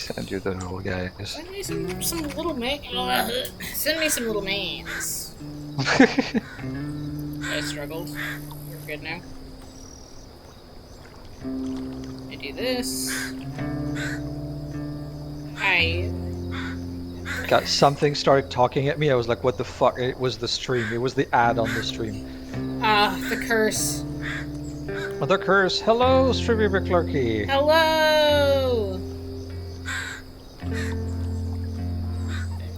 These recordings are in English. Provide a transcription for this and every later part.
Send you the little guys. Send me some little man. Send me some little mans. I struggled. We're good now. I do this. Got something started talking at me. I was like, what the fuck? It was the stream. It was the ad on the stream. The curse. Mother curse. Hello, Streamy McClurky. Hello!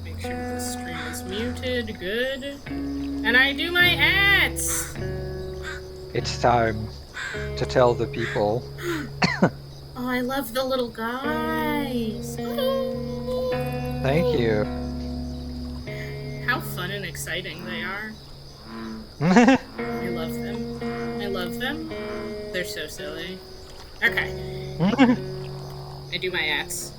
Make sure the stream is muted. Good. And I do my ads! It's time to tell the people. Oh, I love the little guys. Oh. Thank you. How fun and exciting they are. I love them. I love them. They're so silly. Okay. I do my ads.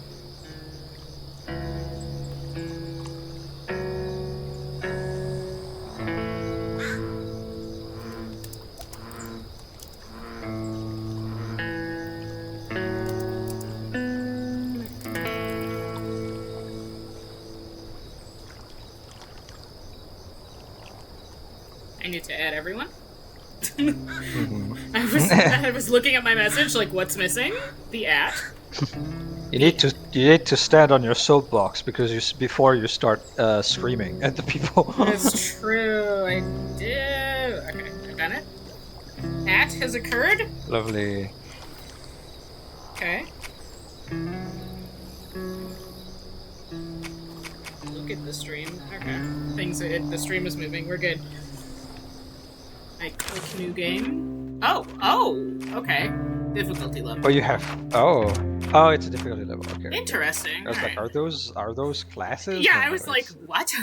I need to add everyone. I was looking at my message, like, what's missing? The at. You need to stand on your soapbox because before you start screaming at the people. That's true. I do. Okay, I've done it. At has occurred. Lovely. Okay. Look at the stream. Okay. The stream is moving. We're good. I click new game. Oh, okay. Difficulty level. Oh, you have. Oh, it's a difficulty level. Okay. Interesting. I was like, right. are those classes? Yeah, I was like, what?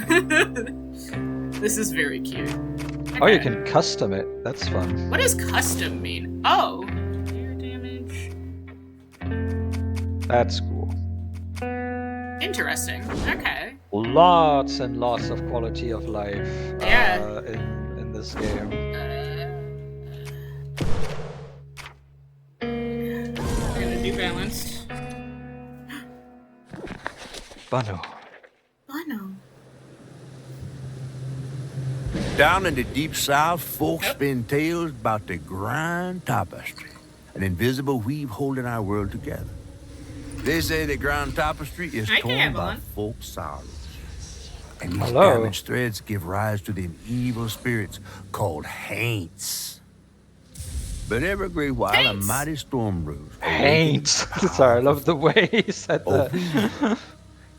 This is very cute. Okay. Oh, you can custom it. That's fun. What does custom mean? Oh, air damage. That's cool. Interesting. Okay. Lots and lots of quality of life. Yeah. In this game. We're gonna do balanced. Bano. Down in the deep south, folks spin tales about the grand tapestry, an invisible weave holding our world together. They say the grand tapestry is torn by folk sorrows. And these damaged threads give rise to them evil spirits called haints. But every great while, a mighty storm brews. Haints. Sorry, I love the way he said that.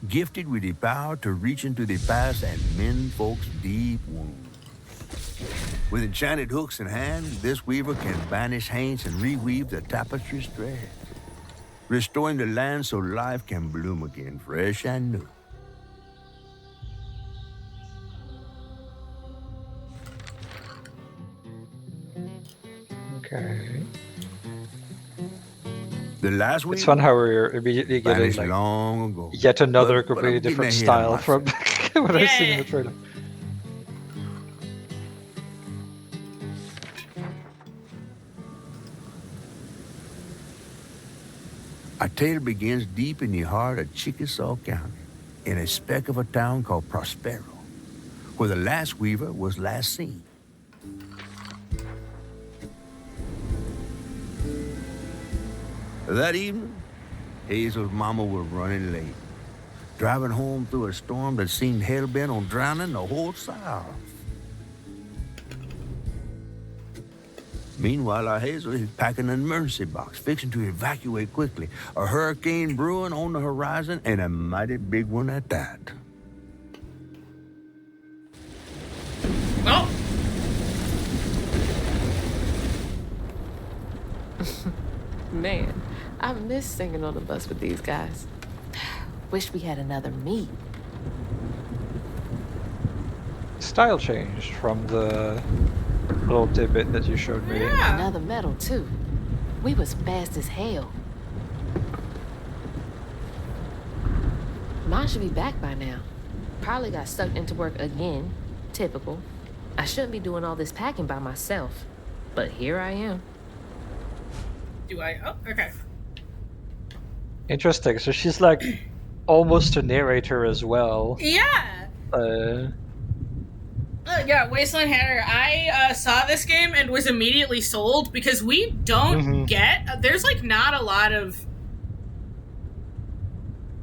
Gifted with the power to reach into the past and mend folks' deep wounds. With enchanted hooks in hand, this weaver can banish haints and reweave the tapestry's thread, restoring the land so life can bloom again, fresh and new. Okay. The last week. It's fun how we're immediately getting like long ago. Yet another completely different style from what I've seen in the trailer. Our tale begins deep in the heart of Chickasaw County, in a speck of a town called Prospero, where the last weaver was last seen. That evening, Hazel's mama was running late, driving home through a storm that seemed hell-bent on drowning the whole South. Meanwhile, our Hazel is packing an emergency box, fixing to evacuate quickly. A hurricane brewing on the horizon, and a mighty big one at that. Oh! Man, I miss singing on the bus with these guys. Wish we had another meet. Style changed from the little tidbit that you showed me. Yeah. Another medal, too. We was fast as hell. Mine should be back by now. Probably got sucked into work again. Typical. I shouldn't be doing all this packing by myself. But here I am. Do I? Oh, okay. Interesting. So she's like almost a narrator as well. Yeah. Yeah, Wasteland Hatter. I saw this game and was immediately sold because we don't get. There's like not a lot of.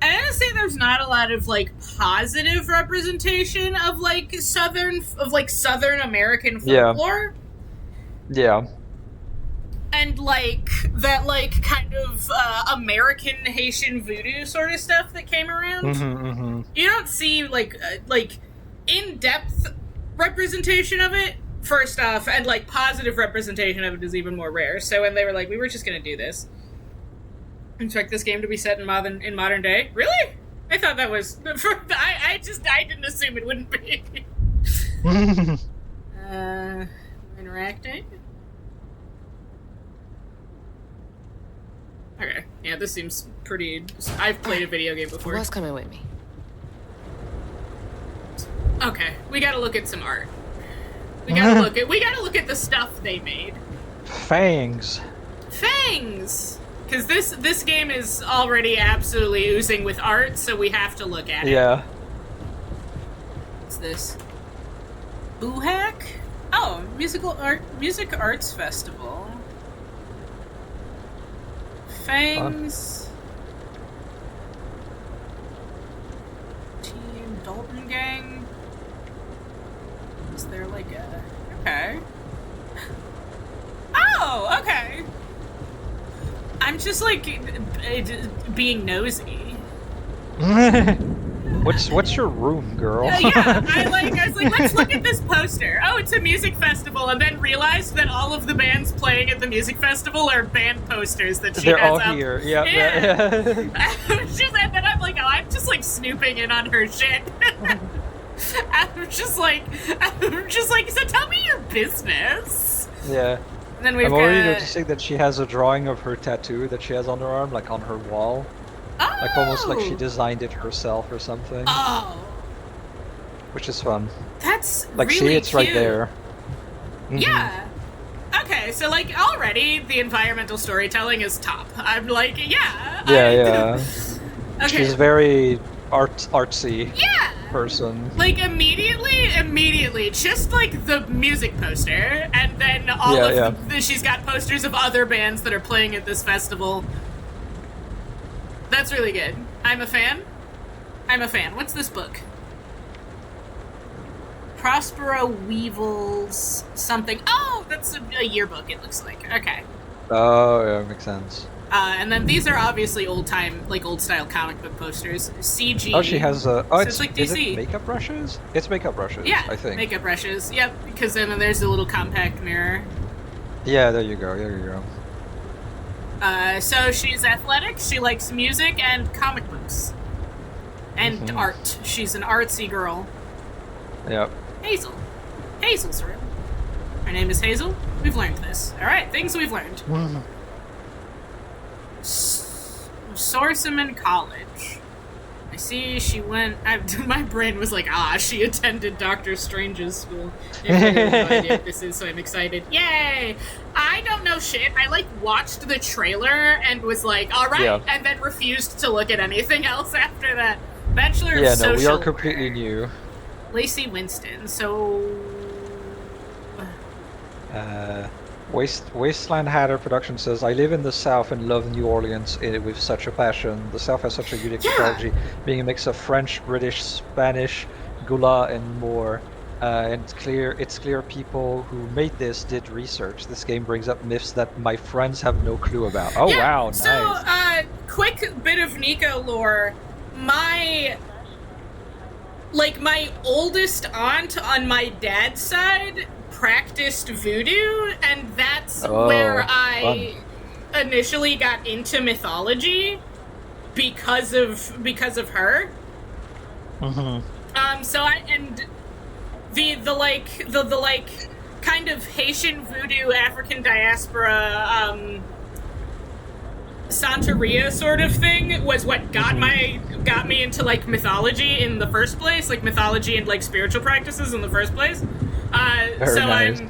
I gotta say, there's not a lot of like positive representation of like Southern American folklore. Yeah. And like that, like kind of American Haitian voodoo sort of stuff that came around. You don't see like in-depth representation of it. First off, and like positive representation of it is even more rare. So when they were like, we were just gonna do this. Expect this game to be set in modern day. Really? I thought that was. I didn't assume it wouldn't be. Interacting. Okay. Yeah, this seems pretty. I've played a video game before. What's coming with me? Okay, we gotta look at some art. We gotta look at the stuff they made. Fangs. Because this game is already absolutely oozing with art, so we have to look at it. Yeah. What's this? Boohack? Oh, Music Arts Festival. Fangs. Team Dalton Gang. Is there like a... Okay. Oh, okay. I'm just like being nosy. What's your room, girl? Yeah, I was like, let's look at this poster. Oh, it's a music festival, and then realized that all of the bands playing at the music festival are band posters that she They're has all up. here. Yeah. And then I'm like, oh, I'm just like snooping in on her shit. I'm just like, so tell me your business. Yeah. And then we've I'm already got... noticing that she has a drawing of her tattoo that she has on her arm, like on her wall. Oh! Like almost like she designed it herself or something. Oh. Which is fun. That's like really see, it's cute. right there. Yeah. Okay, so like already the environmental storytelling is top. I'm like, yeah. Yeah. Okay. She's very artsy. Yeah. Person. Like immediately, just like the music poster, and then all of she's got posters of other bands that are playing at this festival. That's really good. I'm a fan. What's this book? Prospero Weevil's something. Oh, that's a yearbook, it looks like. Okay. Oh, yeah, makes sense. And then these are obviously old style comic book posters. CG. Oh, she has a. Oh, so it's like is DC. it makeup brushes? It's makeup brushes. Yeah, I think. makeup brushes. Yep, because then there's a little compact mirror. Yeah, there you go. So she's athletic. She likes music and comic books, and art. She's an artsy girl. Yep. Hazel's room. Her name is Hazel. We've learned this. All right, things we've learned. Sorceman College. I see she went... my brain was like, she attended Doctor Strange's school. I have no idea what this is, so I'm excited. Yay! I don't know shit. I, watched the trailer and was like, alright, and then refused to look at anything else after that. Bachelor of Social we are Work. completely new. Lacey Winston, so... Wasteland Hatter Production says, I live in the South and love New Orleans with such a passion. The South has such a unique mythology, being a mix of French, British, Spanish, Gula, and more. And it's clear people who made this did research. This game brings up myths that my friends have no clue about. Oh, wow, nice. So, quick bit of Niko lore. My oldest aunt on my dad's side practiced voodoo, and that's where I initially got into mythology because of her. So the kind of Haitian voodoo African diaspora Santeria sort of thing was what got me into mythology in the first place, mythology and spiritual practices in the first place. So nice.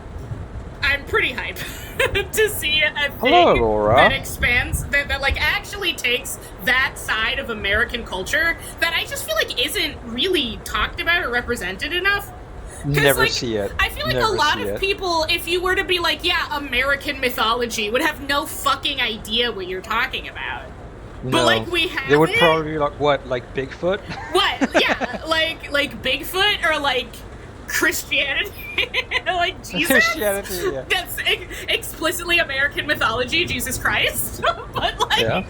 I'm pretty hype. to see a Hello, thing Laura. that expands, that like actually takes that side of American culture that I just feel like isn't really talked about or represented enough. Never like, see it. I feel like Never a lot of people, if you were to be like, yeah, American mythology, would have no fucking idea what you're talking about. No. But like we have They would it. probably be like, what, like Bigfoot? What? Yeah, like Bigfoot or like Christianity, like Jesus. Christianity, yeah. That's explicitly American mythology, Jesus Christ. But like, Yeah.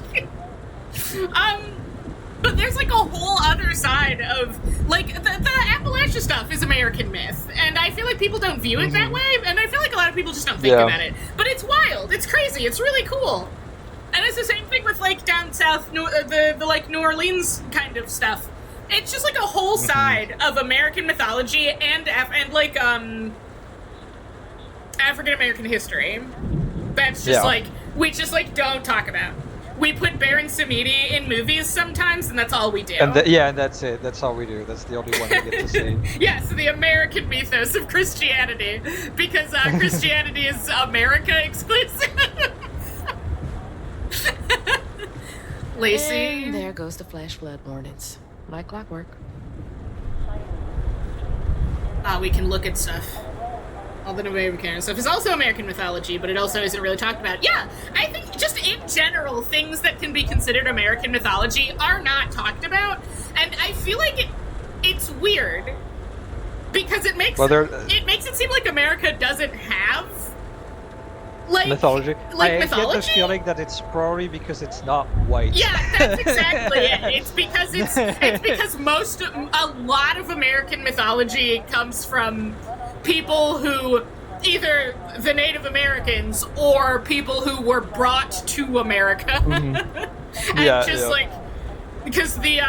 But there's like a whole other side of like the Appalachia stuff is American myth, and I feel like people don't view it that way, and I feel like a lot of people just don't think about it. But it's wild, it's crazy, it's really cool, and it's the same thing with like down south, the like New Orleans kind of stuff. It's just like a whole side of American mythology and like African American history that's just like we just like don't talk about. We put Baron Samedi in movies sometimes, and that's all we do. And and that's it. That's all we do. That's the only one we get to see. Yes, the American mythos of Christianity, because Christianity is America exclusive. Lacey. And there goes the flash flood warnings. Like clockwork. We can look at stuff. All the American stuff is also American mythology, but it also isn't really talked about. Yeah, I think just in general, things that can be considered American mythology are not talked about, and I feel like it's weird because it makes it seem like America doesn't have like mythology. I mythology? get the feeling that it's probably because it's not white. Yeah, that's exactly it. It's because a lot of American mythology comes from people who either the Native Americans or people who were brought to America. And like because the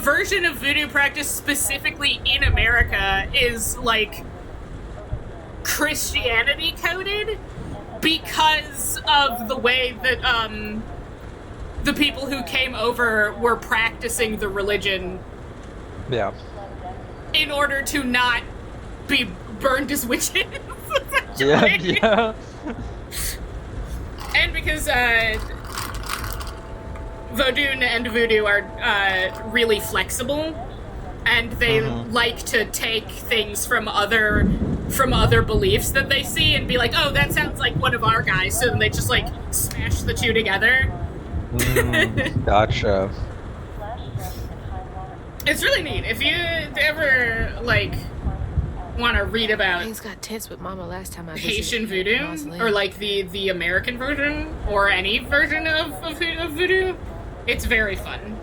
version of voodoo practice specifically in America is like Christianity coded because of the way that the people who came over were practicing the religion. Yeah. In order to not be burned as witches. Yeah. And because Vodun and Voodoo are really flexible, and they like to take things from other beliefs that they see and be like, oh, that sounds like one of our guys, so then they just like smash the two together. Gotcha. It's really neat. If you ever like want to read about Things got tense with Mama last time I Haitian voodoo, or like the American version, or any version of voodoo, it's very fun.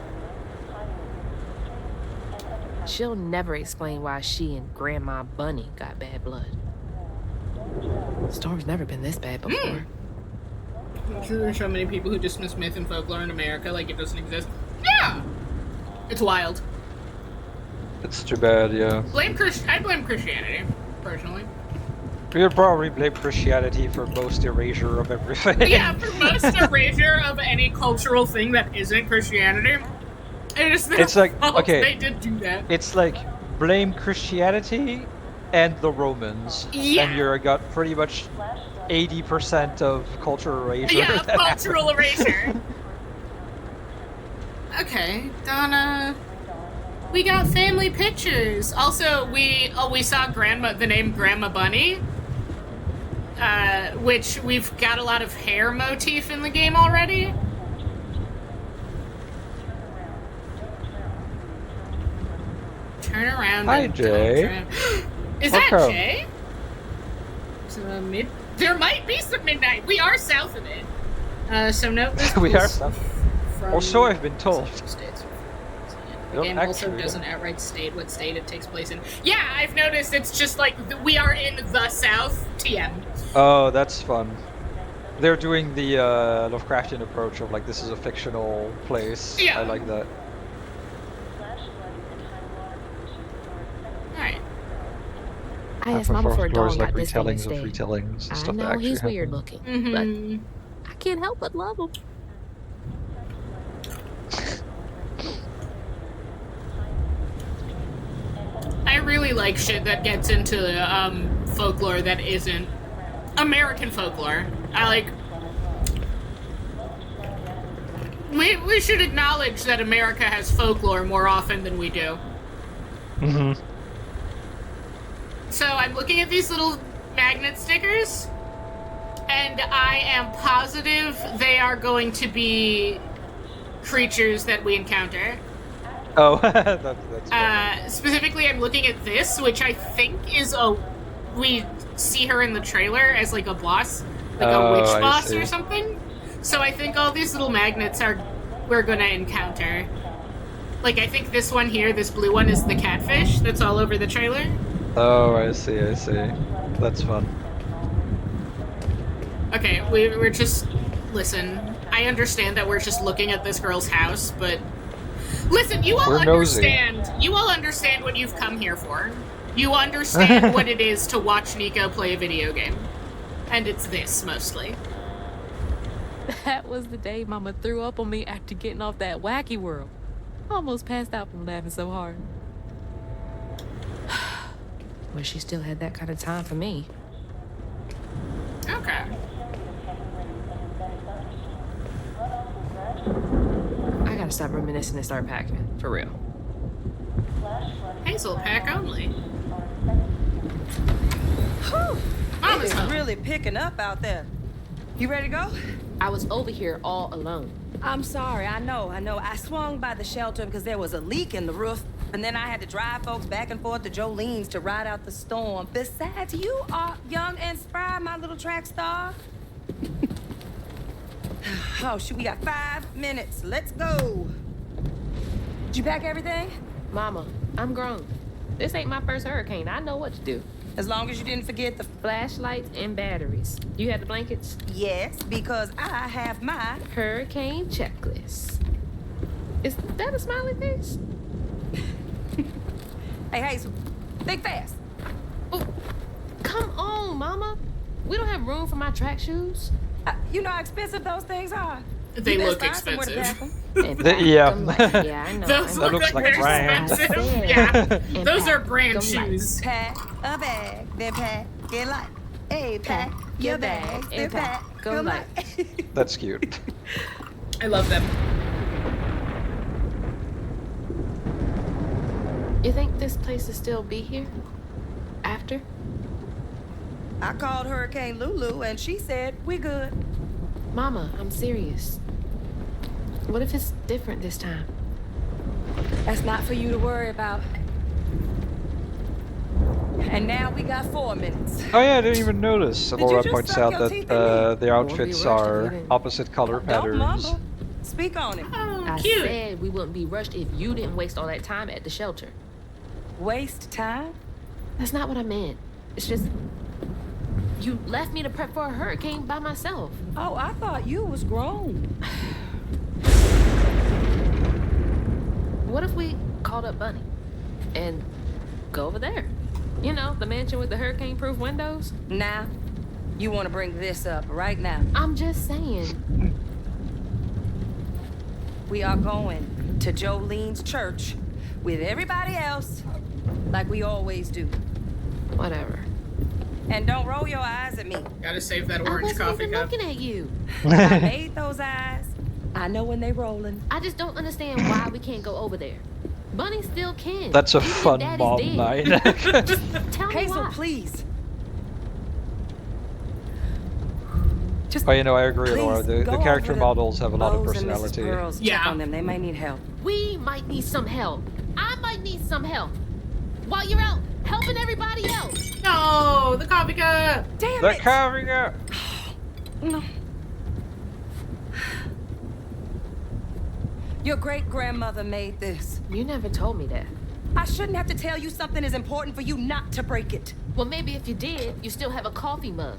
She'll never explain why she and Grandma Bunny got bad blood. Storm's never been this bad before. I'm sure there's so many people who dismiss myth and folklore in America like it doesn't exist. Yeah! It's wild. It's too bad, yeah. I blame Christianity, personally. We'd probably blame Christianity for most erasure of everything. Yeah, for most erasure of any cultural thing that isn't Christianity. It's like, okay, they did do that. It's like, blame Christianity and the Romans. Yeah. And you got pretty much 80% of cultural erasure. Yeah, cultural erasure. Okay, Donna. We got family pictures. Also, we saw the name Grandma Bunny, which we've got a lot of hair motif in the game already. Turn around. Hi, Jay. Is that Jay? There might be some midnight. We are south of it. So no. We are south. Or so I've been told. The game also doesn't outright state what state it takes place in. Yeah, I've noticed it's just like, we are in the South, TM. Oh, that's fun. They're doing the Lovecraftian approach of like, this is a fictional place. Yeah. I like that. Alright. I asked Mama for a dog like got this from retellings of retellings and stuff that actually he's happen. weird looking, but I can't help but love him. I really like shit that gets into folklore that isn't American folklore. We should acknowledge that America has folklore more often than we do. Mm-hmm. So I'm looking at these little magnet stickers, and I am positive they are going to be creatures that we encounter. Oh, that's specifically, I'm looking at this, which I think is we see her in the trailer as like a boss, like a witch boss or something. So I think all these little magnets we're gonna encounter. Like, I think this one here, this blue one, is the catfish that's all over the trailer. Oh, I see. That's fun. Okay, we're just... Listen, I understand that we're just looking at this girl's house, but... Listen, you all understand. Nosy. You all understand what you've come here for. You understand what it is to watch Niko play a video game. And it's this, mostly. That was the day Mama threw up on me after getting off that wacky world. Almost passed out from laughing so hard. Well, she still had that kind of time for me. Okay. I gotta stop reminiscing and start packing, for real. Hazel pack only. Whew. It's really picking up out there. You ready to go? I was over here all alone. I'm sorry, I know. I swung by the shelter because there was a leak in the roof, and then I had to drive folks back and forth to Jolene's to ride out the storm. Besides, you are young and spry, my little track star. Oh, shoot, we got 5 minutes. Let's go. Did you pack everything? Mama, I'm grown. This ain't my first hurricane. I know what to do. As long as you didn't forget the flashlights and batteries. You had the blankets? Yes, because I have my hurricane checklist. Is that a smiley face? Hey, Hazel, think fast. Oh, come on, Mama. We don't have room for my track shoes. You know how expensive those things are. They look expensive. Yeah. Yeah, I know. Those that looks like brand. Yeah. Those are brand shoes. Pack a bag, then pack it light. Hey, pack your bags, then pack go light. That's cute. I love them. You think this place will still be here? After? I called Hurricane Lulu and she said we're good. Mama, I'm serious. What if it's different this time? That's not for you to worry about. And now we got 4 minutes. Oh yeah, I didn't even notice. Laura points out that their outfits are opposite color patterns. Don't mumble. Speak on it. Oh, I cute. said we wouldn't be rushed if you didn't waste all that time at the shelter. Waste time? That's not what I meant. It's just... You left me to prep for a hurricane by myself. Oh, I thought you was grown. What if we called up Bunny and go over there? You know, the mansion with the hurricane-proof windows? Now, you want to bring this up right now. I'm just saying. We are going to Jolene's church with everybody else like we always do. Whatever. And don't roll your eyes at me. Gotta save that orange coffee even cup. looking at you. I made those eyes. I know when they rolling. I just don't understand why we can't go over there. Bunny still can. That's a Even fun Daddy's mom dead. night. Just tell me Hazel, why. please. Just But you know, I agree, please, Laura. The go character over to models have a lot of Bose and Mrs. personality. Pearl's. Yeah. Check on them. They might need help. We might need some help. I might need some help. While you're out helping everybody else. No, the coffee cup. Damn The it! carving up. No. Your great-grandmother made this. You never told me that. I shouldn't have to tell you something is important for you not to break it. Well, maybe if you did, you still have a coffee mug.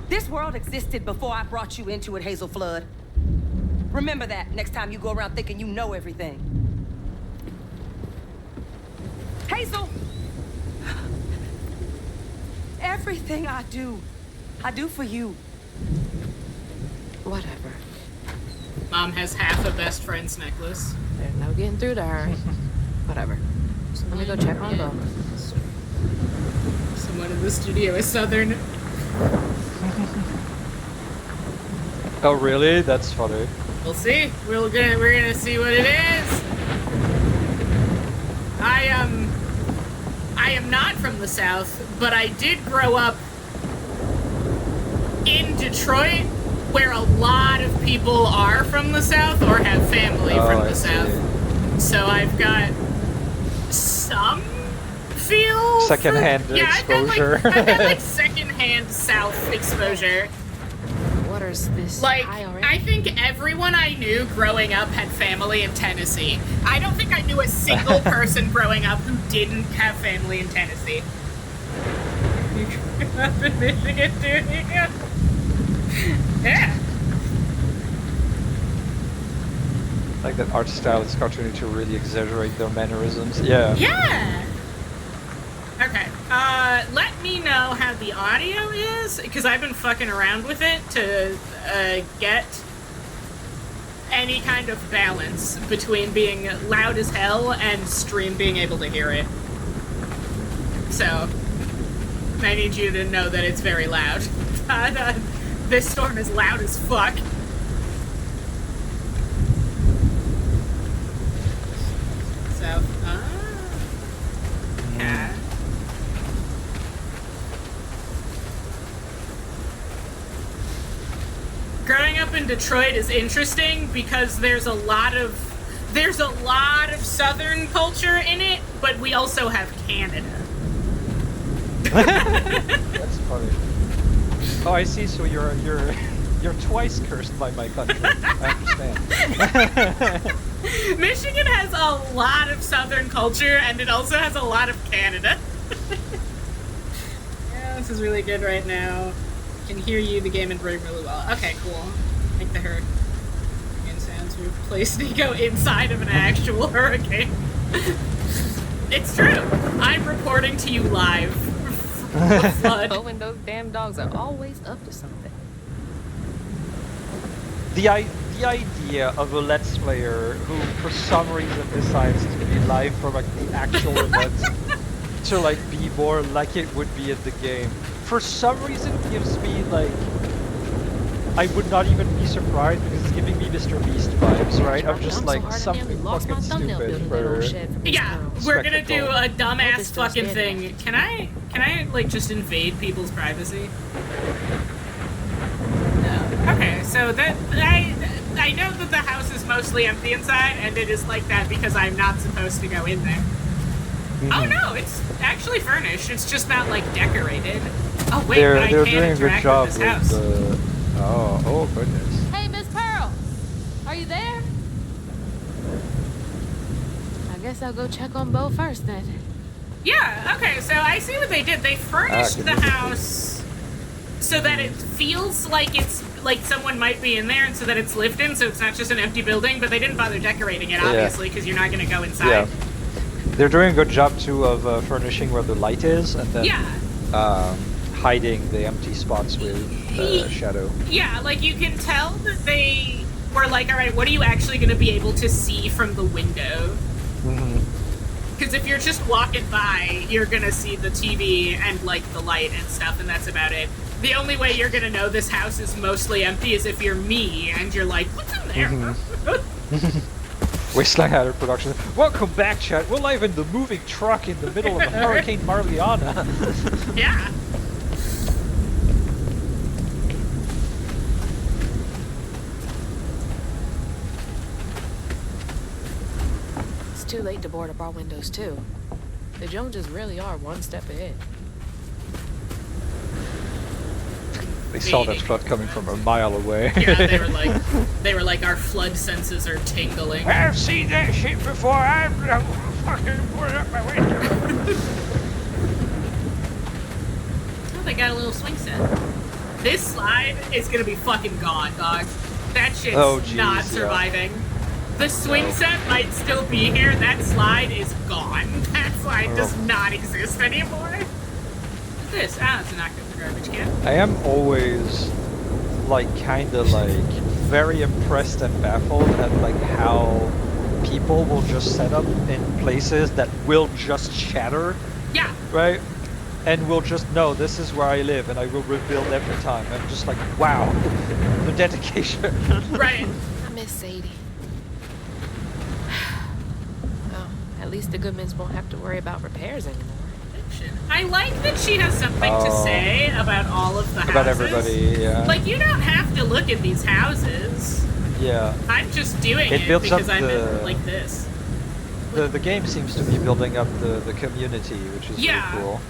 This world existed before I brought you into it, Hazel Flood. Remember that next time you go around thinking you know everything. Hazel! Everything I do for you. Whatever. Mom has half a best friend's necklace. There's no getting through to her. Whatever. Let me go check on Bo. Someone in the studio is Southern. Oh really? That's funny. We'll see. We're gonna see what it is. I am not from the South, but I did grow up in Detroit, where a lot of people are from the South or have family from the South. So I've got some feel secondhand exposure. I've got like secondhand South exposure. What is this? Like, I think everyone I knew growing up had family in Tennessee. I don't think I knew a single person growing up who didn't have family in Tennessee. Michigan doing it. Yeah. Like that art style is cartoony to really exaggerate their mannerisms. Yeah. Yeah. Okay. Let me know how the audio is, because I've been fucking around with it to get any kind of balance between being loud as hell and stream being able to hear it. So, I need you to know that it's very loud. This storm is loud as fuck. So, okay. Growing up in Detroit is interesting because there's a lot of Southern culture in it, but we also have Canada. That's funny. Oh, I see. So you're twice cursed by my country. I understand. Michigan has a lot of Southern culture, and it also has a lot of Canada. Yeah, this is really good right now. Can hear you, the game, and break really well. Okay, cool. Like the hurricane sounds. We've placed Niko inside of an actual hurricane. It's true. I'm reporting to you live. The flood. Oh, and those damn dogs are always up to something. The idea of a Let's Player who, for some reason, decides to be live from like the actual event to like be more like it would be in the game, for some reason gives me like, I would not even be surprised because it's giving me Mr. Beast vibes, right? Of just like something fucking stupid for yeah, we're gonna do a dumbass fucking thing. Can I like just invade people's privacy? No. Okay, so that I know that the house is mostly empty inside, and it is like that because I'm not supposed to go in there. Mm-hmm. Oh no, it's actually furnished. It's just not like decorated. Oh wait, but I can't interact with this house. Oh goodness. Hey, Miss Pearl, are you there? I guess I'll go check on Bo first then. Yeah. Okay. So I see what they did. They furnished the house so that it feels like it's like someone might be in there, and so that it's lived in. So it's not just an empty building. But they didn't bother decorating it, obviously, because you're not going to go inside. Yeah. They're doing a good job too of furnishing where the light is, and then hiding the empty spots with shadow. Yeah, like you can tell that they were like, all right, what are you actually going to be able to see from the window? Because if you're just walking by, you're going to see the TV and like the light and stuff, and that's about it. The only way you're going to know this house is mostly empty is if you're me and you're like, what's in there? Wasteland Hatter Production. Welcome back, chat. We're live in the moving truck in the middle of a Hurricane Marliana. Yeah. It's too late to board up our windows too. The Joneses really are one step ahead. They saw that flood coming from a mile away. Yeah, they were like, our flood senses are tingling. I've seen that shit before. I'm fucking put up my window. Oh, they got a little swing set. This slide is gonna be fucking gone, dog. That shit's not surviving. Yeah. The swing set might still be here. That slide is gone. That slide does not exist anymore. What's this? Ah, it's an active garbage can. I am always like kinda like very impressed and baffled at like how people will just set up in places that will just shatter, Yeah. right? And we'll just know this is where I live, and I will rebuild every time. I'm just like, wow, the dedication. Right. I miss Sadie. Well, at least the Goodmans won't have to worry about repairs anymore. I like that she has something to say about all of the houses. About everybody, yeah. Like, you don't have to look at these houses. Yeah. I'm just doing it builds because up I'm the- in, like this. The game seems to be building up the community, which is Yeah. really cool.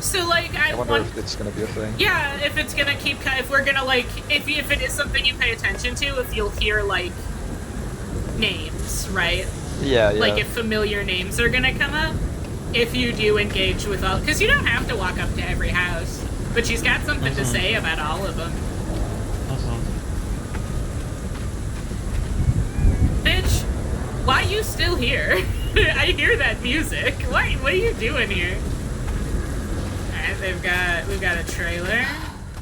So, like, I wonder if it's gonna be a thing. Yeah, if it's gonna keep, if we're gonna, like, if it is something you pay attention to, if you'll hear, like, names, right? Yeah, yeah. Like, if familiar names are gonna come up, if you do engage with all, because you don't have to walk up to every house, but she's got something to say about all of them. Bitch, why you still here? I hear that music. What are you doing here? Alright, we've got a trailer.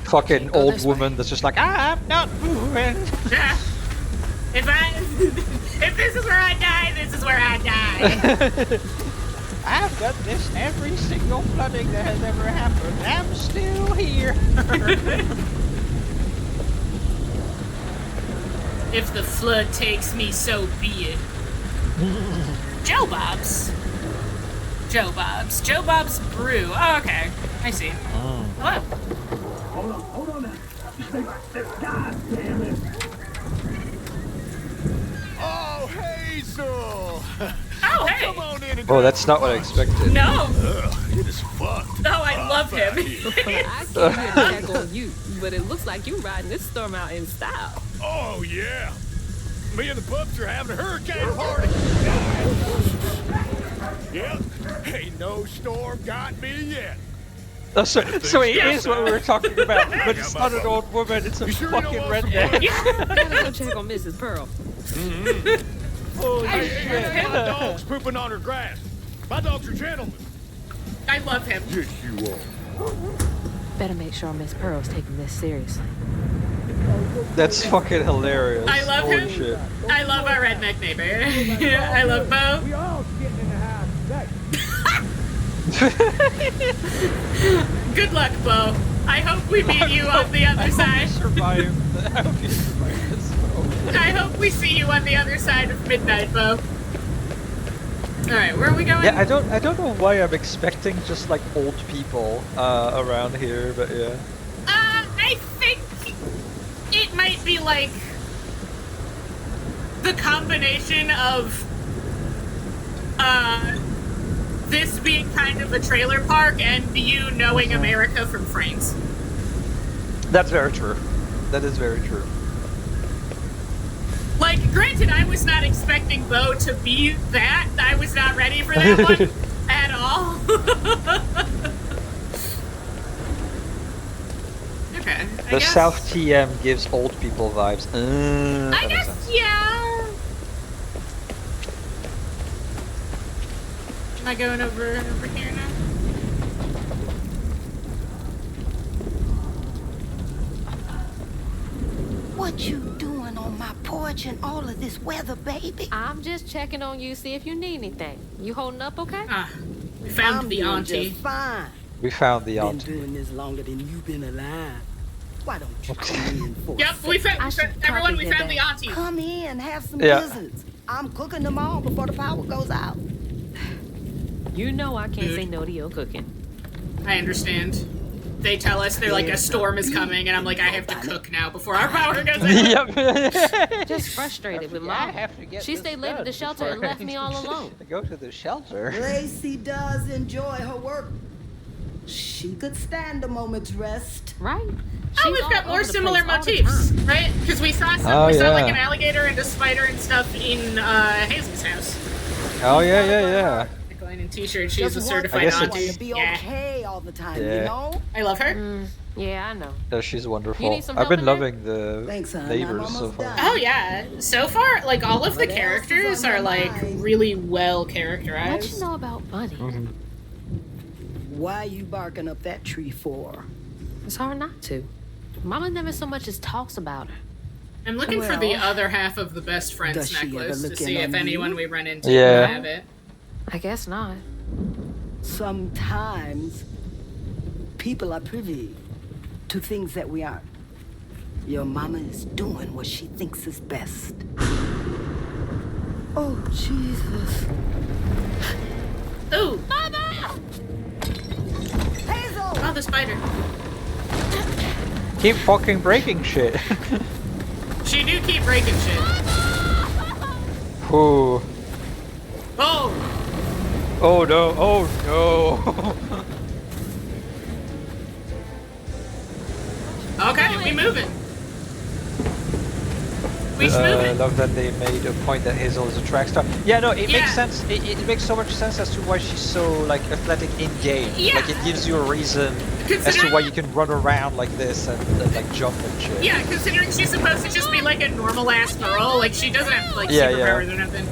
Fucking Go old this woman that's just like, I'm not moving. If this is where I die, this is where I die. I've done this every single flooding that has ever happened. I'm still here. If the flood takes me, so be it. Joe Bob's. Joe Bob's Brew. Oh, okay. I see. Hello. Hold on now. God damn it. Oh, Hazel! Oh, hey. Come on in and Oh, that's not what I expected. No. Ugh, it is fucked. Oh, I love him. I came here to check on you, but it looks like you riding this storm out in style. Oh, yeah. Me and the pups are having a hurricane party. Yep, ain't no storm got me yet. Oh, so it is what we were talking about, but it's not an old woman, it's a You sure you fucking don't want some redneck. I gotta go check on Mrs. Pearl. Holy Hey, shit. my dog's pooping on her grass. My dogs are gentlemen. I love him. Yes, you are. Better make sure Miss Pearl's taking this seriously. That's fucking hilarious. I love Holy him. shit. I love our redneck neighbor. I love Bo. We all getting in the house today. Good luck, Bo. I hope we meet you on the other side. I hope you survive this. I hope we see you on the other side of midnight, Bo. Alright, where are we going? Yeah, I don't know why I'm expecting just like old people around here, but yeah. I think it might be like the combination of this being kind of a trailer park and you knowing America from Frames. That's very true. That is very true. Like, granted, I was not expecting Bo to be that. I was not ready for that one at all. Okay. I The guess, South TM gives old people vibes. I That makes guess, sense. yeah. Am I going over here now? What you doing on my porch in all of this weather, baby? I'm just checking on you, see if you need anything. You holding up okay? We found I'm the doing auntie. just fine. We found the Been auntie. doing this longer than you've been alive. Why don't you come in for a Yep, we second? found, should everyone, copy we that found the down. auntie. Come in, have some Yeah. gizzards. I'm cooking them all before the power goes out. You know I can't Dude. say no to your cooking. I understand. They tell us they're like a storm is coming, and I'm like, I have to cook now before our power goes out. Yep. Just frustrated with Mom. She stayed late at the shelter and left me all alone. Go to the shelter. Lacey does enjoy her work. She could stand a moment's rest. Right? Oh, She's we've all got more over the similar place all the motifs, time. right? Because we saw Oh, we saw like yeah. an alligator and a spider and stuff in Hazel's house. Oh yeah, yeah, yeah. Nickeline in t-shirt. She's a Just want certified guess everyone auntie. to be Yeah, okay all the time, Yeah. you know? I love her. Yeah, I know. Yeah, she's wonderful. You need some I've help been in there? loving the Thanks, hon. I'm neighbors so almost far. done. Oh yeah. So far, like all of the What else is characters on are your like mind? really well What characterized. you know about Bunny? Why you barking up that tree for? It's hard not to. Mama never so much as talks about her. I'm looking for the other half of the best friends Does she ever necklace to look see in if on anyone you? we run into Yeah. will have it. I guess not. Sometimes people are privy to things that we aren't. Your mama is doing what she thinks is best. Oh, Jesus. Ooh! Mama! Hazel! Oh, the spider. Keep fucking breaking shit. She do keep breaking shit. Ooh. Oh! Oh no, oh no. Okay, we moving. We I moving. love that they made a point that Hazel is a track star. Yeah, no, it Yeah. makes sense. It makes so much sense as to why she's so like athletic in game. Yeah. Like it gives you a reason as to why you can run around like this and like jump and shit. Yeah, considering she's supposed to just be like a normal ass girl, like she doesn't have like Yeah, superpowers or nothing.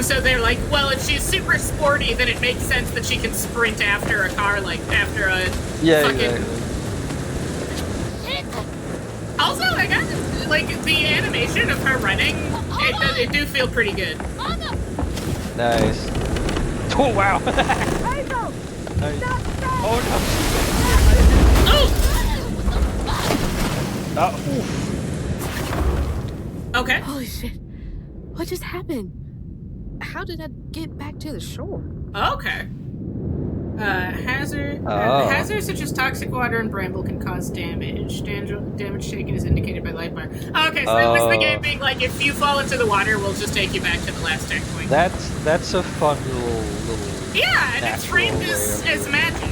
So they're like, well, if she's super sporty, then it makes sense that she can sprint after a car, like after a fucking. Exactly. Also, I got like the animation of her running. It do feel pretty good. Nice. Oh wow. Hazel! Nice. Stop! Oh Oh. no. Okay. Holy shit. What just happened? How did I get back to the shore? Okay. Hazard. Oh. Hazards such as toxic water and bramble can cause damage. Damage taken is indicated by light bar. Okay, so that was the game being like, if you fall into the water, we'll just take you back to the last checkpoint. That's a fun little. Yeah, and it's framed natural way as magic.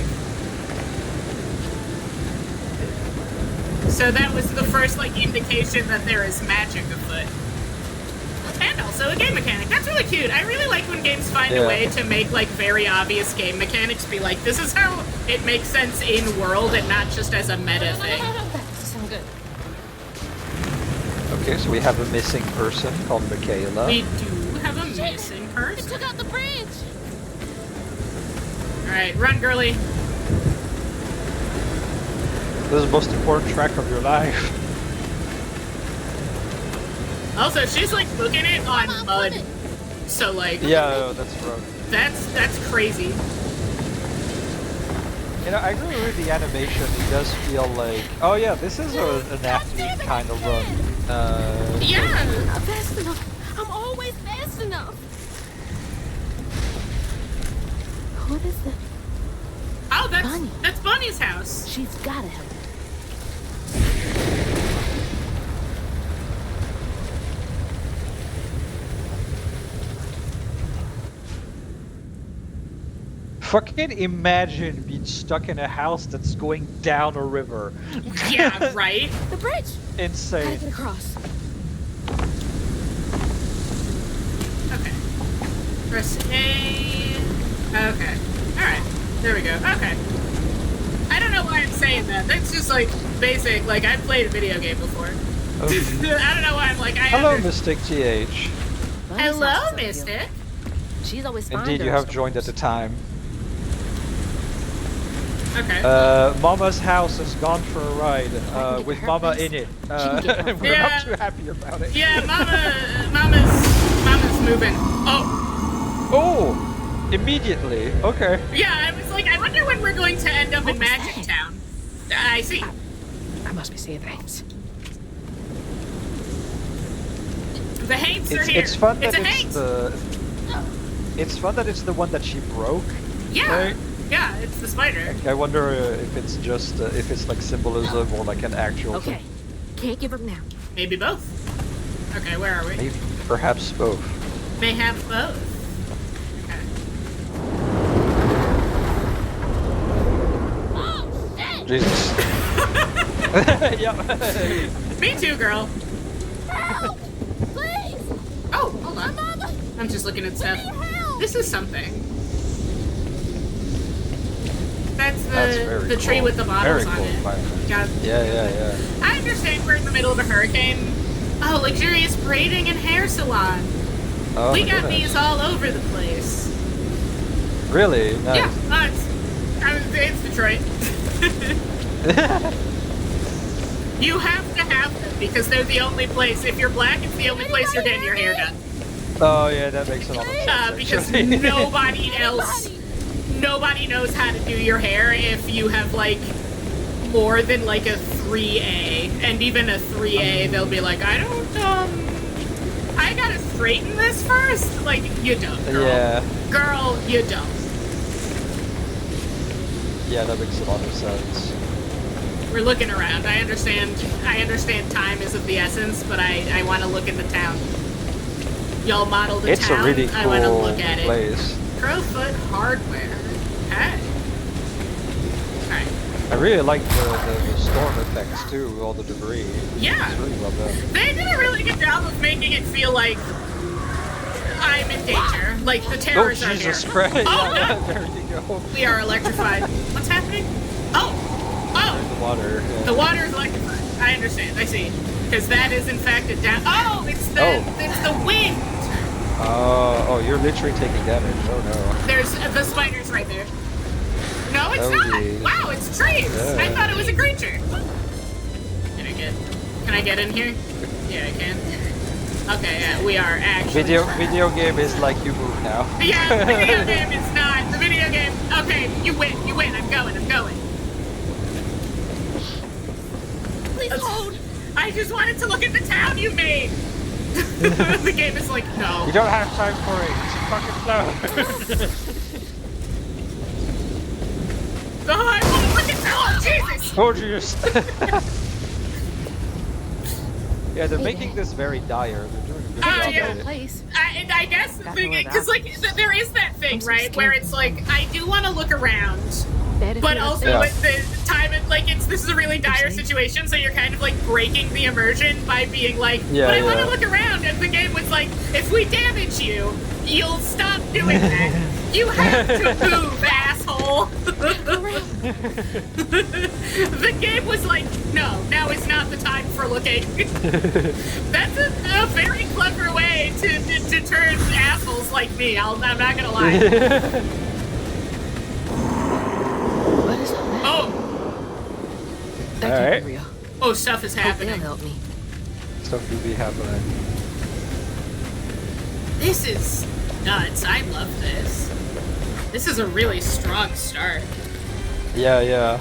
So that was the first like indication that there is magic afoot. And also a game mechanic. That's really cute. I really like when games find a way to make like very obvious game mechanics be like, this is how it makes sense in world and not just as a meta thing. That sounds good. Okay, so we have a missing person called Michaela. We do have a missing It person. took out the bridge. Alright, run, girly. This is the most important track of your life. Also, she's like booking it on mud. So like, Yeah, that's rough. that's crazy. You know, I agree with the animation. It does feel like, oh yeah, this is an athlete kind of run. Yeah. Not fast enough. I'm always fast enough. What is that? Oh, Bunny. that's Bunny's house. She's gotta help. Fucking imagine being stuck in a house that's going down a river. Yeah, right? The bridge. Gotta Insane. get across. Okay. Press A. Okay. Alright. There we go. Okay. I don't know why I'm saying that. That's just like basic, like I've played a video game before. I don't know why I'm like, Hello, Mystic TH. Hello, Mystic. She's always fine. Indeed, you have joined at the time. Okay. Mama's house has gone for a ride get with to her Mama place. in it. can get her We're Yeah. not too happy about it. Yeah, Mama's moving. Oh, Oh, immediately. Okay. yeah. I was like, I wonder when we're going to end up in was Magic that? Town. I see. I must be seeing things. The Haints are here. It's fun that a it's Haint. the. It's fun that it's the one that she broke. Yeah. Right? Yeah, it's the spider. I wonder if it's just if it's like symbolism or like an actual. Okay. thing. Can't give up now. Maybe both. Okay, where are we? Maybe perhaps both. May have both. Okay. Oh, shit! Jesus. Yep. Me too, girl. Help! Please! Oh, hold on. Mama! I'm just looking at stuff. Help! This is something. That's That's very the tree cool. with the bottles Very on cool it. environment. Got, Yeah. I understand we're in the middle of a hurricane. Oh, luxurious braiding and hair salon. Oh, We my got goodness. these all over the place. Really? Nice. Yeah, it's Detroit. You have to have them because they're the only place. If you're black, it's the only place you're getting your hair done. Oh yeah, that makes a lot of sense. Because actually. nobody knows how to do your hair if you have like more than like a 3A, and even a 3A, they'll be like, I gotta straighten this first. Like, you don't, girl. Yeah. Girl, you don't. Yeah, that makes a lot of sense. We're looking around. I understand time is of the essence, but I want to look at the town. Y'all model the It's town. a really I want to cool look at it. place. Crowfoot Hardware. Okay. Alright. I really like the storm effects too, with all the debris. Yeah. It's really well done. They did a really good job of making it feel like I'm in danger. Like the terrors Oh, are Jesus here. Christ! Oh, Yeah, no. there you go. We are electrified. What's happening? Oh! The water. Yeah. The water is electrified. I understand. I see. Because that is in fact a down. Oh! It's the wind! Oh, you're literally taking damage. Oh no. There's the spider's right there. No, it's Oh, not. geez. Wow, it's trees. Yeah. I thought it was a creature. Can I get in here? Yeah, I can. Okay, yeah, we are actually. Video game is like you move now. Yeah, the video game is not. The video game. Okay, you win. I'm going. Please hold. I just wanted to look at the town you made. The game is like, no. You don't have time for it. It's fucking slow. Oh, I want to look at town. Jesus. Oh, jeez. Yeah, they're making this very dire. They're doing a good job yeah. at it. Place. I guess the thing, because like there is that thing, right, where it's like I do want to look around, but also at the time, this is a really dire situation, so you're kind of like breaking the immersion by being like, but I want to look around, and the game was like, if we damage you, you'll stop doing that. You have to move, asshole. The game was like, no, now is not the time for looking. That's a very clever way to turn assholes like me. I'm not gonna lie. What is all that? Oh, That All can't right. be real. oh, stuff is Hope they'll happening. help me. Stuff do be happening. This is nuts. I love this. This is a really strong start. Yeah.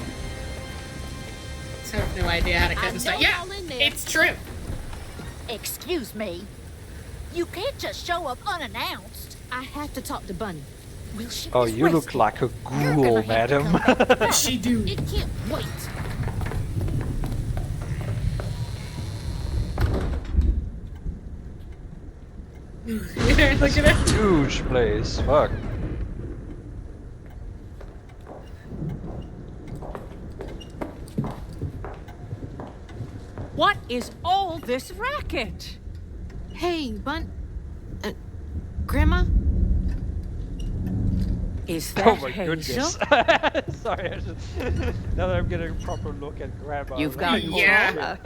So I have no idea how to cut and stuff. Yeah, it's true. Excuse me. You can't just show up unannounced. I have to talk to Bunny. Will she Oh, you look like a ghoul, madam. She do. It can't wait. Look at it. Huge place. Fuck. What is all this racket? Hey, Grandma? Is that Oh my Hazel? goodness. Sorry, now that I'm getting a proper look at Grandma. You've got Yeah.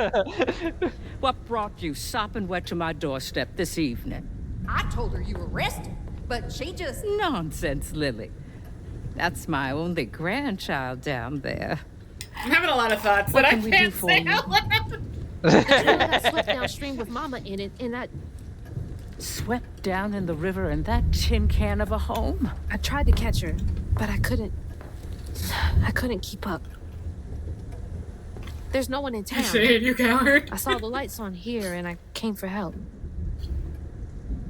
What brought you sopping wet to my doorstep this evening? I told her you were resting, but she just... Nonsense, Lily. That's my only grandchild down there. I'm having a lot of thoughts What that I can we do can't for say you? out loud. I swept downstream with Mama in it, and Swept down in the river in that tin can of a home? I tried to catch her, but I couldn't keep up. There's no one in town. Say it, you coward. I saw the lights on here, and I came for help.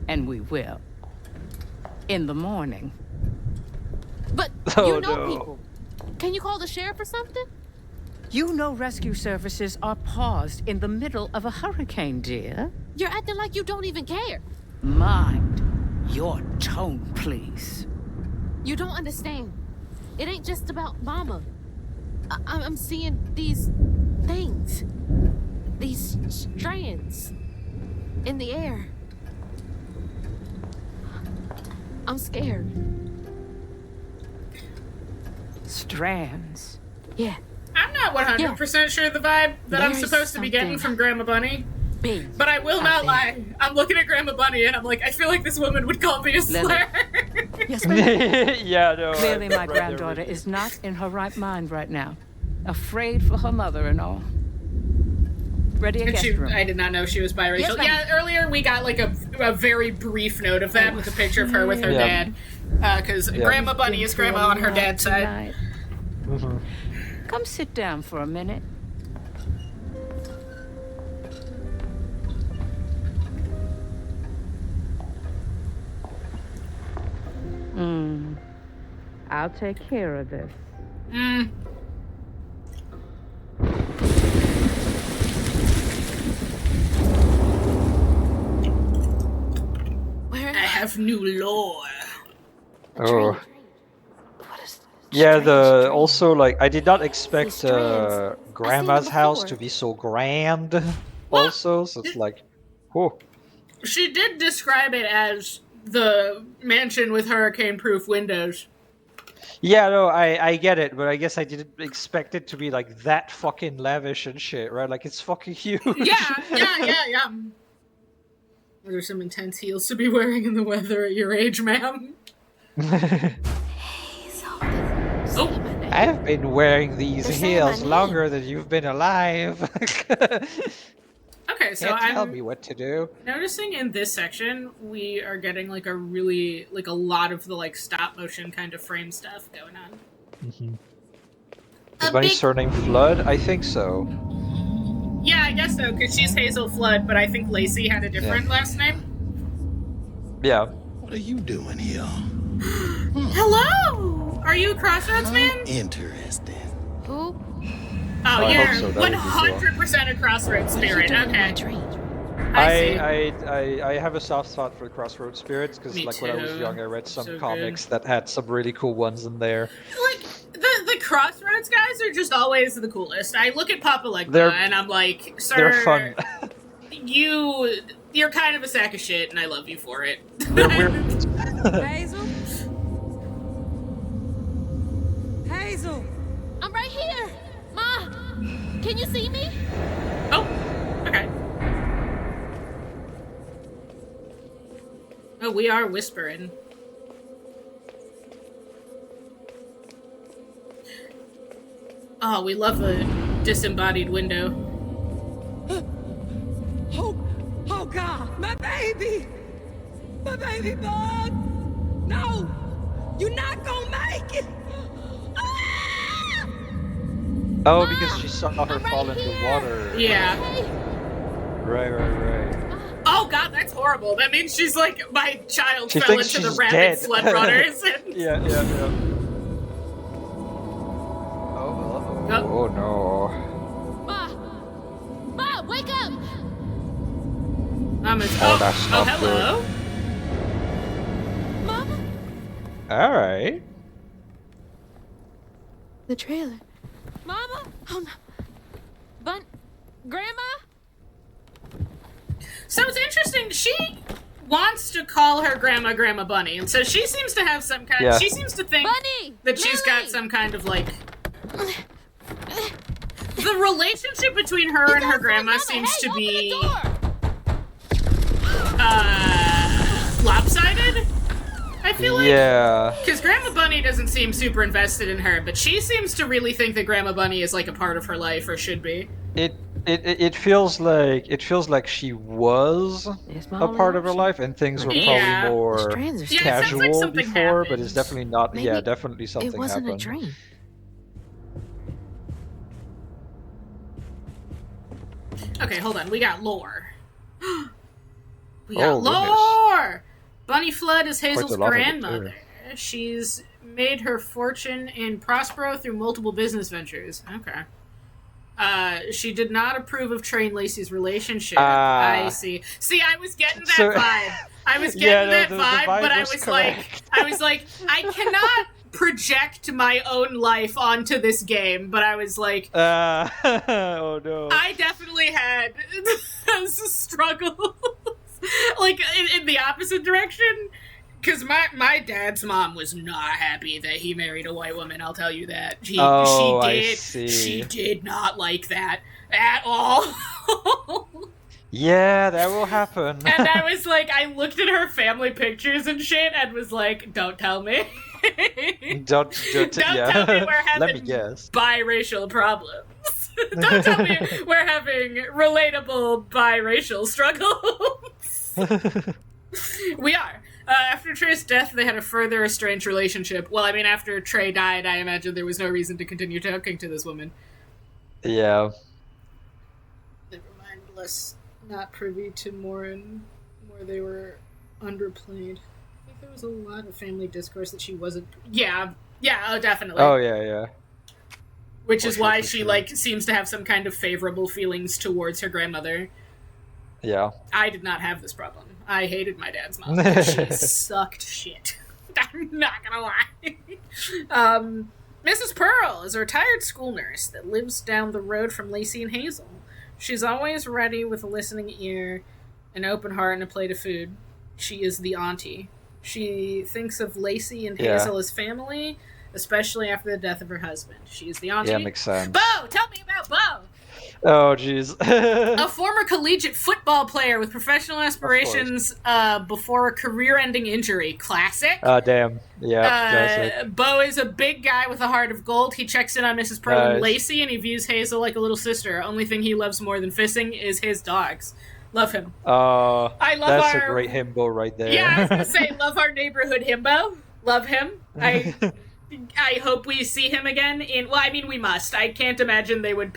And we will. In the morning. But Oh, you know no. people. Can you call the sheriff or something? You know rescue services are paused in the middle of a hurricane, dear. You're acting like you don't even care. Mind your tone, please. You don't understand. It ain't just about Mama. I'm seeing these things. These strands in the air. I'm scared. Strands. Yeah, I'm not 100% sure the vibe that I'm There's supposed to be getting something from Grandma Bunny. big. But I will not there. lie. I'm looking at Grandma Bunny and I'm like, I feel like this woman would call me a slur. Yes, ma'am. Yeah, no. Clearly, my right there granddaughter with you. is not in her right mind right now. Afraid for her mother and all. Ready a guest room. I did not know she was biracial. Yes, earlier we got like a very brief note of that with a picture of her with her dad. Because Grandma Bunny is grandma on her dad's side. Come sit down for a minute. I'll take care of this. I have new lore. Oh. Yeah, also, like, I did not expect Grandma's house to be so grand, also, so it's like, whoa. She did describe it as the mansion with hurricane-proof windows. Yeah, no, I get it, but I guess I didn't expect it to be, like, that fucking lavish and shit, right? Like, it's fucking huge. Yeah. There's some intense heels to be wearing in the weather at your age, ma'am. I have been wearing these heels longer than you've been alive. Okay, so Can't tell I'm me what to do. noticing in this section we are getting like a lot of the like stop motion kind of frame stuff going on. Is Bunny's surname Flood? I think so. Yeah, I guess so, because she's Hazel Flood, but I think Lacey had a different last name. Yeah. What are you doing here? Hello! Are you a Crossroads man? Interesting. Who? Oh, you're so. That would be 100% a Crossroads spirit. Okay. I have a soft spot for Crossroads spirits because, like, when I was young, I read some comics that had some really cool ones in there. Like, the Crossroads guys are just always the coolest. I look at Papa Legba and I'm like, sir, they're fun. you're kind of a sack of shit, and I love you for it. They're weird. Hazel? Hazel! I'm right here! Ma! Can you see me? Oh, okay. Oh, we are whispering. Oh, we love a disembodied window. Oh God, my baby! My baby bug! No! You're not gonna make it! Ah! Oh, because she saw her fall into water. Yeah. Right. Oh God, that's horrible. That means she's like, my child She fell thinks into the she's rapid dead. flood runners. And... Yeah. Oh no. Ma, wake up! That's not hello. Mama? Alright. The trailer. Mama? Oh no. Grandma? So it's interesting. She wants to call her Grandma Bunny, and so she seems to have some kind. Yeah. She seems to think that she's got some kind of like. The relationship between her and her grandma seems to be lopsided. I feel like. Yeah. Because Grandma Bunny doesn't seem super invested in her, but she seems to really think that Grandma Bunny is like a part of her life, or should be. It feels like she was a part of her life, and things were probably more casual before, but it's definitely not. Maybe Definitely something it wasn't happened. a dream. Okay, hold on. We got lore. We got Oh, lore! Bunny Flood is Quite Hazel's a lot of it, grandmother. She's made her fortune in Prospero through multiple business ventures. Okay. She did not approve of Trey and Lacey's relationship. I see. See, I was getting that vibe. I was getting that vibe, but I was like, I cannot project my own life onto this game, but I was like, oh no. I definitely had struggles, like in the opposite direction, because my dad's mom was not happy that he married a white woman. I'll tell you that. She did not like that at all. Yeah, that will happen. And I was like, I looked at her family pictures and shit, and was like, don't tell me. Don't tell me we're having Let me guess. biracial problems. Don't tell me we're having relatable biracial struggles. We are. After Trey's death, they had a further estranged relationship. Well, I mean, after Trey died, I imagine there was no reason to continue talking to this woman. Yeah. Never mind, less not privy to Morin, where they were underplayed. I think there was a lot of family discourse that she wasn't. Yeah, oh, definitely. Oh, yeah. Which is why she, like, seems to have some kind of favorable feelings towards her grandmother. Yeah. I did not have this problem. I hated my dad's mom. She sucked shit. I'm not gonna lie. Mrs. Pearl is a retired school nurse that lives down the road from Lacey and Hazel. She's always ready with a listening ear, an open heart, and a plate of food. She is the auntie. She thinks of Lacey and Hazel as family, especially after the death of her husband. She is the auntie. Yeah, makes sense. Bo! Tell me about Bo! Oh, jeez. A former collegiate football player with professional aspirations before a career-ending injury. Classic. Damn. Yeah, classic. Bo is a big guy with a heart of gold. He checks in on Mrs. Pearl and Lacey, and he views Hazel like a little sister. Only thing he loves more than fishing is his dogs. Love him. I love that's a great himbo right there. Yeah, I was going to say, love our neighborhood himbo. Love him. I hope we see him again in... Well, I mean, we must. I can't imagine they would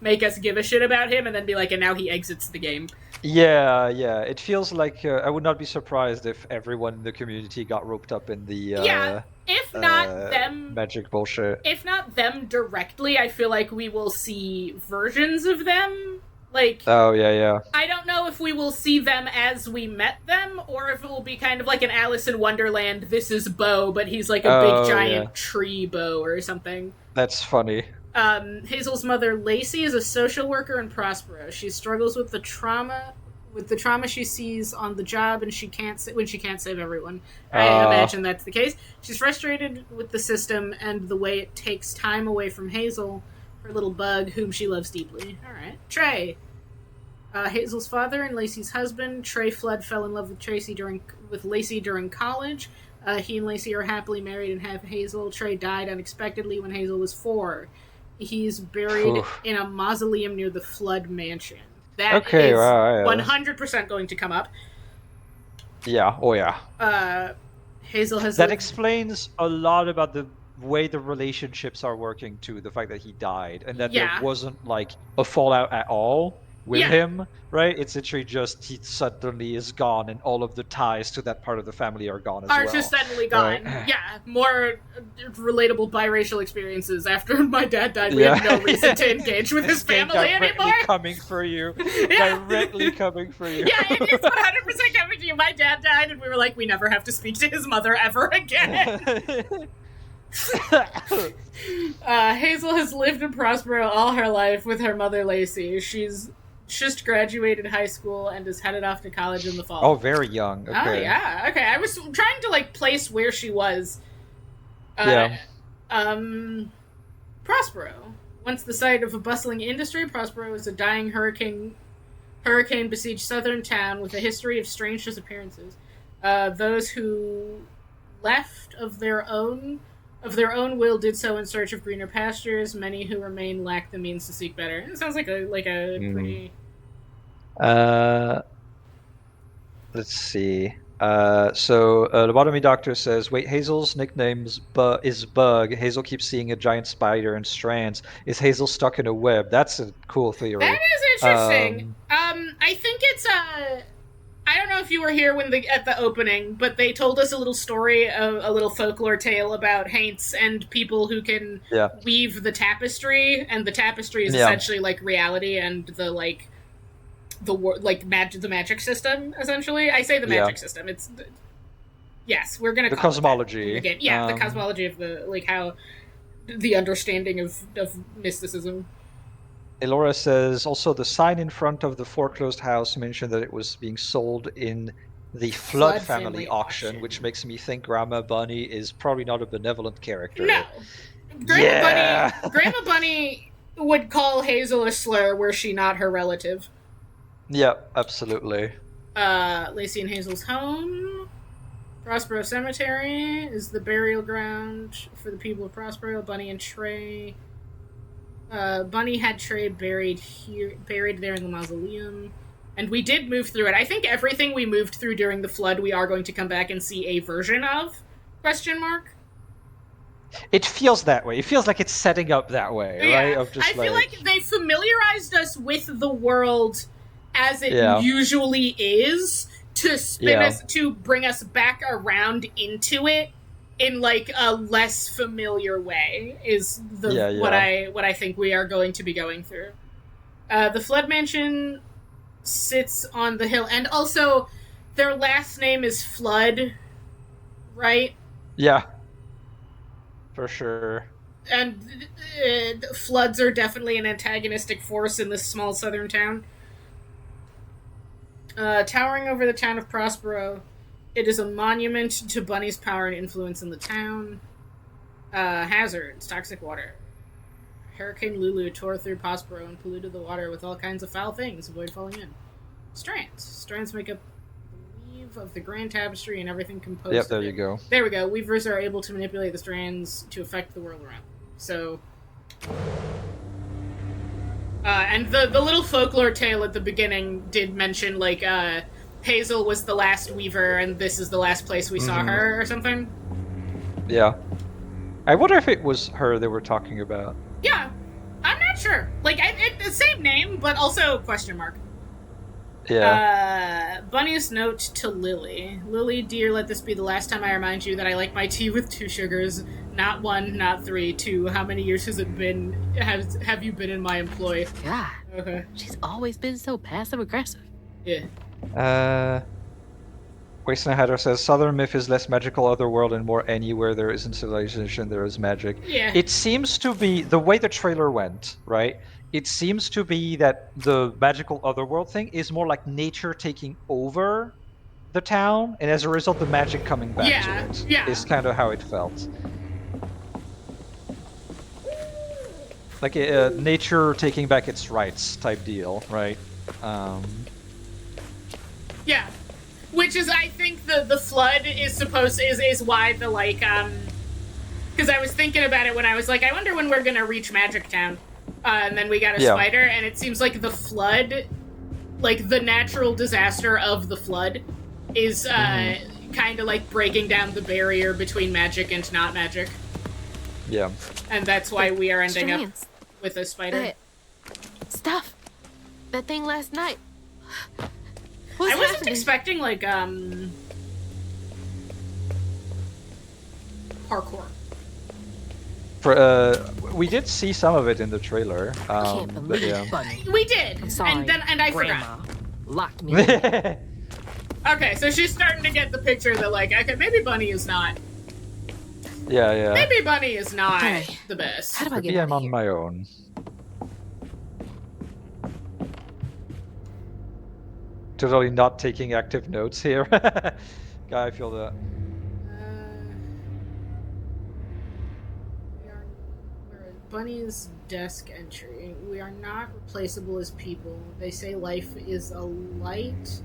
make us give a shit about him and then be like, and now he exits the game. Yeah. It feels like I would not be surprised if everyone in the community got roped up in the if not them magic bullshit. If not them directly, I feel like we will see versions of them. Like, oh yeah. I don't know if we will see them as we met them, or if it will be kind of like an Alice in Wonderland. This is Bo, but he's like a big giant tree Bo or something. That's funny. Hazel's mother, Lacey, is a social worker in Prospero. She struggles with the trauma she sees on the job, and she can't save everyone. I imagine that's the case. She's frustrated with the system and the way it takes time away from Hazel, her little bug, whom she loves deeply. All right, Trey. Hazel's father and Lacey's husband. Trey Flood fell in love with Lacey during college. He and Lacey are happily married and have Hazel. Trey died unexpectedly when Hazel was 4. He's buried in a mausoleum near the Flood mansion. That is 100% going to come up. Yeah, Hazel has... That explains a lot about the way the relationships are working, too. The fact that he died, and that there wasn't, like, a fallout at all with him, right? It's literally just he suddenly is gone, and all of the ties to that part of the family are gone as well. Are just suddenly gone. Right? Yeah, more relatable biracial experiences. After my dad died, we had no reason to engage with his family anymore. Coming for you. Directly coming for you. Yeah, it is 100% coming to you. My dad died, and we were like, we never have to speak to his mother ever again. Hazel has lived in Prospero all her life with her mother, Lacey. She's just graduated high school and is headed off to college in the fall. Oh, very young. Okay. Oh, yeah. Okay, I was trying to, like, place where she was. Prospero. Once the site of a bustling industry, Prospero is a dying hurricane-besieged southern town with a history of strange disappearances. Those who left of their own will did so in search of greener pastures. Many who remain lack the means to seek better. It sounds like a pretty... Let's see. So Lobotomy Doctor says, wait, Hazel's nickname is Bug. Hazel keeps seeing a giant spider and strands. Is Hazel stuck in a web? That's a cool theory. That is interesting. I think it's I don't know if you were here at the opening, but they told us a little story, a little folklore tale about Haints and people who can weave the tapestry, and the tapestry is essentially like reality and the magic system. Essentially, I say the magic system. It's we're gonna the call cosmology. It that. The cosmology of how the understanding of mysticism. Elora says, also the sign in front of the foreclosed house mentioned that it was being sold in the Flood family auction, which makes me think Grandma Bunny is probably not a benevolent character. No. Grandma Bunny would call Hazel a slur were she not her relative. Yeah, absolutely. Lacey and Hazel's home. Prospero Cemetery is the burial ground for the people of Prospero. Bunny and Trey Bunny had Trey buried there in the mausoleum. And we did move through it. I think everything we moved through during the flood, we are going to come back and see a version of? ? It feels that way. It feels like it's setting up that way, right? Of just I feel like they familiarized us with the world as it usually is to spin us, to bring us back around into it in like a less familiar way. Is the what I think we are going to be going through. The Flood Mansion sits on the hill, and also their last name is Flood, right? Yeah. For sure. And floods are definitely an antagonistic force in this small southern town. Towering over the town of Prospero, it is a monument to Bunny's power and influence in the town. Hazards, toxic water. Hurricane Lulu tore through Prospero and polluted the water with all kinds of foul things. Avoid falling in. Strands. Strands make up the weave of the grand tapestry and everything composed. Yep, there you go. There we go. Weavers are able to manipulate the strands to affect the world around. So... and the little folklore tale at the beginning did mention, like, Hazel was the last weaver and this is the last place we saw her, or something. Yeah. I wonder if it was her they were talking about. Yeah. I'm not sure. Like, the same name, but also question mark. Yeah. Bunny's note to Lily. Lily, dear, let this be the last time I remind you that I like my tea with 2 sugars. Not 1, not 3, 2. How many years has it been? Have you been in my employ? God. Okay. She's always been so passive-aggressive. Yeah. Wasteland Hatter says, Southern myth is less magical otherworld and more anywhere there isn't civilization, there is magic. Yeah. It seems to be, the way the trailer went, right? It seems to be that the magical otherworld thing is more like nature taking over the town, and as a result, the magic coming back to it. Yeah. Is kind of how it felt. Like nature taking back its rights type deal, right? Yeah. Which is, I think, the flood is is why the, like, because I was thinking about it when I was like, I wonder when we're gonna reach Magic Town. And then we got a spider, and it seems like the flood, like, the natural disaster of the flood is, kind of like breaking down the barrier between magic and not magic. Yeah. And that's why we are ending up with a spider. Stuff. That thing last night. I wasn't expecting, like, parkour. We did see some of it in the trailer. Can't believe it, Bunny. We did. I'm sorry, and I Grandma forgot. Locked me in. Okay, so she's starting to get the picture that, like, okay, maybe Bunny is not. Yeah. Maybe Bunny is not the best. How do I get Maybe out I'm of on here? my own. Totally not taking active notes here. I feel that. We're at Bunny's desk entry. We are not replaceable as people. They say life is a light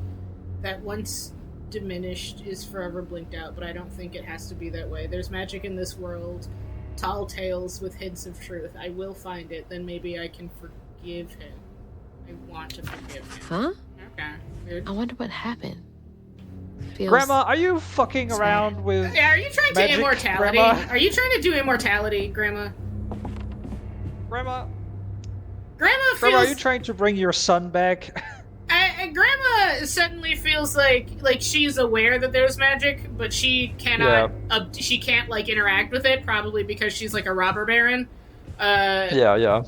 that once diminished is forever blinked out, but I don't think it has to be that way. There's magic in this world, tall tales with hints of truth. I will find it, then maybe I can forgive him. I want to forgive him. Huh? Okay. Weird. I wonder what happened. Feels Grandma, are you fucking around with Yeah, are you trying magic, to immortality? Grandma? Are you trying to do immortality, Grandma? Grandma, Grandma, are you trying to bring your son back? Grandma suddenly feels like she's aware that there's magic, but she cannot. She can't like interact with it, probably because she's like a robber baron. Yeah.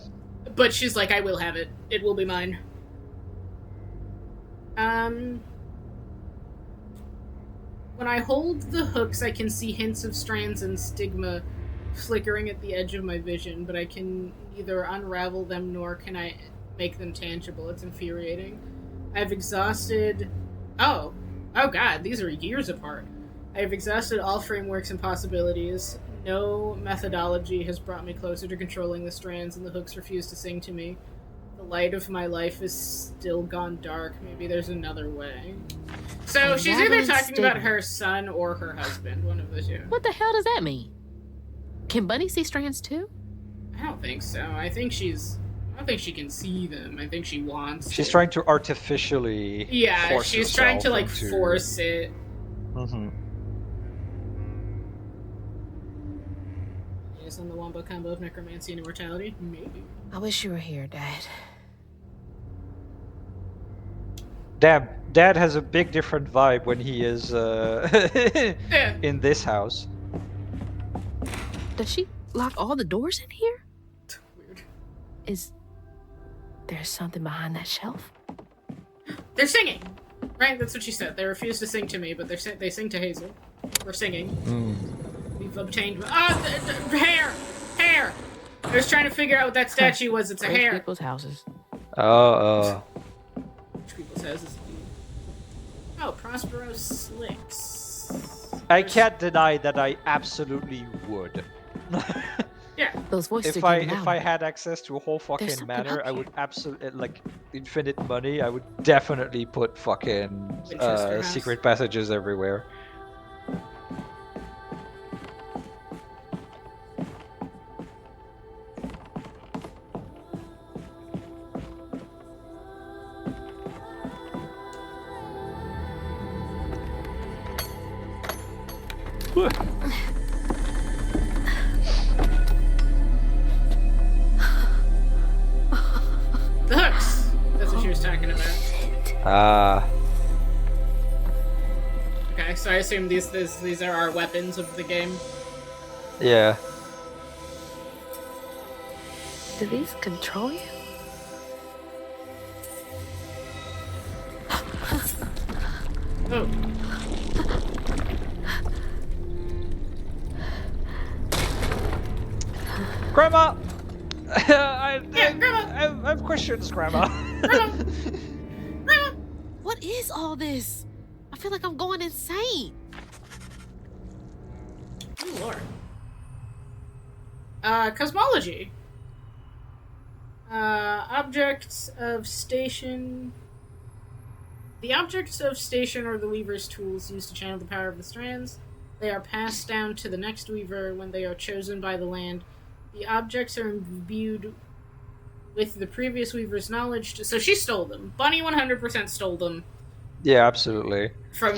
But she's like, I will have it. It will be mine. When I hold the hooks, I can see hints of strands and stigma flickering at the edge of my vision, but I can neither unravel them nor can I make them tangible. It's infuriating. I've exhausted... Oh god, these are years apart. I have exhausted all frameworks and possibilities. No methodology has brought me closer to controlling the strands, and the hooks refuse to sing to me. The light of my life is still gone dark. Maybe there's another way. So she's either talking about her son or her husband, one of the two. What the hell does that mean? Can Bunny see strands too? I don't think so. I don't think she can see them. I think she wants She's to. trying to artificially force she's trying to, like, herself force it. Mm-hmm. Is on the wombo combo of necromancy and immortality? Maybe. I wish you were here, Dad. Damn, Dad has a big different vibe when he is in this house. Does she lock all the doors in here? Weird. Is there something behind that shelf? They're singing! Right? That's what she said. They refuse to sing to me, but they sing to Hazel. We're singing. We've obtained... hair! Hair! I was trying to figure out what that statue was. It's a hair. People's houses. Oh. Rich people's houses. Oh, Prospero Slicks. I can't deny that I absolutely would. Yeah. Those voices If I had access to a whole fucking manor, I would absolutely, like, infinite money, I would definitely put fucking secret passages everywhere. The hooks! That's what she was talking about. Okay, so I assume these are our weapons of the game. Yeah. Do these control you? Oh. Grandma! Grandma! I have questions, Grandma. Grandma! What is all this? I feel like I'm going insane. Oh, Lord. Cosmology. Objects of station. The objects of station are the Weaver's tools used to channel the power of the strands. They are passed down to the next Weaver when they are chosen by the land. The objects are imbued with the previous Weaver's knowledge. So she stole them. Bunny 100% stole them. Yeah, absolutely. From,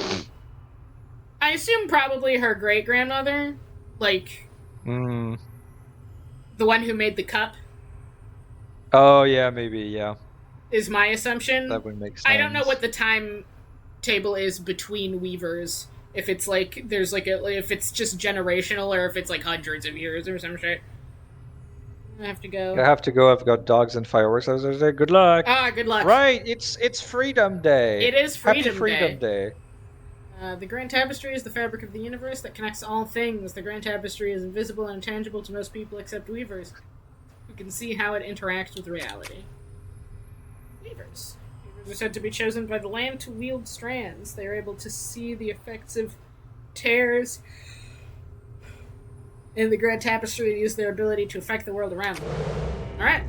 I assume, probably her great-grandmother. Like, the one who made the cup. Oh, yeah, maybe, yeah. Is my assumption. That would make sense. I don't know what the time table is between Weavers. If it's like, there's like if it's just generational or if it's like hundreds of years or some shit. I have to go. I have to go. I've got dogs and fireworks. I was gonna say, good luck. Good luck. Right, it's Freedom Day. It is Freedom Happy Freedom Day. The Grand Tapestry is the fabric of the universe that connects all things. The Grand Tapestry is invisible and intangible to most people except Weavers, who can see how it interacts with reality. Weavers. Weavers are said to be chosen by the land to wield strands. They are able to see the effects of tears in the Grand Tapestry and use their ability to affect the world around them. Alright.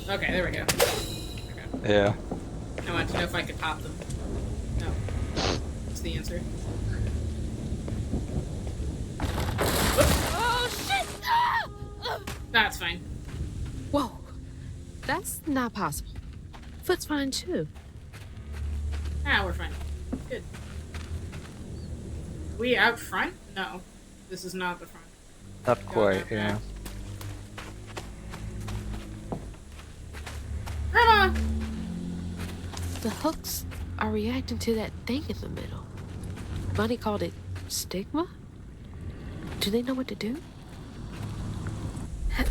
Okay, there we go. Okay. Yeah. I wanted to know if I could pop them. No. That's the answer. Oh, shit! Ah! That's fine. Whoa. That's not possible. Foot's fine, too. We're fine. Good. We out front? No. This is not the front. Not quite, yeah. Grandma! The hooks are reacting to that thing in the middle. Bunny called it stigma? Do they know what to do? What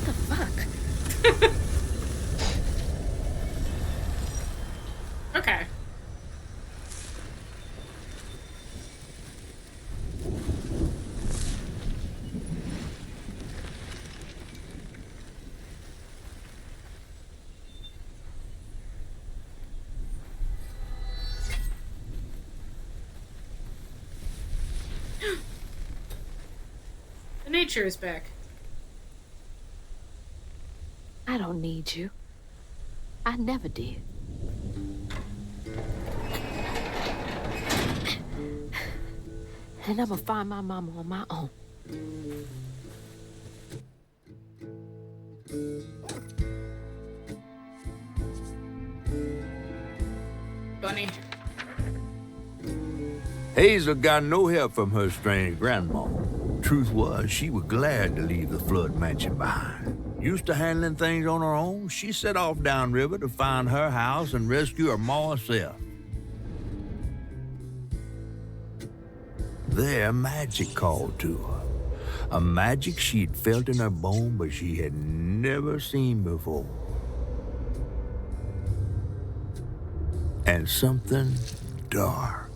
the fuck? Okay. The nature is back. I don't need you. I never did. And I'm gonna find my mama on my own. Bunny. Hazel got no help from her strange grandma. Truth was, she was glad to leave the flood mansion behind. Used to handling things on her own, she set off downriver to find her house and rescue her ma herself. There, magic called to her. A magic she'd felt in her bone, but she had never seen before. And something dark.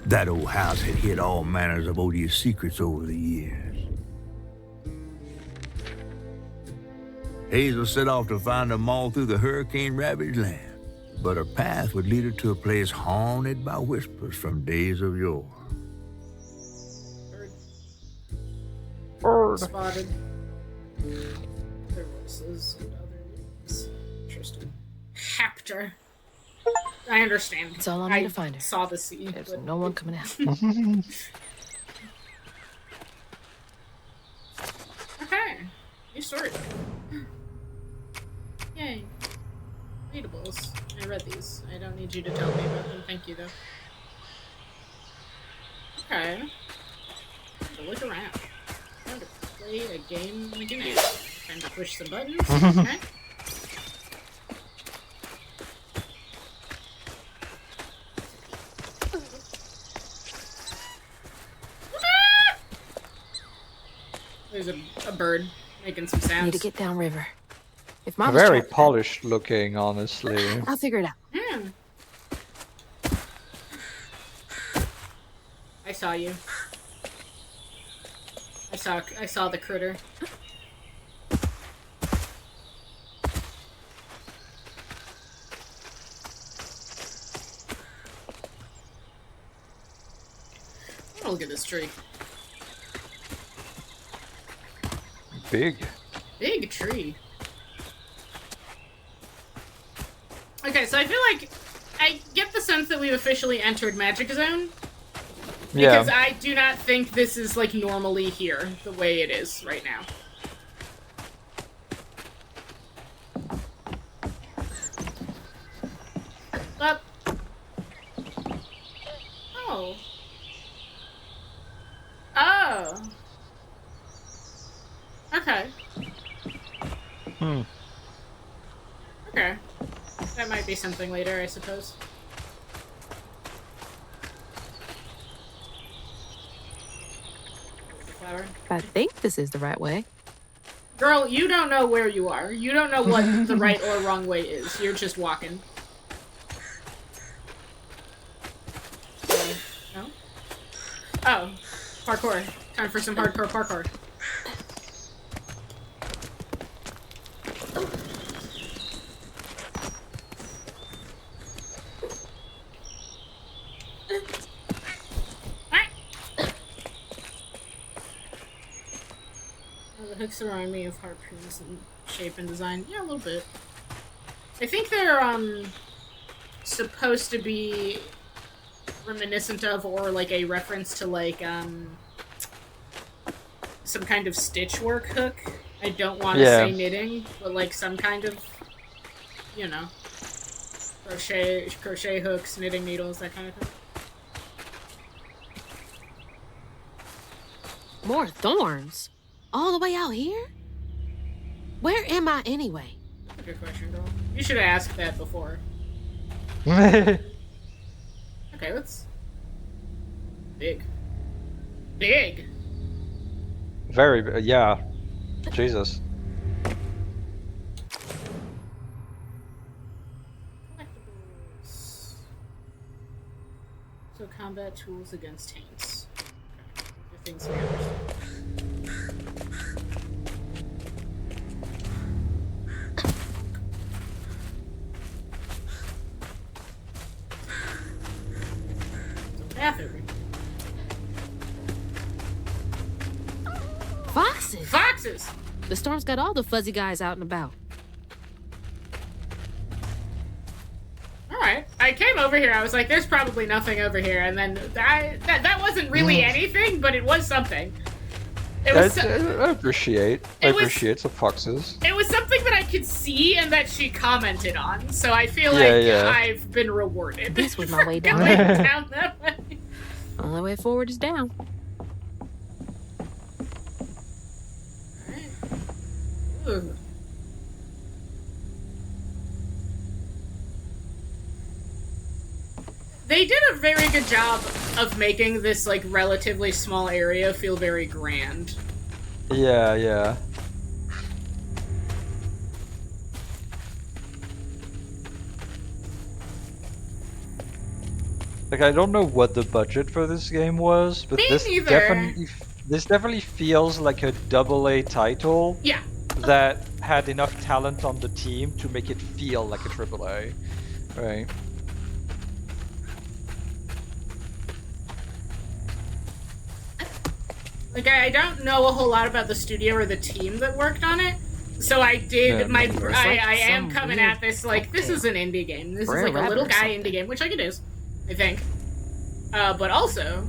That old house had hid all manners of odious secrets over the years. Hazel set off to find them all through the hurricane-ravaged land, but her path would lead her to a place haunted by whispers from days of yore. Bird. Spotted. Their voices and other names. Interesting. Hapter. I understand. That's all I need to find her. Saw the scene. There's no one coming out. Okay. New story. Yay. Readables. I read these. I don't need you to tell me about them. Thank you, though. Okay. Time to look around. Time to play a game like an animal. Time to push some buttons. Okay. There's a bird making some sounds. Need to get downriver. If Mama's Very trapped, polished looking, honestly. I'll figure it out. Hmm. I saw you. I saw the critter. Oh, look at this tree. Big. Big tree. Okay, so I feel like I get the sense that we've officially entered Magic Zone. Because Yeah. I do not think this is, like, normally here, the way it is right now. Up. Oh. Oh. Okay. Hmm. Okay. That might be something later, I suppose. Flower. I think this is the right way. Girl, you don't know where you are. You don't know what the right or wrong way is. You're just walking. No? Oh. Parkour. Time for some hardcore parkour. The hooks remind me of harpoons in shape and design. Yeah, a little bit. I think they're, supposed to be reminiscent of, or, like, a reference to, like, some kind of stitchwork hook. I don't want to say knitting, but, like, some kind of, you know, crochet hooks, knitting needles, that kind of thing. More thorns? All the way out here? Where am I anyway? That's a good question, girl. You should have asked that before. Very. Okay, let's... Big. Big! Yeah. Jesus. Collectibles. So combat tools against taints. Okay. The things we understand. Bathroom. Foxes! Foxes! The storm's got all the fuzzy guys out and about. over here. I was like, there's probably nothing over here. And then that wasn't really anything, but it was something. It was I appreciate some foxes. It was something that I could see and that she commented on, so I feel like I've been rewarded. This was my way down. Down that way. Only way forward is down. Ooh. They did a very good job of making this, like, relatively small area feel very grand. Yeah. Like, I don't know what the budget for this game was, but this definitely feels like a AA title. Yeah. That had enough talent on the team to make it feel like a AAA, right? Like, I don't know a whole lot about the studio or the team that worked on it, so I did I am coming at this like, this is an indie game. This is like a little guy indie game, which like it is, I think. But also,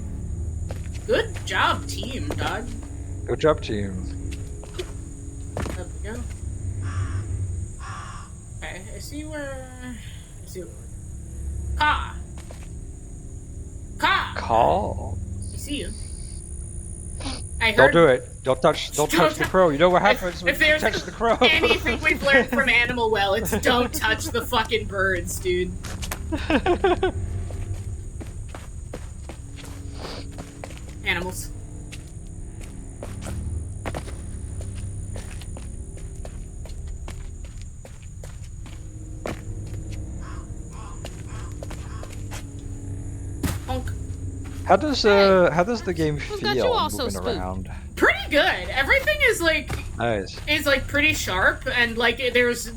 good job, team, dog. Good job, team. There we go. Okay, I see where Caw. Call. I see you. I heard. Don't do it. Don't touch the crow. You know what happens when you touch the crow. Anything we've learned from Animal Well, it's don't touch the fucking birds, dude. Animals. Honk. How does the game feel moving around? Pretty good. Everything is like nice. Is like pretty sharp and like there is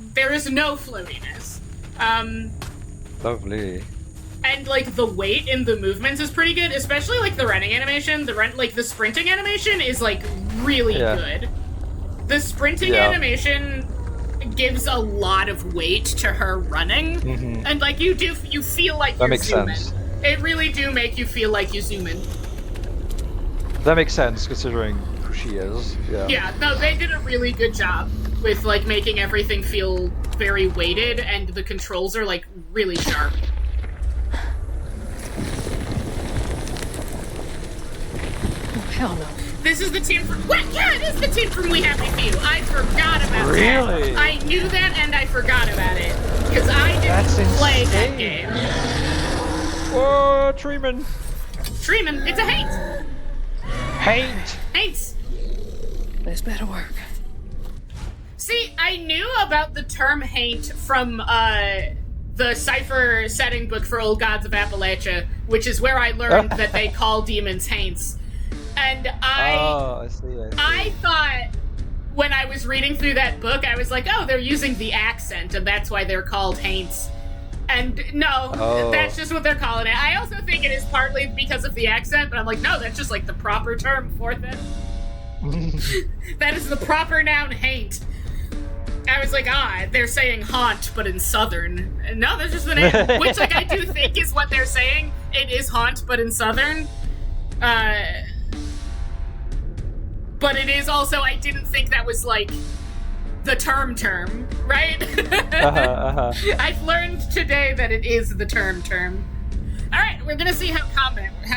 no floatiness. Lovely. And like the weight in the movements is pretty good, especially like the running animation. The sprinting animation is like really good. The sprinting animation gives a lot of weight to her running, and like you feel like that you're makes zooming. sense. It really do make you feel like you zoom in. That makes sense considering who she is. Yeah. Yeah, no, they did a really good job with like making everything feel very weighted, and the controls are like really sharp. Oh, hell no. This is the team from what? Yeah, it is the team from We Happy Few. I forgot about Really? that. I knew that and I forgot about it. Because I didn't play that game. Whoa, Treeman! Treeman, it's a hate! Hates! This better work. See, I knew about the term hate from the Cypher setting book for Old Gods of Appalachia, which is where I learned that they call demons haints. And I thought when I was reading through that book, I was like, oh, they're using the accent, and that's why they're called haints. And no, that's just what they're calling it. I also think it is partly because of the accent, but I'm like, no, that's just like the proper term for them. That is the proper noun haint. I was like, they're saying haunt, but in Southern. No, that's just the name, which like I do think is what they're saying. It is haunt, but in Southern. But it is also, I didn't think that was like the term, right? I've learned today that it is the term. All right, we're gonna see how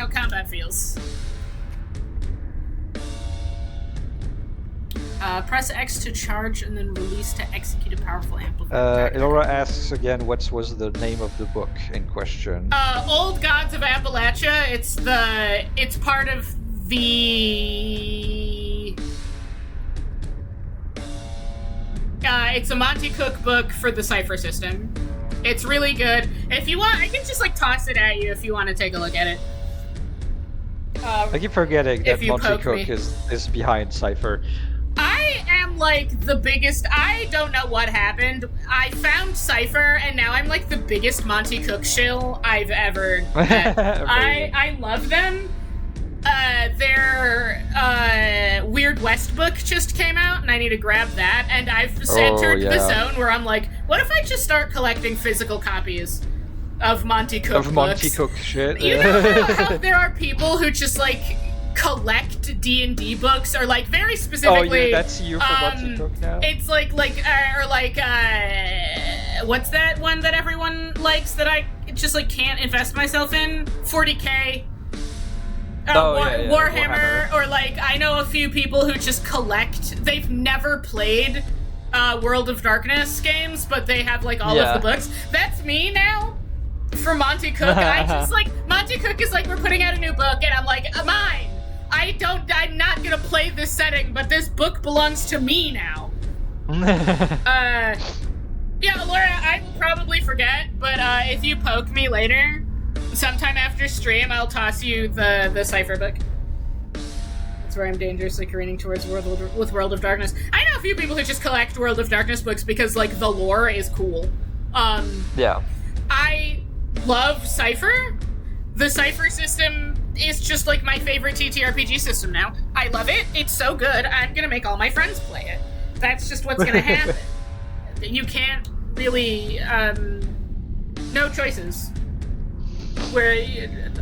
combat feels. Press X to charge and then release to execute a powerful amplifier. Ilora asks again, what was the name of the book in question? Old Gods of Appalachia. It's part of the... it's a Monty Cook book for the Cypher system. It's really good. If you want, I can just like toss it at you if you want to take a look at it. I keep forgetting that Monty Cook is behind Cypher. I am like the biggest... I don't know what happened. I found Cypher, and now I'm like the biggest Monty Cook shill I've ever met. I love them. Their Weird West book just came out, and I need to grab that. And I've entered the zone where I'm like, what if I just start collecting physical copies? of Monty Cook Of Monty books. Cook shit. You know how there are people who just like collect D&D books, or like very specifically. Oh, yeah, that's you for Monty Cook now. It's like what's that one that everyone likes that I just like can't invest myself in? 40K. Warhammer, or like I know a few people who just collect. They've never played World of Darkness games, but they have like all of the books. That's me now. For Monty Cook, I just like Monty Cook is like, we're putting out a new book, and I'm like, mine. I'm not gonna play this setting, but this book belongs to me now. Yeah, Laura, I will probably forget, but if you poke me later, sometime after stream, I'll toss you the cipher book. That's where I'm dangerously careening towards World of Darkness. I know a few people who just collect World of Darkness books because, like, the lore is cool. Yeah. I love Cypher. The Cypher system is just, like, my favorite TTRPG system now. I love it. It's so good. I'm gonna make all my friends play it. That's just what's gonna happen. You can't really, no choices. Where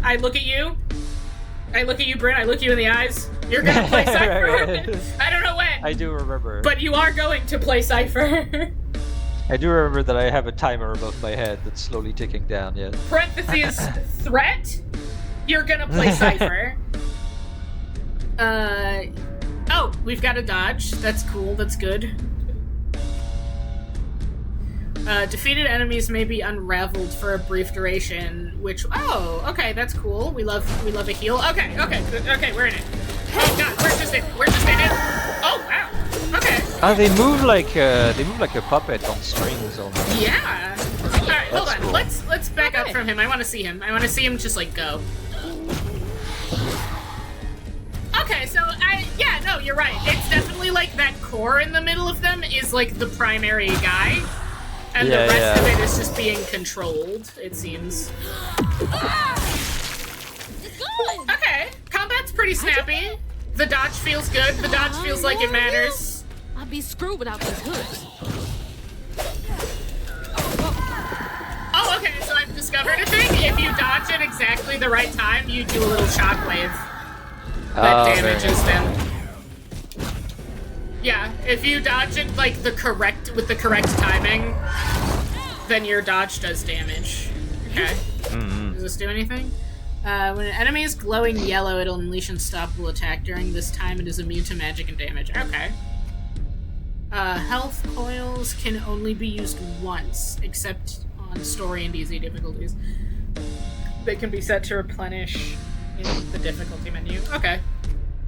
I look at you, Brent, I look you in the eyes, you're gonna play Cypher. Right. I don't know when. I do remember. But you are going to play Cypher. I do remember that I have a timer above my head that's slowly ticking down, yeah. Parentheses, threat, you're gonna play Cypher. Oh, we've got a dodge. That's cool, that's good. Defeated enemies may be unraveled for a brief duration, which, oh, okay, that's cool. We love a heal. Okay, we're in it. Oh god, we're just in it. Oh wow. Okay. They move like a puppet on strings almost. Yeah. All right, hold on. Cool. Let's back up from him. I want to see him. I want to see him just like go. Okay, so no, you're right. It's definitely like that core in the middle of them is like the primary guy. And the rest of it is just being controlled, it seems. Okay, combat's pretty snappy. The dodge feels good. The dodge feels like it matters. I'd be screwed without these hooks. Oh, okay, so I've discovered a thing. If you dodge at exactly the right time, you do a little shockwave that damages them. Yeah, if you dodge it like with the correct timing, then your dodge does damage. Okay. Does this do anything? When an enemy is glowing yellow, it'll unleash unstoppable attack. During this time, it is immune to magic and damage. Okay. Health coils can only be used once, except on story and easy difficulties. They can be set to replenish in the difficulty menu. Okay.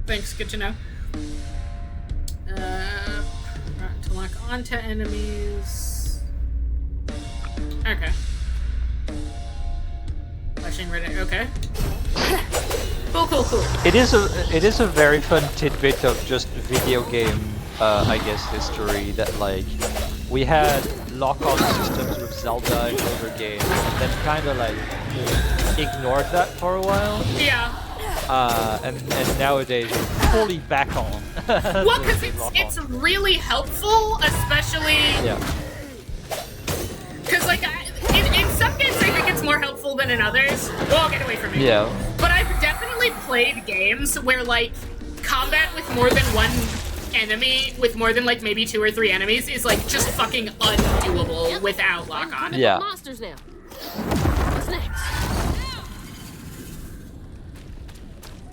Thanks, good to know. To lock onto enemies. Okay. Flashing red. Okay. Cool. It is a very fun tidbit of just video game, I guess, history that like we had lock-on systems with Zelda and older games, and then kind of like ignored that for a while. Yeah. And nowadays we're fully back on. Well, because it's really helpful, especially. Yeah. Because like in some games I think it's more helpful than in others. Oh, get away from me. Yeah. But I've definitely played games where like combat with more than one enemy, with more than like maybe 2 or 3 enemies, is like just fucking undoable without lock on. Yeah. Monsters now. What's next?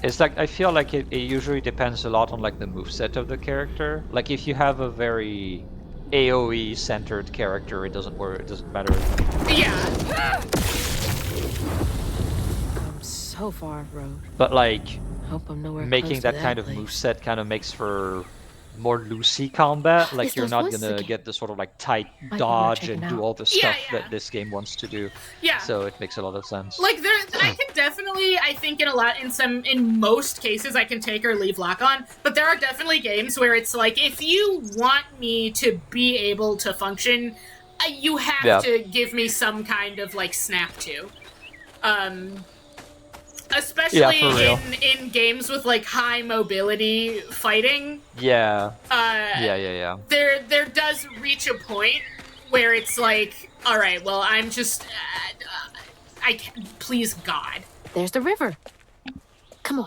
It's like, I feel like it usually depends a lot on like the moveset of the character. Like if you have a very AoE centered character, it doesn't work, it doesn't matter. Yeah. I'm so far off road. But like, hope I'm nowhere making close that to kind of place. moveset kind of makes for more loosey combat. Like It's you're those not voices gonna again. get the sort of like tight Might be worth dodge checking and do out. all the stuff that this game wants to do. Yeah. So it makes a lot of sense. Like I can definitely, I think in most cases I can take or leave lock on, but there are definitely games where it's like, if you want me to be able to function, you have to give me some kind of like snap to. Especially in games with like high mobility fighting. Yeah. Yeah. There does reach a point where it's like, all right, well, I'm just I can't, please God. There's the river. Come on.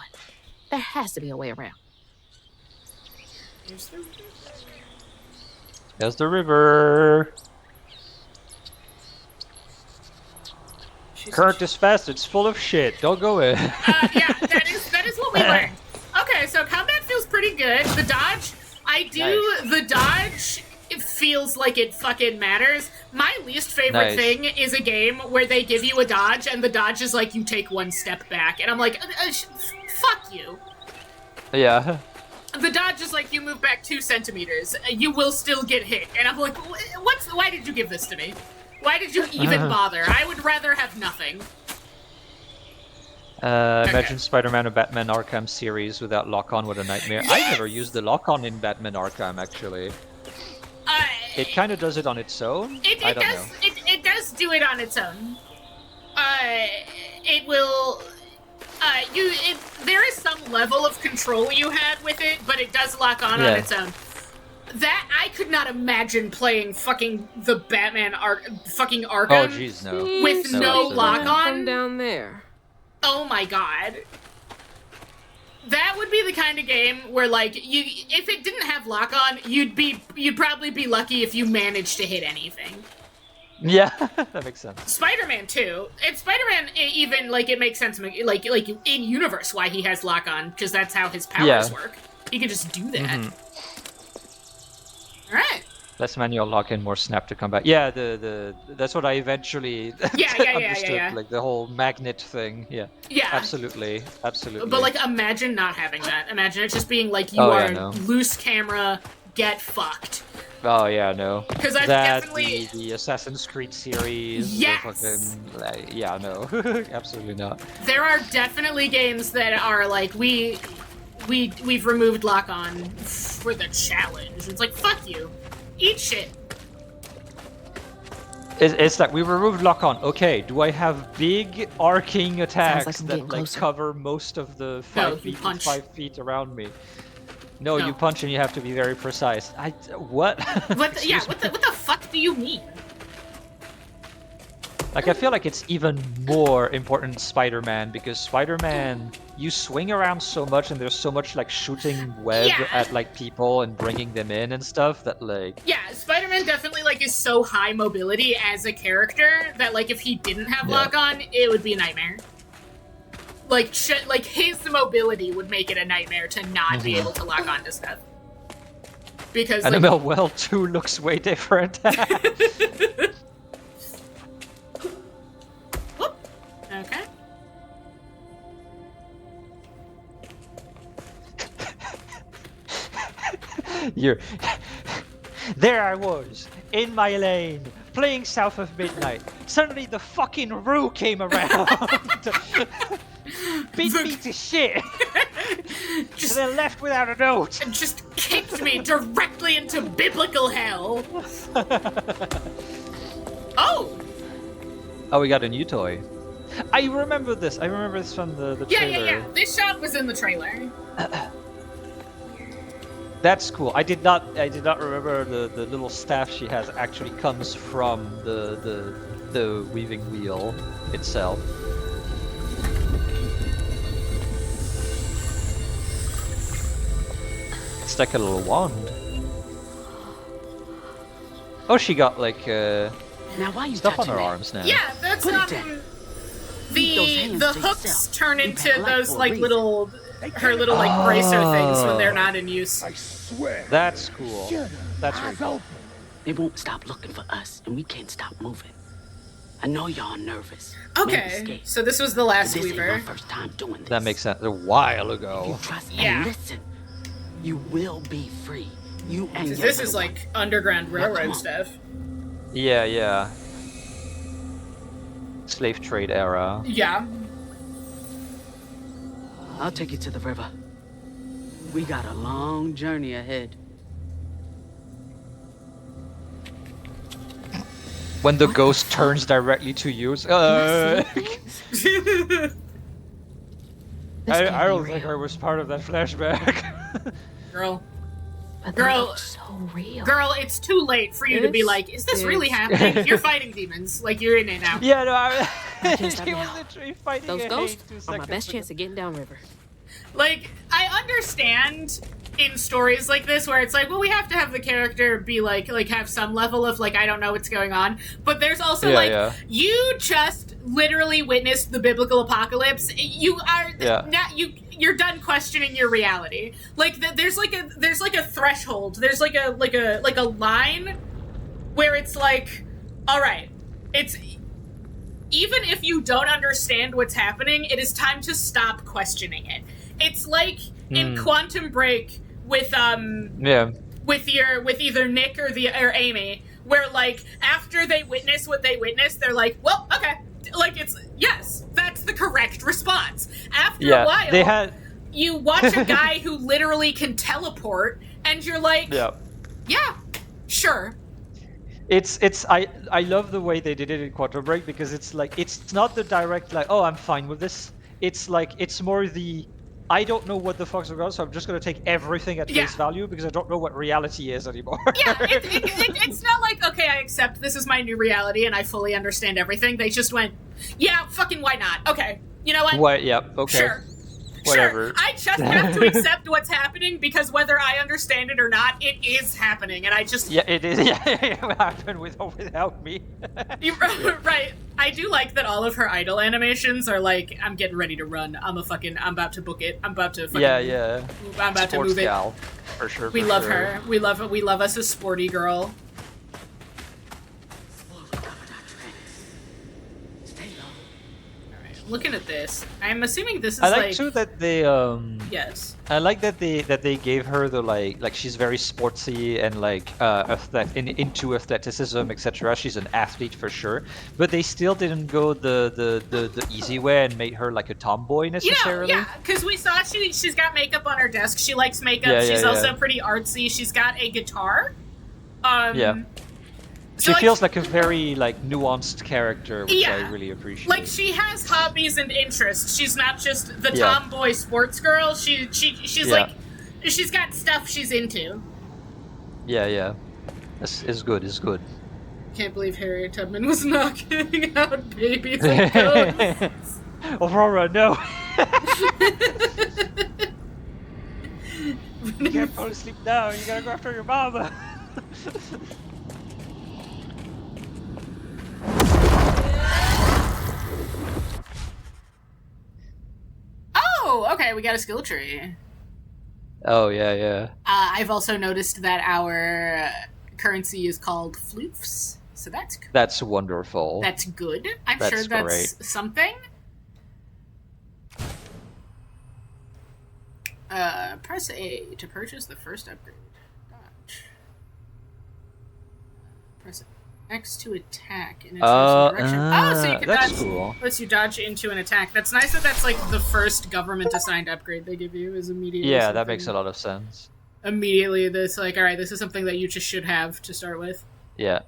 There has to be a way around. There's the river. Kurt is fast. It's full of shit. Don't go in. Yeah, that is what we learned. Okay, so combat feels pretty good. The dodge, the dodge. It feels like it fucking matters. My least favorite thing is a game where they give you a dodge and the dodge is like you take one step back, and I'm like, fuck you. Yeah. The dodge is like you move back 2 centimeters, you will still get hit, and I'm like, why did you give this to me? Why did you even bother? I would rather have nothing. Imagine Spider-Man or Batman Arkham series without lock-on. What a nightmare. Yes! I never used the lock-on in Batman Arkham, actually. It kind of does it on its own. I don't know. It does do it on its own. It will. There is some level of control you had with it, but it does lock on its own. That I could not imagine playing fucking the Batman fucking Arkham. Oh jeez, no. With no lock on. From down there. Oh my god. That would be the kind of game where, like, if it didn't have lock on, you'd probably be lucky if you managed to hit anything. Yeah, that makes sense. Spider-Man too. And Spider-Man even, like, it makes sense, like in universe why he has lock on, because that's how his powers work. He can just do that. All right. Less manual lock-in, more snap to combat. Yeah, that's what I eventually understood. Like the whole magnet thing. Yeah. Yeah. Absolutely. But like, imagine not having that. Imagine it just being like you are loose camera, get fucked. Oh yeah, no. Because I've definitely the Assassin's Creed series. Yes. Yeah, no, absolutely not. There are definitely games that are like we've removed lock on for the challenge. It's like, fuck you. Eat shit. It's that we removed lock on. Okay, do I have big arcing attacks that cover most of the 5 feet around me? No, you punch and you have to be very precise. What? What the fuck do you mean? Like, I feel like it's even more important in Spider-Man, because Spider-Man, you swing around so much and there's so much, like, shooting web at, like, people and bringing them in and stuff that, like... Yeah, Spider-Man definitely, like, is so high mobility as a character that, like, if he didn't have lock-on, it would be a nightmare. Like, his mobility would make it a nightmare to not be able to lock on to stuff. Because, like... Annabelle Well 2 looks way different. Okay. There I was, in my lane, playing south of midnight. Suddenly the fucking Roo came around. Beat me to shit. Just then left without a note. And just kicked me directly into biblical hell. Oh! Oh, we got a new toy. I remember this. I remember this from the trailer. Yeah. This shot was in the trailer. That's cool. I did not remember the little staff she has actually comes from the weaving wheel itself. It's like a little wand. Oh, she got like now why you stuff on her arms now. Yeah, that's the hooks turn into those like little little like bracer things when they're not in use. I swear. That's cool. That's really cool. They won't stop looking for us, and we can't stop moving. I know y'all nervous. Okay, so this was the last Weaver. This ain't my first time doing this. That makes sense. A while ago. You trust and listen. You will be free. You and this is like Underground Railroad stuff. Yeah. Slave trade era. Yeah. I'll take you to the river. We got a long journey ahead. When the ghost turns directly to you, I don't think I was part of that flashback. Girl, so real. Girl, it's too late for you to be like, is this really happening? You're fighting demons. Like, you're in it now. Yeah, no, I can't stop He now. was literally fighting Those a ghosts hate 2 are my seconds best ago. chance of getting downriver. Like, I understand in stories like this where it's like, well, we have to have the character be like have some level of like, I don't know what's going on. But there's also you just literally witnessed the biblical apocalypse. You are now you're done questioning your reality. Like there's like a threshold. There's like a line where it's like, all right, it's even if you don't understand what's happening, it is time to stop questioning it. It's like in Quantum Break with either Nick or Amy, where like after they witness what they witnessed, they're like, well, okay, like it's yes, that's the correct response. After a while, you watch a guy who literally can teleport, and you're like, yeah, sure. I love the way they did it in Quantum Break, because it's like, it's not the direct like, oh, I'm fine with this. It's like, it's more the, I don't know what the fuck's going on, so I'm just going to take everything at face value because I don't know what reality is anymore. Yeah, it's not like, okay, I accept this is my new reality and I fully understand everything. They just went, yeah, fucking why not? Okay, you know what? What? Yep. Okay. Sure. Whatever. Sure. I just have to accept what's happening because whether I understand it or not, it is happening, and I just it is. Yeah, it will happen with or without me. Right. I do like that all of her idol animations are like, I'm getting ready to run. I'm about to book it. I'm about to fucking I'm about Sports to move gal, it. for sure. We love her. We love us a sporty girl. Looking at this, I'm assuming this is I like too that they yes. I like that they gave her the like she's very sportsy and like into athleticism, etc. She's an athlete for sure, but they still didn't go the easy way and made her like a tomboy necessarily. Yeah, because we saw she's got makeup on her desk. She likes makeup. She's also pretty artsy. She's got a guitar. She feels like a very like nuanced character, which I really appreciate. Like she has hobbies and interests. She's not just the tomboy sports girl. She's like she's got stuff she's into. Yeah. It's good. It's good. Can't believe Harriet Tubman was knocking out babies and ghosts. Aurora, no. You can't fall asleep now. You gotta go after your mama. Oh, okay, we got a skill tree. Oh, yeah. I've also noticed that our currency is called floofs, so that's good. That's wonderful. That's good. I'm sure that's great. Something. Press A to purchase the first upgrade. Dodge. Press X to attack in a chosen direction. So you can dodge. Cool. Lets you dodge into an attack. That's nice that that's like the first government-assigned upgrade they give you is immediately. Yeah, that makes a lot of sense. Immediately, that's like, all right, this is something that you just should have to start with. Yeah.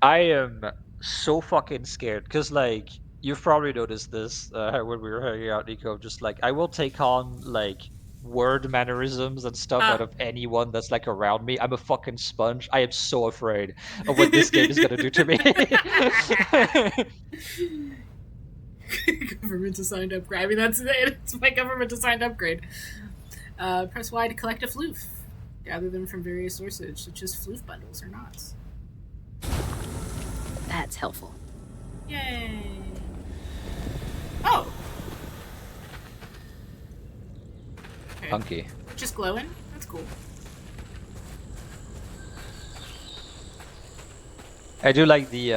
I am so fucking scared because, like, you've probably noticed this when we were hanging out, Niko. Just like, I will take on like word mannerisms and stuff out of anyone that's like around me. I'm a fucking sponge. I am so afraid of what this game is gonna do to me. Government assigned upgrade. I mean, it's my government assigned upgrade. Press Y to collect a floof. Gather them from various sources, such as floof bundles or knots. That's helpful. Yay! Oh. Okay. Funky. Just glowing. That's cool. I do like the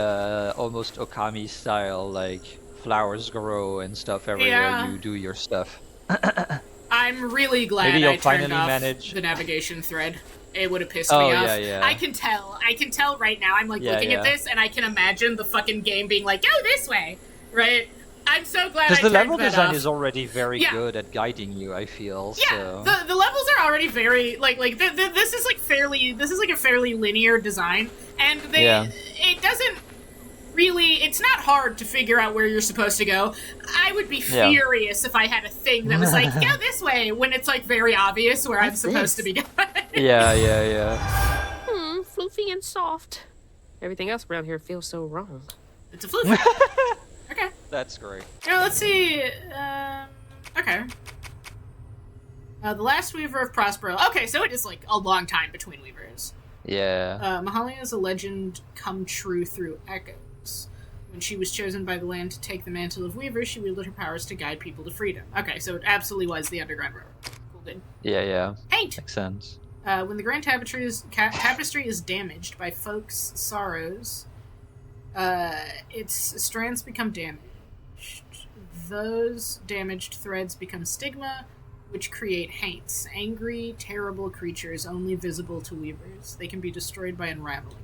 almost Okami style, like flowers grow and stuff everywhere you do your stuff. I'm really glad Maybe you'll I turned finally off manage the navigation thread. It would have pissed me off. Yeah. I can tell right now. I'm like looking at this, and I can imagine the fucking game being like, "Go this way," right? I'm so glad I because the turned level that design off. is already very good at guiding you. I feel. Yeah, so. the levels are already very this is like a fairly linear design, and it doesn't really, it's not hard to figure out where you're supposed to go. I would be furious if I had a thing that was like, go this way, when it's like very obvious where I'm supposed to be going. Floofy and soft. Everything else around here feels so wrong. It's a floof. Okay. That's great. Now let's see. Okay. The last Weaver of Prospero. Okay, so it is like a long time between Weavers. Yeah. Mahalia is a legend come true through echoes. When she was chosen by the land to take the mantle of Weaver, she wielded her powers to guide people to freedom. Okay, so it absolutely was the Underground Railroad. Cool, good. Yeah. Paint! Makes sense. When the Grand Tapestry is damaged by folks' sorrows, its strands become damaged. Those damaged threads become stigma, which create haints, angry, terrible creatures only visible to weavers. They can be destroyed by unraveling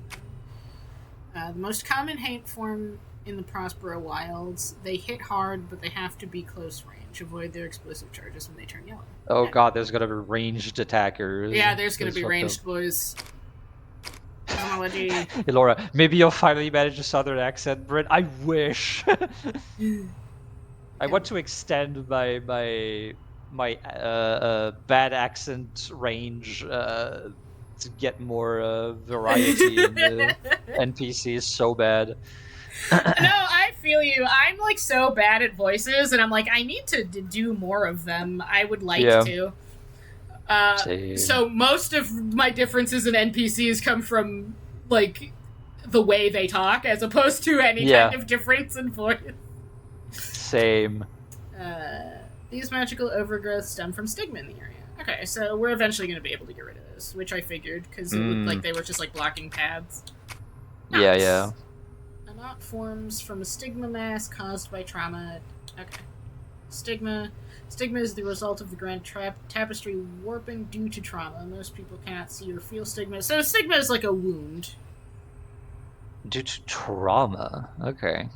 them. The most common haint form in the Prospero wilds. They hit hard, but they have to be close range. Avoid their explosive charges when they turn yellow. Oh god, there's gonna be ranged attackers. Yeah, there's gonna be ranged boys. Hey, Laura, maybe you'll finally manage a southern accent, Brit. I wish. I want to extend my bad accent range to get more variety in the NPCs so bad. No, I feel you. I'm like so bad at voices, and I'm like, I need to do more of them. I would like to. So most of my differences in NPCs come from like the way they talk, as opposed to any kind of difference in voice. Same. These magical overgrowths stem from stigma in the area. Okay, so we're eventually going to be able to get rid of this, which I figured, because it looked like they were just like blocking paths. Knots. Yeah. A knot forms from a stigma mass caused by trauma. Okay. Stigma is the result of the Grand Tapestry warping due to trauma. Most people cannot see or feel stigma. So stigma is like a wound. Due to trauma. Okay.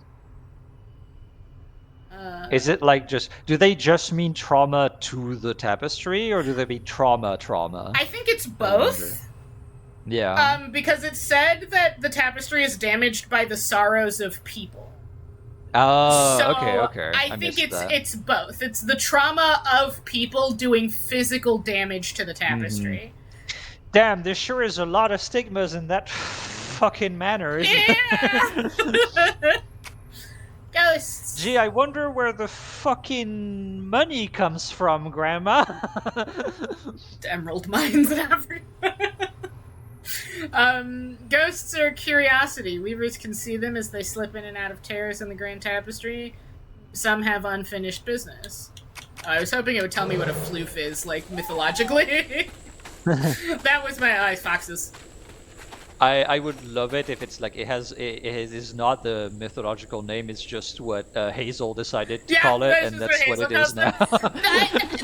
Is it like do they just mean trauma to the tapestry, or do they mean trauma? I think it's both. Yeah. Because it said that the tapestry is damaged by the sorrows of people. Oh, so okay. I think it's both. It's the trauma of people doing physical damage to the tapestry. Damn, there sure is a lot of stigmas in that fucking manor, isn't it? Ghosts. Gee, I wonder where the fucking money comes from, Grandma. Emerald mines in Africa. Ghosts are curiosity. Weavers can see them as they slip in and out of tears in the Grand Tapestry. Some have unfinished business. I was hoping it would tell me what a floof is, like, mythologically. That was my foxes. I would love it if it's like it is not the mythological name, it's just what Hazel decided to call it, and that's what it is now.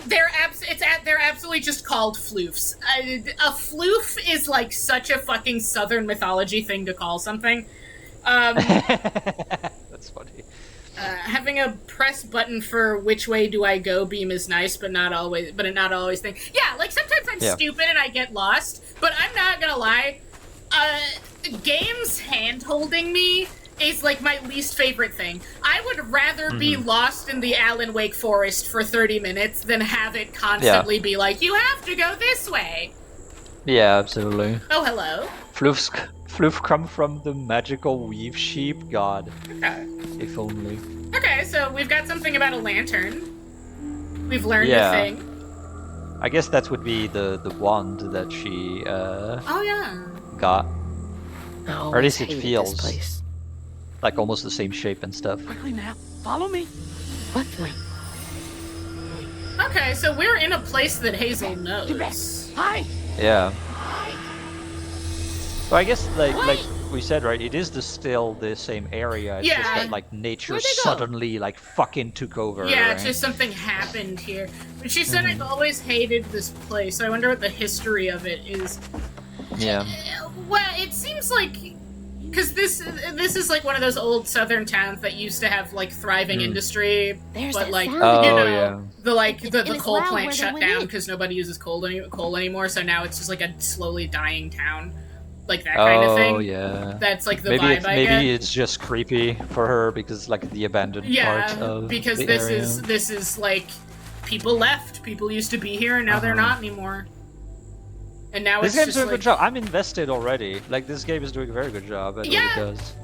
They're absolutely just called floofs. A floof is like such a fucking Southern mythology thing to call something. That's funny. Having a press button for which way do I go beam is nice, but not always thing. Yeah, like sometimes I'm stupid and I get lost, but I'm not gonna lie. Games hand-holding me is like my least favorite thing. I would rather be lost in the Alan Wake Forest for 30 minutes than have it constantly be like, you have to go this way. Yeah, absolutely. Oh, hello. Floof come from the magical weave sheep god. Okay. If only. Okay, so we've got something about a lantern. We've learned a thing. I guess that would be the wand that she oh yeah. got. Or at least it feels like almost the same shape and stuff. Quickly now, follow me. What? Wait. Okay, so we're in a place that Hazel knows. Hi. Yeah. So I guess like we said, right? It is still the same area. It's just that like nature suddenly like fucking took over. Yeah, right? it's just something happened here. But she said I've always hated this place. So I wonder what the history of it is. Yeah. Well, it seems like because this is like one of those old southern towns that used to have like thriving industry, but like the coal plant shut down because nobody uses coal anymore. So now it's just like a slowly dying town, like that kind of thing. Oh yeah. That's like the maybe vibe I get. Maybe it's just creepy for her because like the abandoned part of because the this area. this is like people left. People used to be here and now they're not anymore. And now this it's game's just doing a good job. I'm invested already. Like this game is doing a very good job at what it does.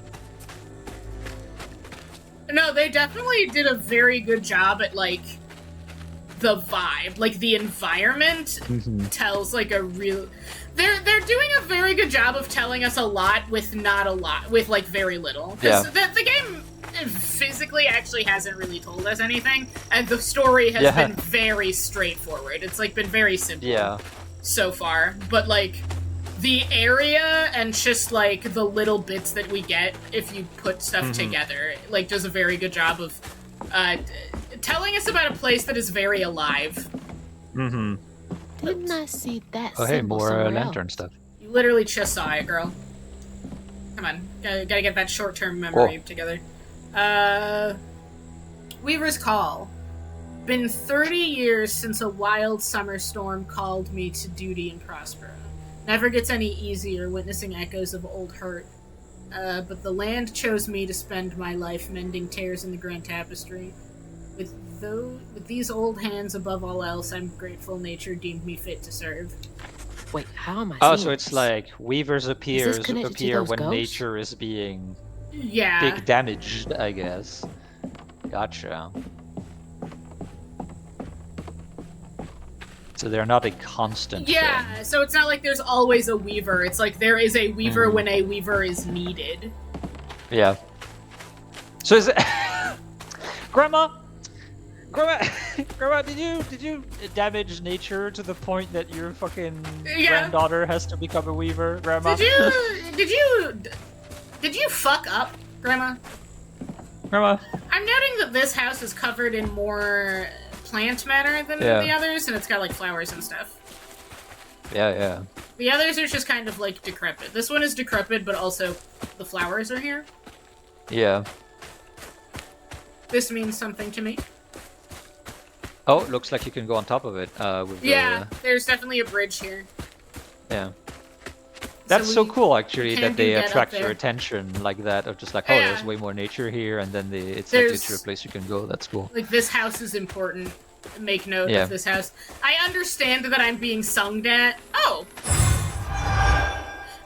No, they definitely did a very good job at, like, the vibe. Like, the environment tells, like, a real... They're doing a very good job of telling us a lot with not a lot, with, like, very little. Because the game physically actually hasn't really told us anything, and the story has been very straightforward. It's, like, been very simple so far. But, like, the area and just, like, the little bits that we get if you put stuff together, like, does a very good job of telling us about a place that is very alive. Didn't I see that Oh, hey, symbol more somewhere lantern else? stuff. You literally just saw it, girl. Come on. Gotta get that short-term memory together. Weaver's Call. Been 30 years since a wild summer storm called me to duty in Prospero. Never gets any easier witnessing echoes of old hurt. But the land chose me to spend my life mending tears in the grand tapestry. With these old hands above all else, I'm grateful nature deemed me fit to serve. Wait, how am I Oh, seeing so it's this? like weavers appear connected to those when ghosts? nature is being Yeah. damaged, I guess. Gotcha. So they're not a constant thing. So it's not like there's always a weaver. It's like there is a weaver when a weaver is needed. Yeah. So is it... Grandma, did you damage nature to the point that your fucking granddaughter has to become a weaver, Grandma? Did you fuck up, Grandma? Grandma? I'm noting that this house is covered in more plant matter than the others, and it's got like flowers and stuff. Yeah. The others are just kind of like decrepit. This one is decrepit, but also the flowers are here. Yeah. This means something to me. Oh, looks like you can go on top of it. With there's definitely a bridge here. Yeah. That's so cool, actually, that they attract your there. attention like that, of just like, oh, there's way more nature here, and then it's like literally a place you can go. That's cool. Like, this house is important. Make note of this house. I understand that I'm being sung at. Oh!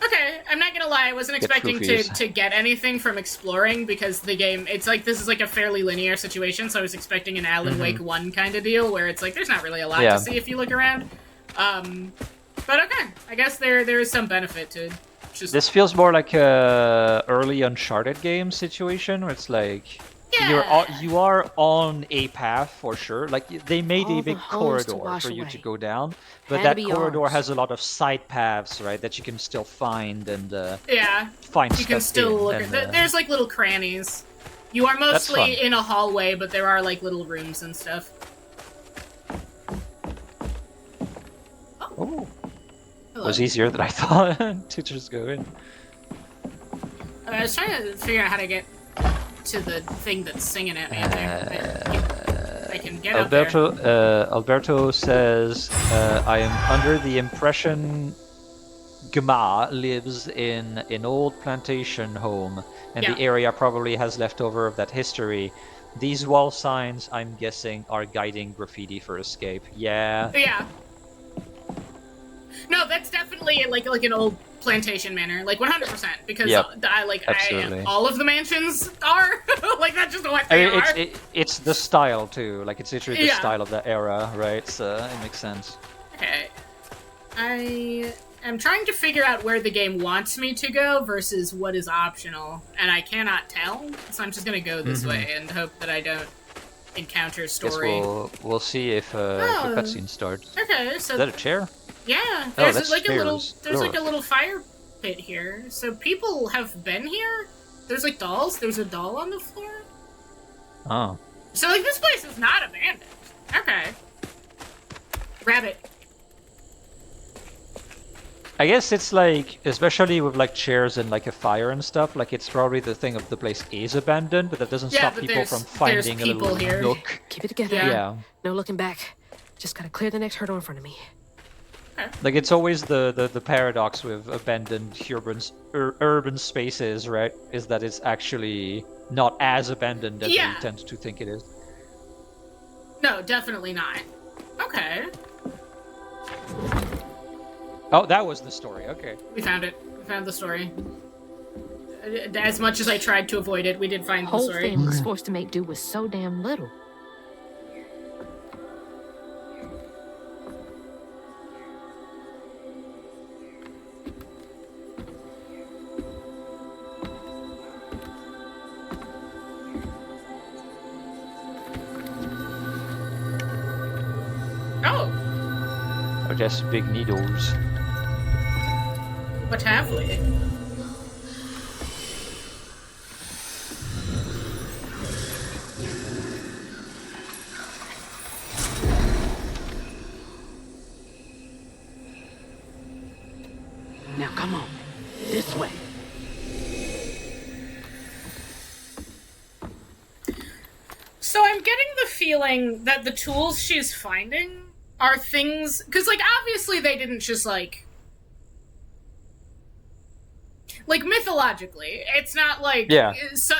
Okay, I'm not gonna lie, I wasn't expecting to get anything from exploring, because the game, it's like, this is like a fairly linear situation, so I was expecting an Alan Wake 1 kind of deal, where it's like, there's not really a lot to see if you look around. But okay, I guess there is some benefit to just... This feels more like a early Uncharted game situation, where it's like, you are on a path for sure. Like, they made a big corridor for you to go down, but that corridor has a lot of side paths, right, that you can still find and find you can still look at. There's like little crannies. You are mostly in a hallway, but there are like little rooms and stuff. Oh. It was easier than I thought to just go in. I was trying to figure out how to get to the thing that's singing at me up there. I can get up there. Alberto says, I am under the impression Gma lives in an old plantation home, and the area probably has leftover of that history. These wall signs, I'm guessing, are guiding graffiti for escape. Yeah. Yeah. No, that's definitely like an old plantation manor, like 100%. Because all of the mansions are like that's just what they are. It's the style too. Like it's literally the style of that era, right? So it makes sense. Okay, I am trying to figure out where the game wants me to go versus what is optional, and I cannot tell. So I'm just gonna go this way and hope that I don't encounter story. Guess we'll see if the cutscene starts. Okay, so is that a chair? Yeah, there's like a little fire pit here. So people have been here. There's like dolls. There's a doll on the floor. Oh. So like this place is not abandoned. Okay. Rabbit. I guess it's like, especially with like chairs and like a fire and stuff, like it's probably the thing of the place is abandoned, but that doesn't stop people from finding a little nook. Keep it together. Yeah. No looking back. Just gotta clear the next hurdle in front of me. Like it's always the paradox with abandoned urban spaces, right? Is that it's actually not as abandoned as we tend to think it is. No, definitely not. Okay. Oh, that was the story. Okay. We found it. We found the story. as much as I tried to avoid it, we did find the Whole story. family's forced to make do with so damn little. Oh, Or just big needles. what have we? Now come on. This way. So I'm getting the feeling that the tools she's finding are things... Because, like, obviously they didn't just, like, mythologically, it's not like... Yeah.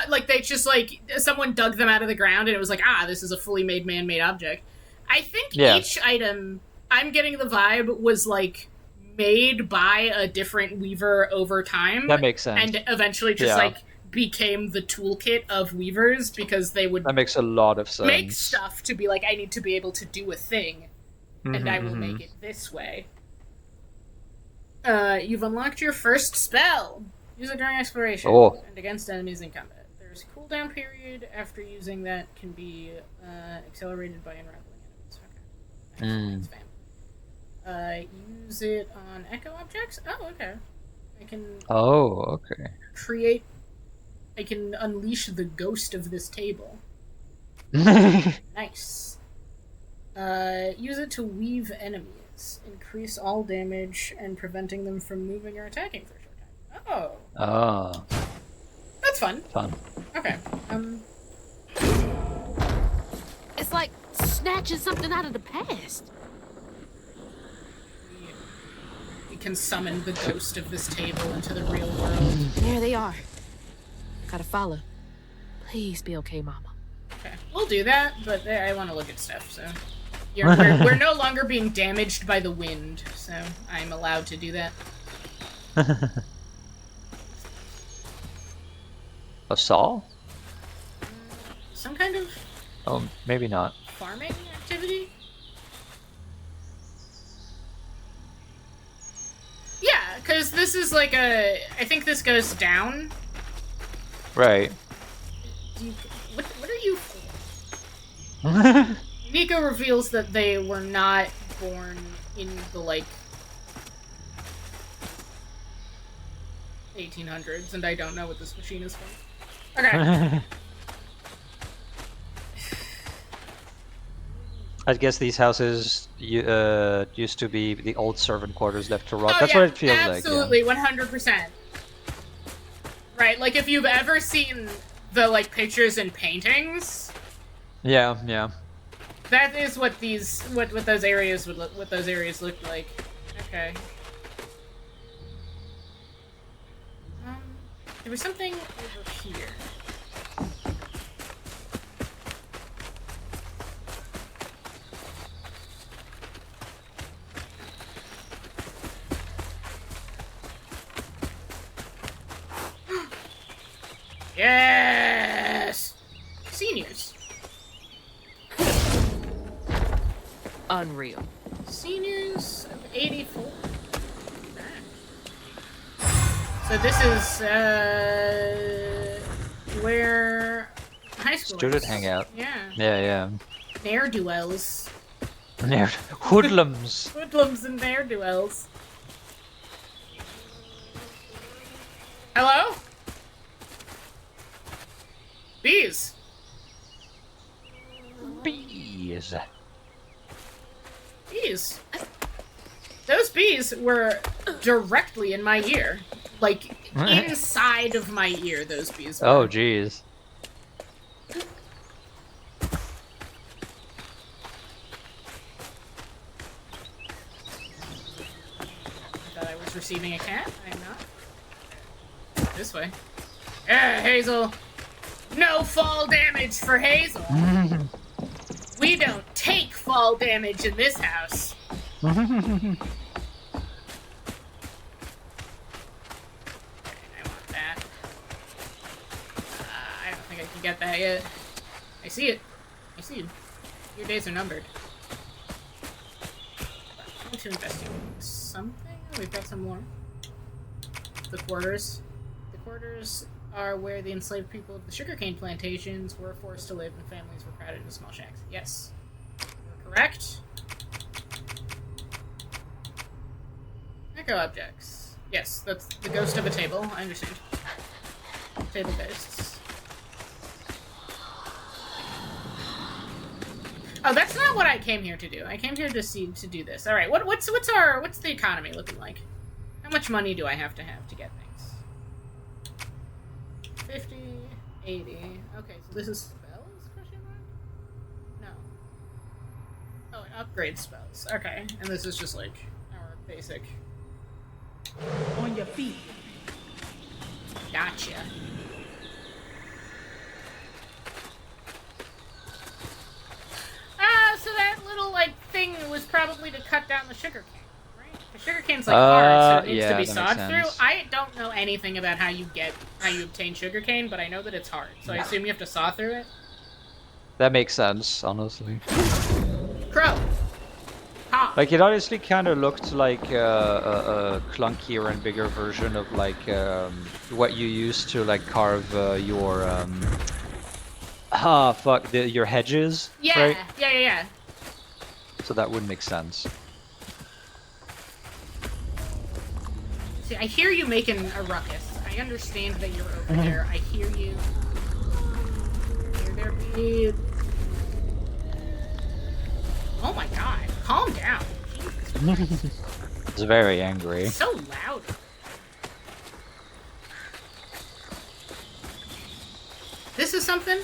Like, they just, like, someone dug them out of the ground and it was like, this is a fully made man-made object. I think each item, I'm getting the vibe, was, like, made by a different weaver over time. That makes sense. And eventually just, like, became the toolkit of weavers because they would... That makes a lot of sense. Make stuff to be like, I need to be able to do a thing, and I will make it this way. You've unlocked your first spell. Use it during exploration and against enemies in combat. There's a cooldown period after using that can be accelerated by unraveling enemies. Okay. That's use it on echo objects? Oh, okay. I can... Oh, okay. I can unleash the ghost of this table. Nice. Use it to weave enemies. Increase all damage and preventing them from moving or attacking for a short time. Oh. Oh. That's fun. Fun. Okay. It's like snatching something out of the past. We can summon the ghost of this table into the real world. There they are. Gotta follow. Please be okay, Mama. Okay, we'll do that, but I want to look at stuff, so... we're no longer being damaged by the wind, so I'm allowed to do that. A saw? Some kind of... Oh, maybe not. Farming activity? Yeah, because this is like a... I think this goes down. Right. What are you for? Niko reveals that they were not born in the, like, 1800s, and I don't know what this machine is for. Okay. I guess these houses used to be the old servant quarters left to rot. Oh, That's yeah, what it feels like. absolutely, 100%. Right, like if you've ever seen the, like, pictures and paintings... Yeah, yeah. That is what those areas look like. Okay. There was something over here. Yes! Seniors. Unreal. Seniors of 84. So this is where high school Student hangout. Yeah. Yeah. Ne'er-do-wells. Hoodlums. Hoodlums and ne'er-do-wells. Hello? Bees. Bees. Bees. Those bees were directly in my ear. Like, inside of my ear, those bees were. Oh, jeez. I thought I was receiving a cat. I am not. This way. Hazel. No fall damage for Hazel. We don't take fall damage in this house. I want that. get that yet. I see it. I see it. Your days are numbered. I want to investigate something. Oh, we've got some more. The quarters. The quarters are where the enslaved people of the sugarcane plantations were forced to live and families were crowded into small shacks. Yes. You're correct. Echo objects. Yes, that's the ghost of a table. I understand. Table ghosts. Oh, that's not what I came here to do. I came here to do this. All right. What's the economy looking like? How much money do I have to get things? 50, 80. Okay, so this is spells? Question mark? No. Oh, it upgrades spells. Okay, and this is just like our basic. On your feet. Gotcha. So that little, like, thing was probably to cut down the sugar cane, right? The sugar cane's, like, hard, so it needs to be sawed through. I don't know anything about how you obtain sugar cane, but I know that it's hard. So I assume you have to saw through it? That makes sense, honestly. Crow! Ha! Like, it honestly kind of looked like a clunkier and bigger version of, like, what you use to, like, carve your, your hedges, yeah, right? Yeah. So that would make sense. See, I hear you making a ruckus. I understand that you're over there. I hear you. Hear there be... Oh my god. Calm down. Jesus. It's very angry. It's so loud. This is something?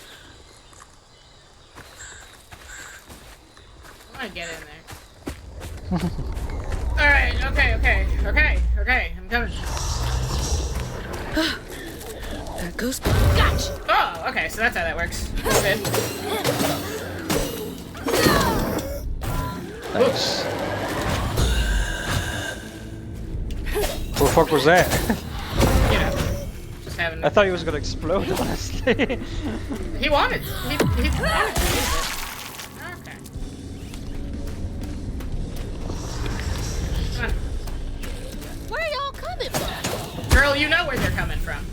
I wanna get in there. Alright, okay. I'm coming. Ghost. Gotcha. Oh, okay, so that's how that works. Good. Thanks. What the fuck was that? You know, just having... I thought he was gonna explode, honestly. He wanted to use it. Okay. Come on. Where are y'all coming from? Girl, you know where they're coming from.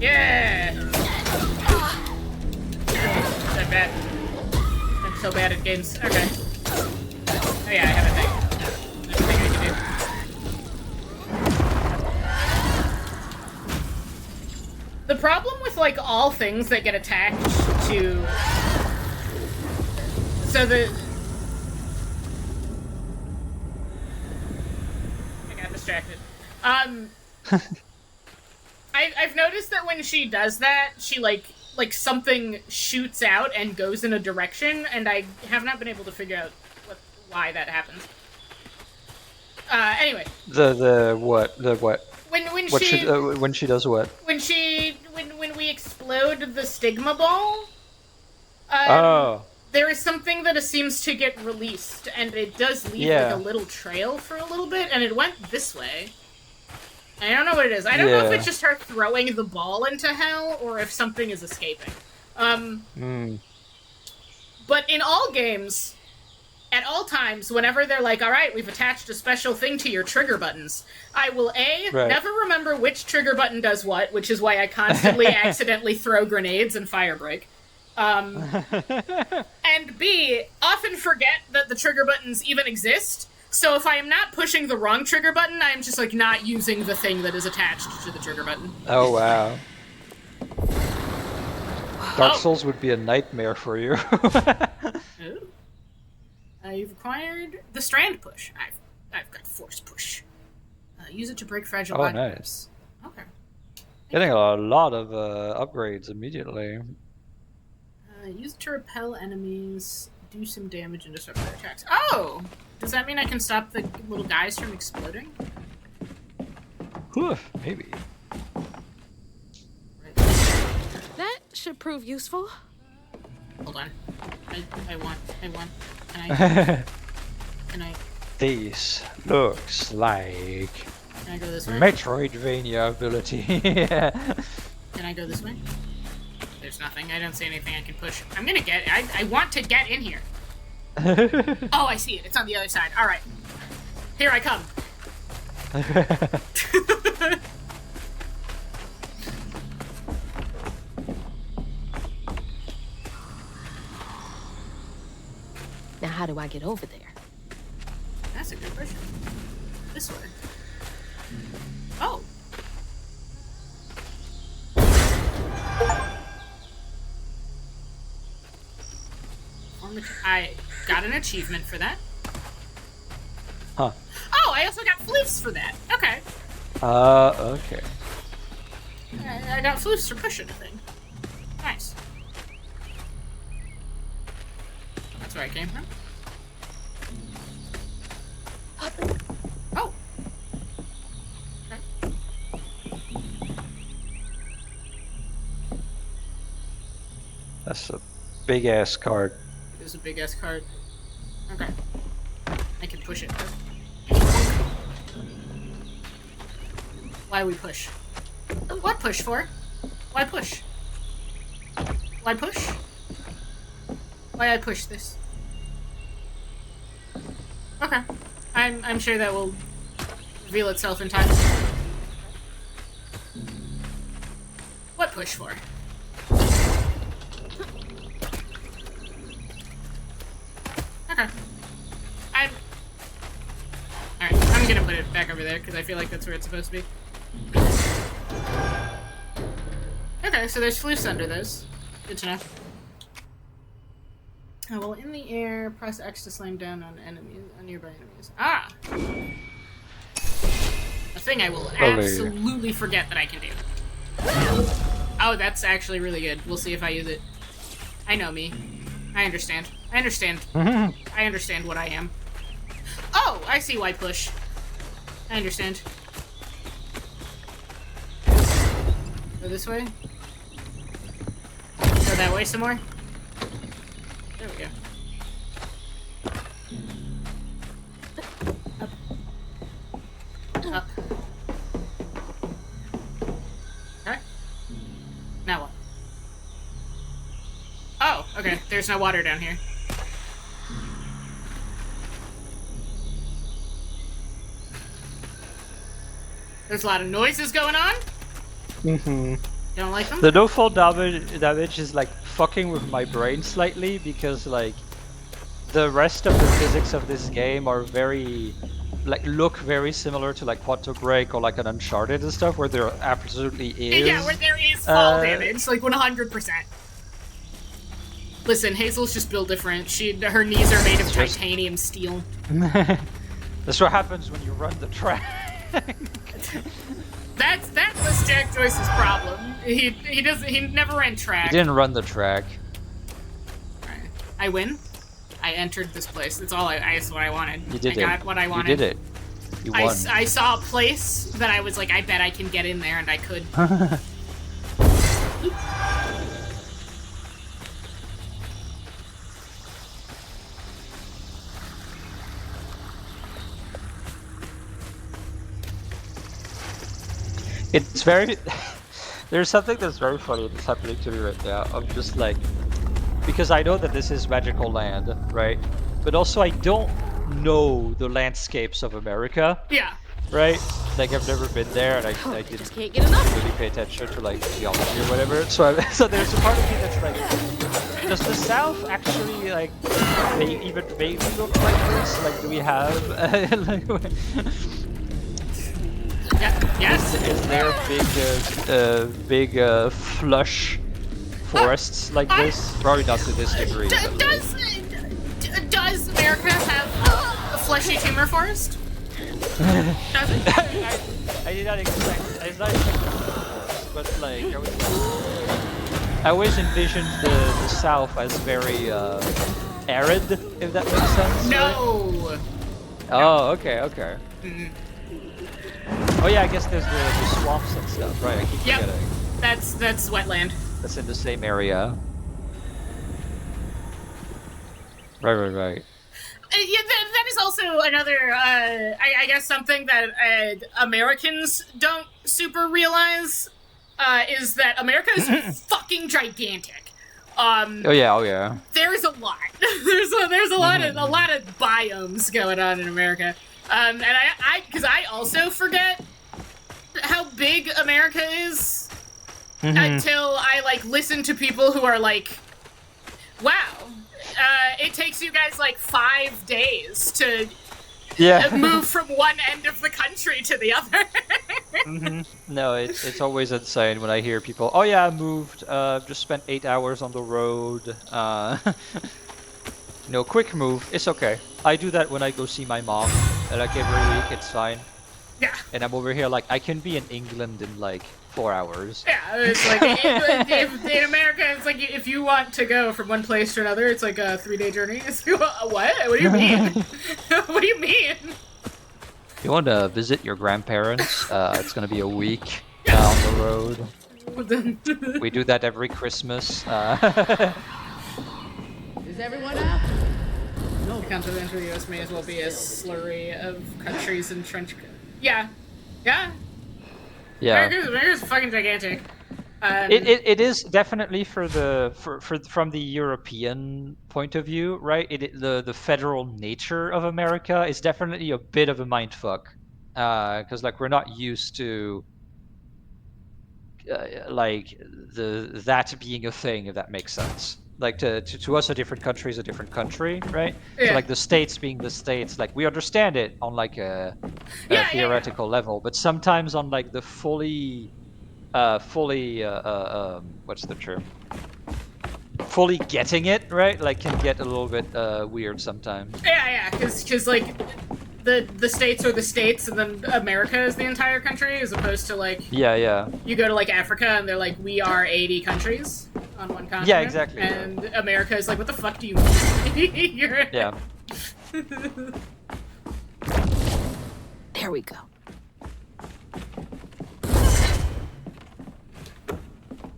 Yeah! So bad. I'm so bad at games. Okay. Oh yeah, I have a thing. There's a thing I can do. The problem with, like, all things that get attached to... So the... I got distracted. I've noticed that when she does that, she, like something shoots out and goes in a direction, and I have not been able to figure out why that happens. Anyway. The what? When she does what? When we explode the stigma ball, there is something that seems to get released, and it does leave like a little trail for a little bit, and it went this way. I don't know what it is. I don't know if it's just her throwing the ball into hell, or if something is escaping. But in all games, at all times, whenever they're like, alright, we've attached a special thing to your trigger buttons, I will never remember which trigger button does what, which is why I constantly accidentally throw grenades and fire break. And B, often forget that the trigger buttons even exist. So if I am not pushing the wrong trigger button, I am just, like, not using the thing that is attached to the trigger button. Oh, wow. Dark Souls would be a nightmare for you. You've acquired the Strand Push. I've got Force Push. Use it to break fragile body grips. Okay. Getting a lot of upgrades immediately. Use it to repel enemies, do some damage, and disrupt their attacks. Oh! Does that mean I can stop the little guys from exploding? Maybe. That should prove useful. Hold on. I want. Can I... This looks like Can I go this way? Metroidvania ability. Can I go this way? There's nothing. I don't see anything I can push. I'm gonna get... I want to get in here. Oh, I see it. It's on the other side. All right. Here I come. Now, how do I get over there? That's a good question. This way. Oh. I got an achievement for that. Huh. Oh, I also got floofs for that. Okay. Okay. I got floofs for pushing a thing. Nice. That's where I came from. Oh. Okay. That's a big ass card. There's a big ass card. Okay. I can push it. Why we push? What push for? Why push? Why push? Why I push this? Okay. I'm sure that will reveal itself in time. What push for? Okay. Alright, I'm gonna put it back over there because I feel like that's where it's supposed to be. Okay, so there's floofs under those. Good to know. Well, in the air, press X to slam down on enemies, on nearby enemies. Ah! A thing I will absolutely forget that I can do. Oh, that's actually really good. We'll see if I use it. I know me. I understand. I understand. I understand what I am. Oh, I see why push. I understand. Go this way. Go that way some more. There we go. Up. Up. Okay. Now what? Oh, okay. There's no water down here. There's a lot of noises going on. Mm-hmm. Don't like them? The no-fall damage is like fucking with my brain slightly because like the rest of the physics of this game are very look very similar to like Quantum Break or like an Uncharted and stuff where there absolutely is. Yeah, where there is fall damage, like 100%. Listen, Hazel's just built different. Her knees are made of titanium steel. That's what happens when you run the track. That was Jack Joyce's problem. He never ran track. He didn't run the track. Right. I win. I entered this place. That's all. That's what I wanted. You did I got what I wanted. You did it. You won. I saw a place that I was like, I bet I can get in there, and I could. It's very... There's something that's very funny that's happening to me right now. I'm just like... Because I know that this is magical land, right? But also I don't know the landscapes of America. Yeah. Right? Like I've never been there and I didn't really pay attention to like geology or whatever. So there's a part of me that's like... Does the South actually like even maybe look like this? Like do we have... Yes. Is there big flush forests like this? Probably not to this degree. Does America have a fleshy timber forest? Does it? I did not expect. I did not expect forest, but like I always envisioned the South as very arid, if that makes sense. No. Right? Oh, okay. Mm-hmm. Oh yeah, I guess there's the swamps and stuff, right? I keep forgetting. That's wetland. That's in the same area. Right. Yeah, that is also another, I guess something that Americans don't super realize is that America is fucking gigantic. Oh yeah. There's a lot. there's a lot of biomes going on in America. And because I also forget how big America is until I like listen to people who are like, wow, it takes you guys like 5 days to move from one end of the country to the other. No, it's always insane when I hear people, oh yeah, I moved, just spent 8 hours on the road, quick move, it's okay. I do that when I go see my mom, like every week, it's fine. Yeah. And I'm over here like, I can be in England in like 4 hours. Yeah, it's like, in America, it's like, if you want to go from one place to another, it's like a 3-day journey. It's, what? What do you mean? What do you mean? You want to visit your grandparents? It's gonna be a week on the road. We do that every Christmas. Is everyone out? No. The continental U.S. may as well be a slurry of countries and trench. Yeah. America's fucking gigantic. It is definitely from the European point of view, right? The federal nature of America is definitely a bit of a mindfuck, because like we're not used to like that being a thing, if that makes sense. Like to us, a different country is a different country, right? Yeah. So like the states being the states, like we understand it on like a theoretical level, but sometimes on like the fully what's the term? Fully getting it, right? Like can get a little bit weird sometimes. Yeah, because like the states are the states, and then America is the entire country, as opposed to like you go to like Africa and they're like, we are 80 countries on one continent. Yeah, exactly. And America is like, what the fuck do you mean? Yeah. There we go.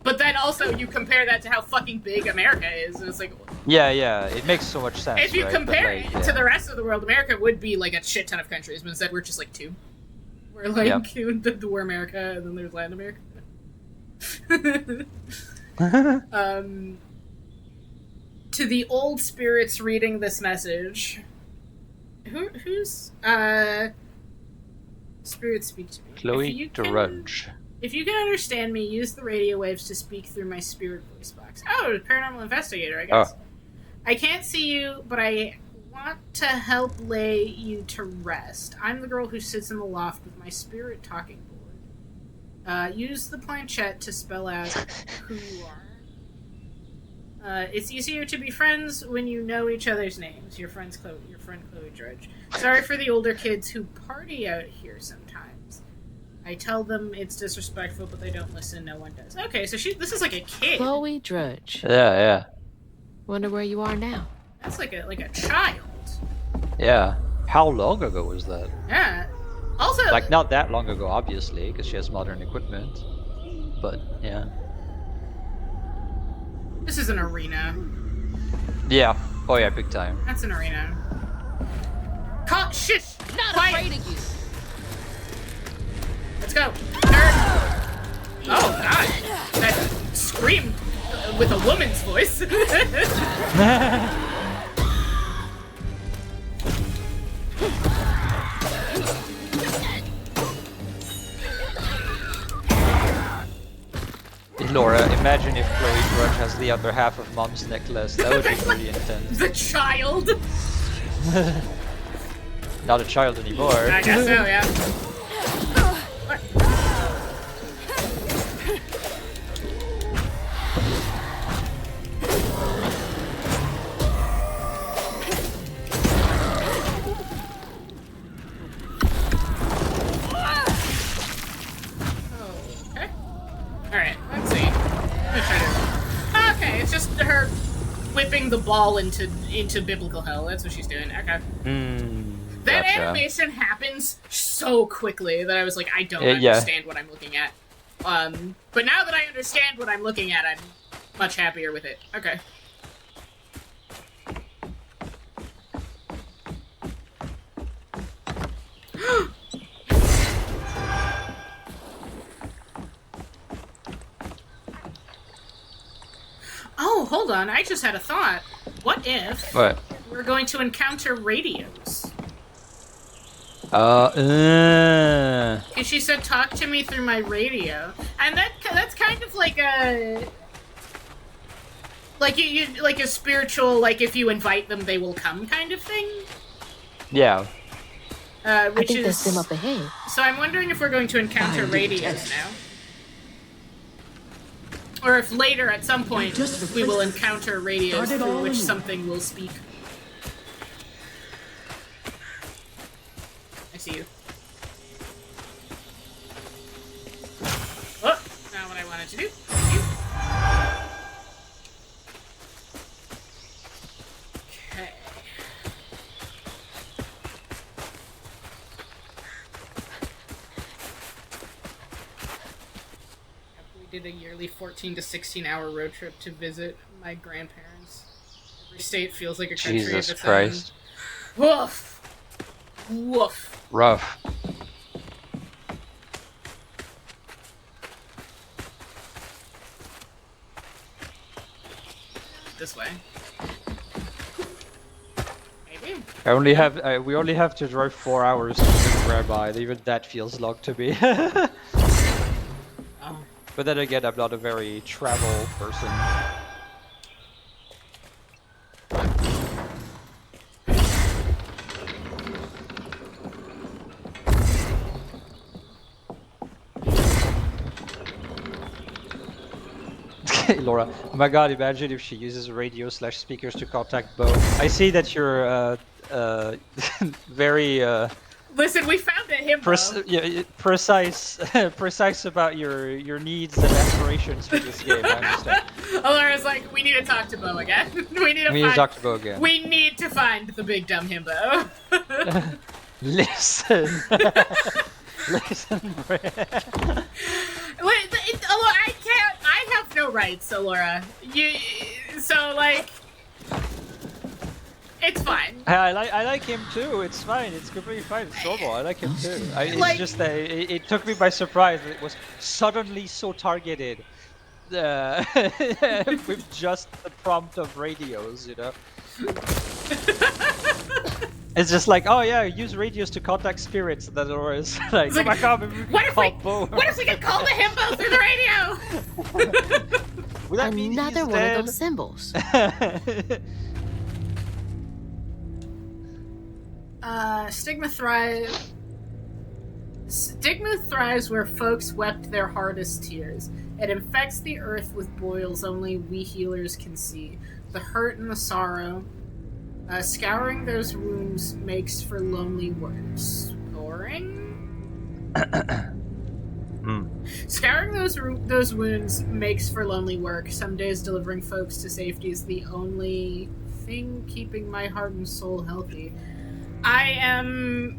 But then also you compare that to how fucking big America is, and it's like... Yeah, it makes so much sense, if you right? compare like, it to the rest of the world, America would be like a shit ton of countries, but instead we're just like 2. We're like, we're America, and then there's Latin America. To the old spirits reading this message... Who's... Spirit, speak to me. Chloe Drudge. If you can understand me, use the radio waves to speak through my spirit voice box. Oh, paranormal investigator, I guess. Oh. I can't see you, but I want to help lay you to rest. I'm the girl who sits in the loft with my spirit talking board. Use the planchette to spell out who you are. It's easier to be friends when you know each other's names. Your friend Chloe Drudge. Sorry for the older kids who party out here sometimes. I tell them it's disrespectful, but they don't listen. No one does. Okay, so this is like a kid. Chloe Drudge. Yeah. Wonder where you are now. That's like a child. Yeah. How long ago was that? Yeah. Also, like not that long ago, obviously, because she has modern equipment. But yeah. This is an arena. Yeah. Oh yeah, big time. That's an arena. Shit! Not Quiet. afraid of you. Let's go. Nerd. Oh god. That screamed with a woman's voice. Laura, imagine if Chloe Drudge has the other half of Mom's necklace. That would be pretty intense. The child. Not a child anymore. I guess so, yeah. Alright, let's see. Okay, it's just her whipping the ball into biblical hell. That's what she's doing. Okay. That animation happens so quickly that I was like, I don't understand what I'm looking at. But now that I understand what I'm looking at, I'm much happier with it. Okay. hold on. I just had a thought. What if we're going to encounter radios? Because she said, "Talk to me through my radio," and that's kind of like a you like a spiritual, like if you invite them, they will come kind of thing. Yeah. Which I think is that's them up ahead. So I'm wondering if we're going to encounter radios now, or if later at some point we will encounter radios through which something will speak. I see you. Oh, not what I wanted to do. Thank you. Okay. We did a yearly 14 to 16 hour road trip to visit my grandparents. Every state feels like a country of Jesus its Christ. own. Woof. Woof. Rough. This way. Maybe. We only have to drive 4 hours to visit Rabbi, and even that feels long to me. Oh. But then again, I'm not a very travel person. Laura, oh my god, imagine if she uses radio/speakers to contact Bo. I see that you're very Listen, we found a himbo. precise precise about your needs and aspirations for this game. I understand. Laura's like, we need to talk to Bo again. we need to talk to Bo again. We need to find the big dumb himbo. Listen. Listen. Wait, I can't. I have no rights, Laura. It's fine. I like him too. It's fine. It's completely fine. It's normal. I like him too. It's just that it took me by surprise. It was suddenly so targeted with just the prompt of radios, you know. It's just like, oh yeah, use radios to contact spirits. And then Laura's like, oh my god, what if we could call the himbo through the radio? Would that mean Another he's one dead? of those symbols. Stigma thrives where folks wept their hardest tears. It infects the earth with boils only we healers can see. The hurt and the sorrow. Scouring those wounds makes for lonely work. Scouring those wounds makes for lonely work. Some days delivering folks to safety is the only thing keeping my heart and soul healthy. I am...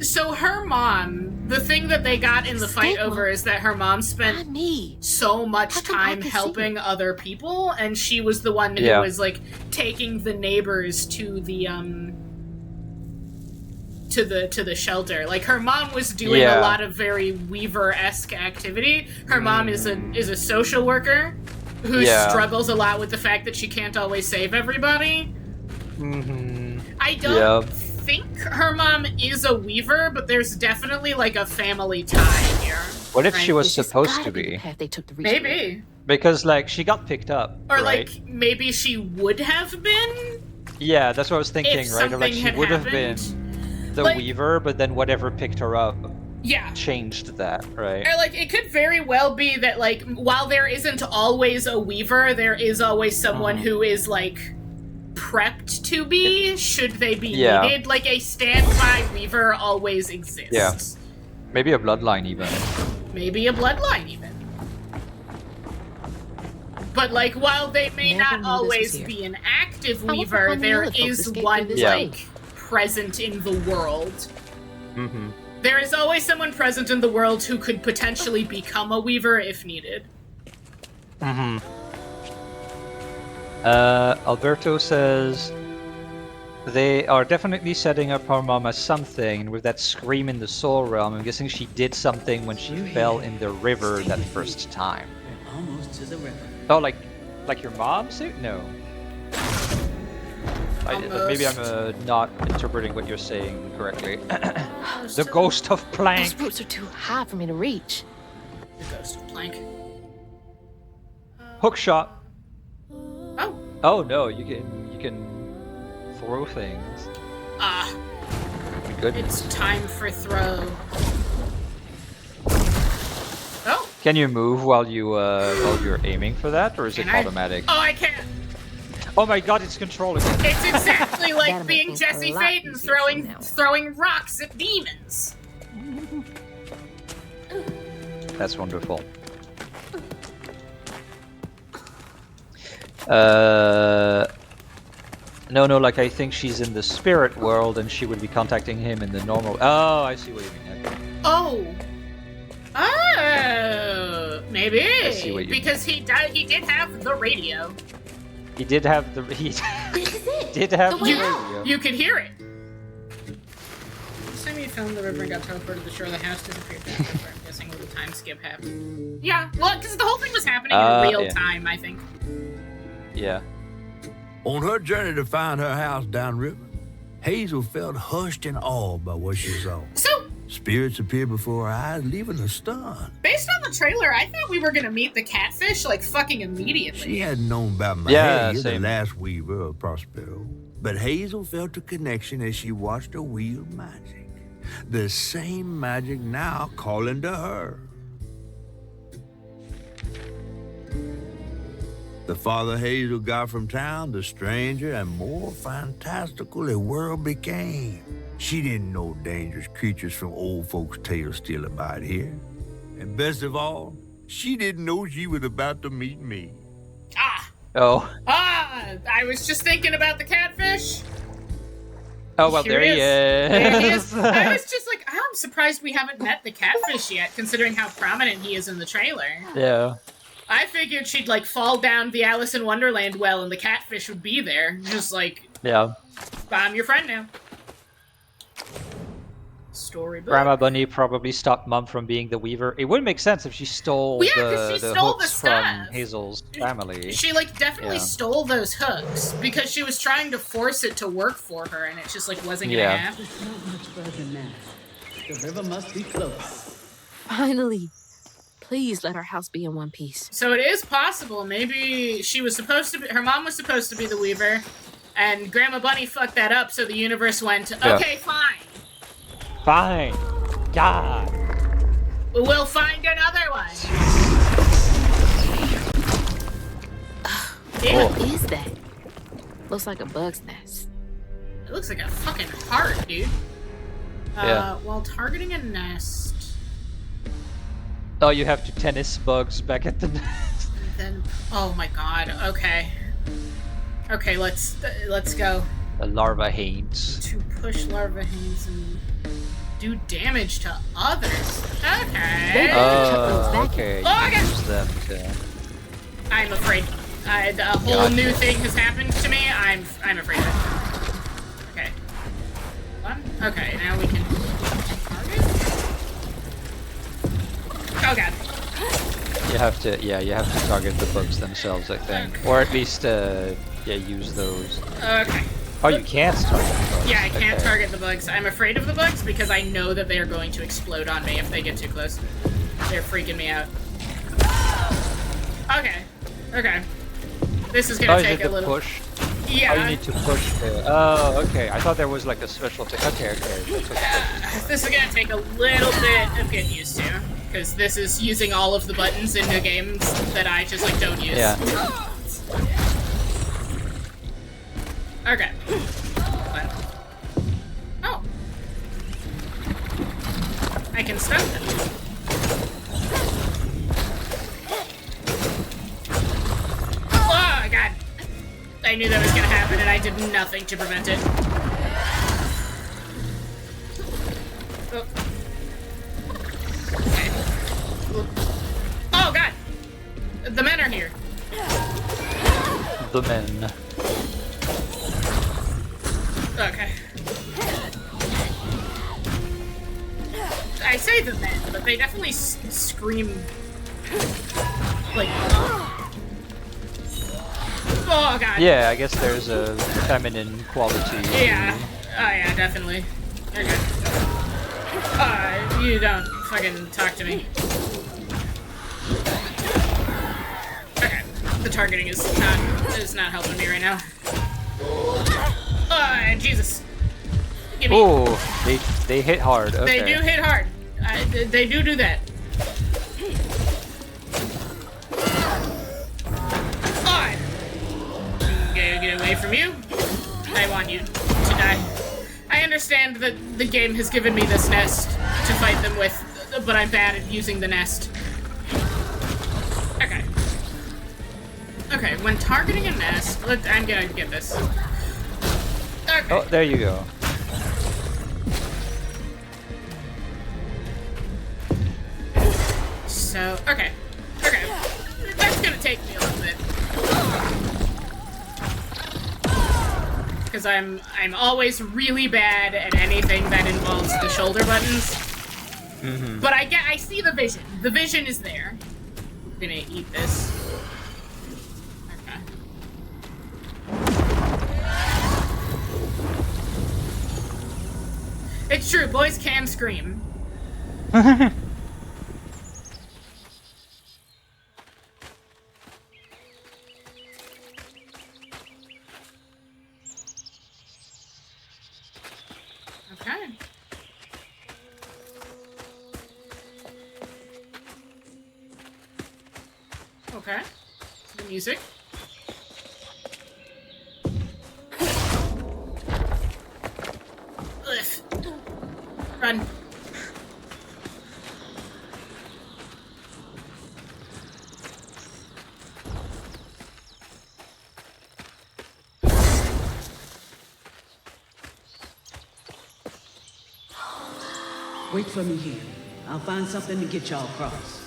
So her mom, the thing that they got in the fight over is that her mom spent so much time helping other people, and she was the one who was like taking the neighbors to the to the shelter. Like her mom was doing a lot of very Weaver-esque activity. Her mom is a social worker who struggles a lot with the fact that she can't always save everybody. I don't think her mom is a Weaver, but there's definitely like a family tie here. What if she was supposed to be? Maybe. Because like she got picked up. Or right? like maybe she would have been. Yeah, that's what I was thinking, if right? Or like she would have been the like, Weaver, but then whatever picked her up changed that, right? Or like it could very well be that like while there isn't always a Weaver, there is always someone who is like prepped to be should they be needed. Like a standby Weaver always exists. Yeah. Maybe a bloodline even. Maybe a bloodline even. But like while they may not always be an active Weaver, there is one like present in the world. There is always someone present in the world who could potentially become a Weaver if needed. Alberto says, They are definitely setting up her mom as something, and with that scream in the soul realm, I'm guessing she did something when she fell in the river that first time. We're almost to the river. Oh, like your mom suit? No. Maybe I'm not interpreting what you're saying correctly. The ghost of Plank. Those roots are too high for me to reach. The ghost of Plank. Hook shot. Oh. Oh no, you can throw things. Ah. Good. It's time for throw. Oh. Can you move while you're aiming for that, or is it automatic? Oh, I can't. Oh my god, it's control again. It's exactly like being Jesse Faden throwing rocks at demons. That's wonderful. No, like I think she's in the spirit world and she would be contacting him in the normal. Oh, I see what you mean. Okay. Oh. Oh, maybe. I see what you because he did have the radio. He did have the did have the radio. You could hear it. Sammy filmed the river and got teleported to the shore. The house disappeared. I'm guessing with a time skip happened. Yeah, well, because the whole thing was happening in real time, I think. Yeah. On her journey to find her house downriver, Hazel felt hushed and awed by what she saw. So, spirits appeared before her eyes, leaving her stunned. Based on the trailer, I thought we were gonna meet the catfish like fucking immediately. She hadn't known about Mahalia, the last weaver of Prospero, but Hazel felt a connection as she watched her wield magic. The same magic now calling to her. The farther Hazel got from town, the stranger and more fantastical the world became. She didn't know dangerous creatures from old folks' tales still abide here. And best of all, she didn't know she was about to meet me. Ah! Oh. Ah! I was just thinking about the catfish. Oh, well, there he is. There he is. I was just like, I'm surprised we haven't met the catfish yet, considering how prominent he is in the trailer. Yeah. I figured she'd, like, fall down the Alice in Wonderland well and the catfish would be there. Just like, yeah. I'm your friend now. Storybook. Grandma Bunny probably stopped Mom from being the weaver. It would make sense if she stole the hooks from Hazel's family. She, like, definitely stole those hooks because she was trying to force it to work for her and it just, like, wasn't gonna happen. It's not much further now. The river must be close. Finally. Please let our house be in one piece. So it is possible. Maybe she was supposed to be, her mom was supposed to be the weaver, and Grandma Bunny fucked that up, so the universe went, okay, fine. Fine. God. We'll find another one. What is that? Looks like a bug's nest. It looks like a fucking heart, dude. While targeting a nest. Oh, you have to tennis bugs back at the nest. Then, oh my god. Okay. Okay, let's go. The larva hanes. To push larva hanes and do damage to others. Okay. Okay. Oh, Use them to... I'm afraid. A whole new thing has happened to me. I'm afraid of it. Okay. One. Okay, now we can target. Oh god. You have to target the bugs themselves, I think. Or at least, use those. Okay. Oh, you can't target the bugs. Yeah, I can't target the bugs. I'm afraid of the bugs because I know that they are going to explode on me if they get too close. They're freaking me out. Okay. Okay. This is gonna take a little... push? Yeah. Oh, you need to push the... Oh, okay. I thought there was like a special thing. Okay. This is gonna take a little bit of getting used to. Because this is using all of the buttons in new games that I just, like, don't use. Yeah. Okay. Oh. I can stun them. Oh, God. I knew that was gonna happen, and I did nothing to prevent it. Oh. Okay. Oh, God! The men are here. The men. the men, but they definitely scream like. Oh god. Yeah, I guess there's a feminine quality. Yeah. Oh yeah, definitely. Okay. You don't fucking talk to me. Okay. The targeting is not helping me right now. Jesus. Give me. Oh, they hit hard. Okay. They do hit hard. They do that. Get away from you. I want you to die. I understand that the game has given me this nest to fight them with, but I'm bad at using the nest. Okay. Okay, when targeting a nest, I'm gonna get this. Okay. Oh, there you go. So, okay. Okay. That's gonna take me a little bit. Because I'm always really bad at anything that involves the shoulder buttons. Mm-hmm. But I see the vision. The vision is there. I'm gonna eat this. Okay. It's true, boys can scream. Okay. Okay. The music. Ugh. Run. Wait for me here. I'll find something to get y'all across.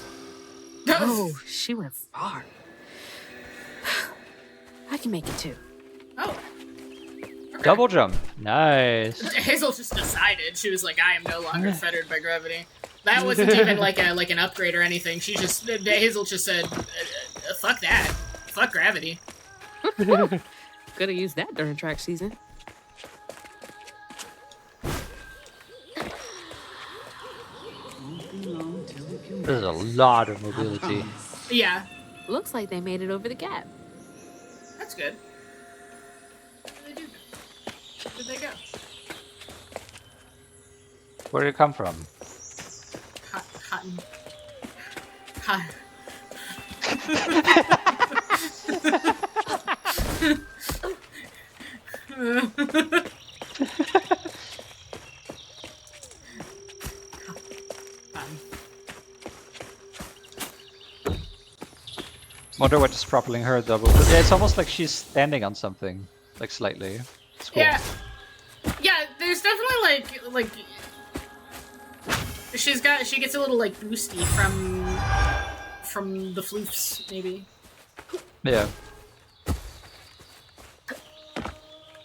Oh, she went far. I can make it too. Oh. Okay. Double jump. Nice. Hazel just decided. She was like, I am no longer fettered by gravity. That wasn't even like an upgrade or anything. She just Hazel just said, fuck that. Fuck gravity. Could have used that during track season. There's a lot of mobility. Yeah. Looks like they made it over the gap. That's good. Where did they do? Where did they go? Where did it come from? Cotton. Cotton. Wonder what is propelling her double. Yeah, it's almost like she's standing on something, like slightly. It's cool. Yeah. Yeah, there's definitely like she gets a little like boosty from the floofs, maybe. Yeah.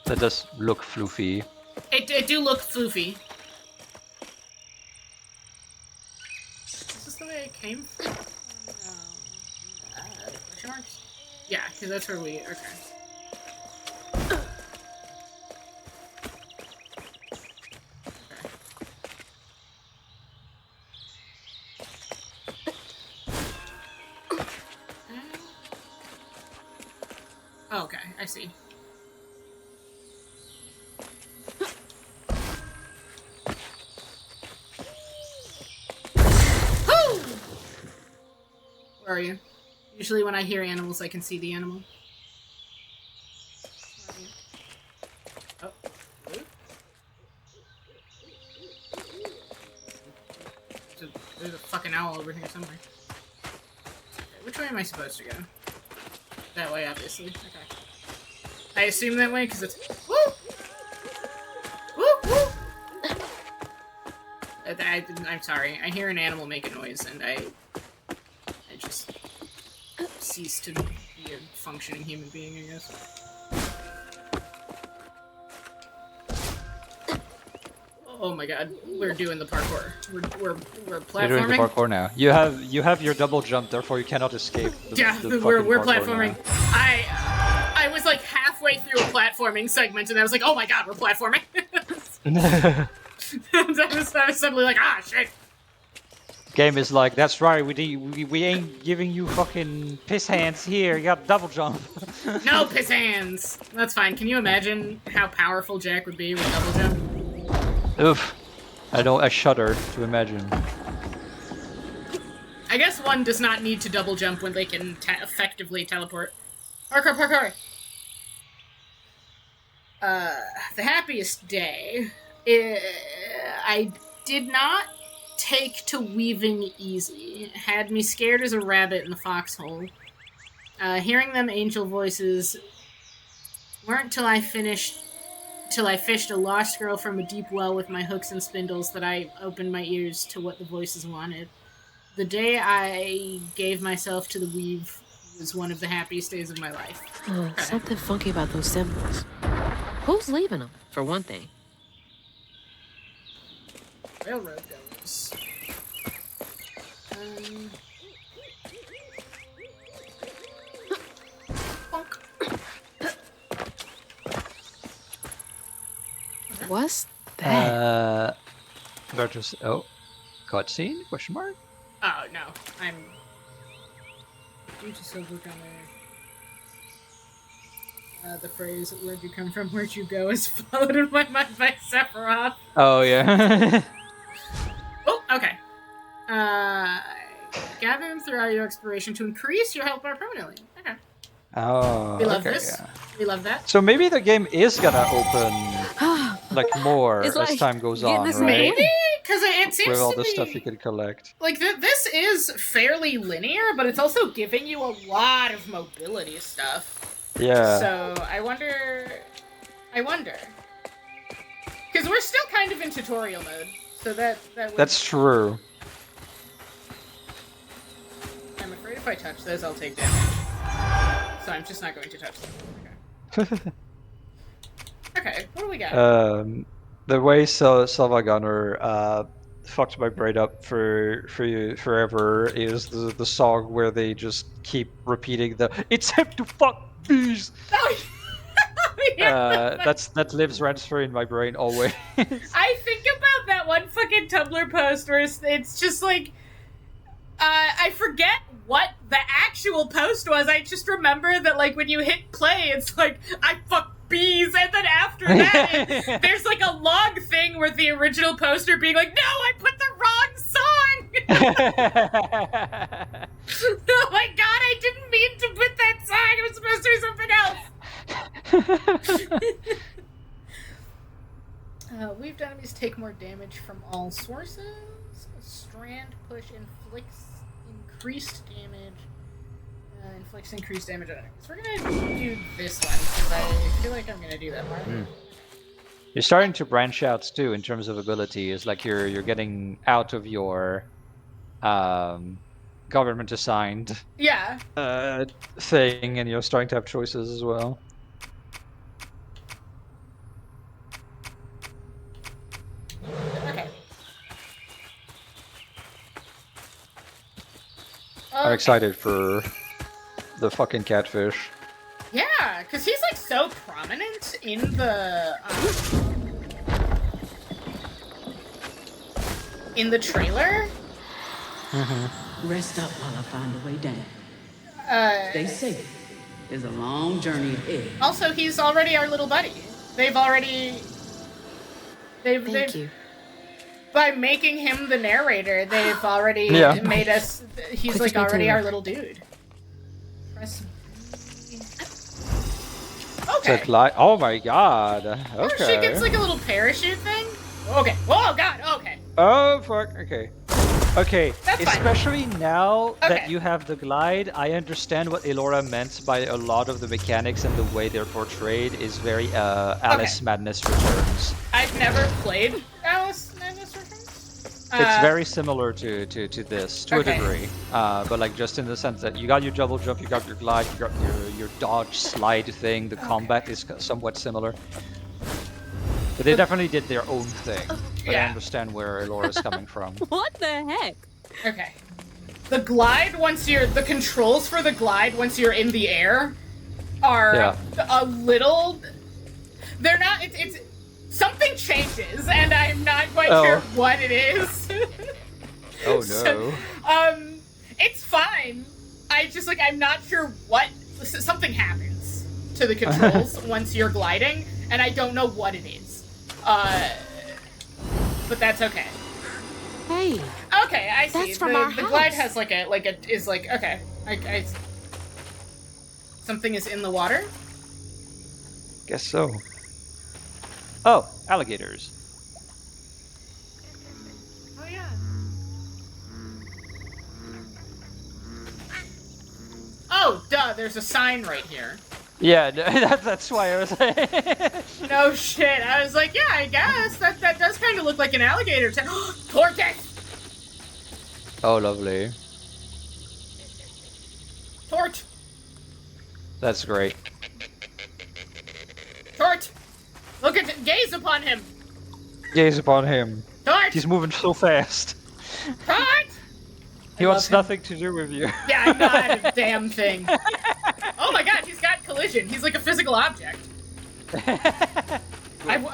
That does look floofy. It do look floofy. Is this the way it came from? Question marks? Yeah, because that's where we... Okay. Oh, okay, I see. Woo! Where are you? Usually when I hear animals, I can see the animal. Oh. There's a fucking owl over here somewhere. Okay, which way am I supposed to go? That way, obviously. Okay. I assume that way because it's... Woo! Woo! Woo! I'm sorry. I hear an animal make a noise and I just cease to be a functioning human being, I guess. Oh. Oh my god, we're doing the parkour. We're platforming. You're doing the parkour now. You have your double jump, therefore you cannot escape. We're platforming. Now. I was like halfway through a platforming segment, and I was like, oh my god, we're platforming. I was suddenly like, ah, shit. Game is like, that's right, we ain't giving you fucking piss hands here, you got double jump. No piss hands! That's fine. Can you imagine how powerful Jack would be with double jump? Oof. I shudder to imagine. I guess one does not need to double jump when they can effectively teleport. Parkour! The happiest day. I did not take to weaving easy. Had me scared as a rabbit in the foxhole. Hearing them angel voices weren't till I fished a lost girl from a deep well with my hooks and spindles that I opened my ears to what the voices wanted. The day I gave myself to the weave was one of the happiest days of my life. Something funky about those symbols. Who's leaving them, for one thing? Railroad goers. What's that? Cutscene? Question mark? Oh no, I'm. You just over gunner. The phrase "Where'd you come from? Where'd you go?" is followed in my mind by Sephiroth. Oh yeah. Oh, okay. Gather them throughout your exploration to increase your health bar permanently. Okay. Oh. We love okay, this. Yeah. We love that. So maybe the game is gonna open like more as time goes on, right? Maybe because it seems with all to the be, stuff you can collect. Like this is fairly linear, but it's also giving you a lot of mobility stuff. Yeah. So I wonder, because we're still kind of in tutorial mode, so that's true. I'm afraid if I touch those, I'll take damage. So I'm just not going to touch them. Okay. Okay, what do we got? The way Silva Gunner fucked my brain up for you forever is the song where they just keep repeating the "It's him to fuck bees." Yeah. That lives rent free in my brain always. I think about that one fucking Tumblr post where it's just like, I forget what the actual post was. I just remember that like when you hit play, it's like I fuck bees, and then after that, there's like a log thing where the original poster being like, "No, I put the wrong song." Oh my god, I didn't mean to put that song. It was supposed to be something else. Weaved enemies take more damage from all sources. A strand push inflicts increased damage. Inflicts increased damage on enemies. We're gonna do this one because I feel like I'm gonna do that more. You're starting to branch out too in terms of abilities. Like you're getting out of your government assigned thing, and you're starting to have choices as well. Okay. I'm excited for the fucking catfish. Yeah, because he's like so prominent in the trailer. Rest up while I find a way down. Stay safe. There's a long journey ahead. Also, he's already our little buddy. They've Thank you. By making him the narrator, they've already made us. He's like already our little dude. Press. Okay. Oh my god. Okay. Oh, she gets like a little parachute thing. Okay. Oh god. Okay. Oh fuck. Okay. Okay. That's especially now that you have the glide, I understand what Elora meant by a lot of the mechanics and the way they're portrayed is very Alice Madness Returns. I've never played Alice Madness Returns. It's very similar to this to a degree, but like just in the sense that you got your double jump, you got your glide, you got your dodge slide thing. The combat is somewhat similar, but they definitely did their own thing. but I understand where Elora is coming from. What the heck? Okay. The glide, the controls for the glide once you're in the air are a little... They're not... It's something changes, and I'm not quite sure what it is. Oh, no. So, it's fine. I'm not sure what... Something happens to the controls once you're gliding, and I don't know what it is. But that's okay. Hey. Okay, I see. That's from our the house. glide has okay. Something is in the water? Guess so. Oh, alligators. Oh, yeah. Oh, duh, there's a sign right here. Yeah, that's why I was like... No shit. I was like, yeah, I guess. That does kind of look like an alligator. Tortoise! Oh, lovely. Tort! That's great. Tort! Look at gaze upon him! Gaze upon him. Tort! He's moving so fast. Tort! He wants nothing to do with you. Yeah, I'm not a damn thing. Oh my god, he's got collision. He's like a physical object. I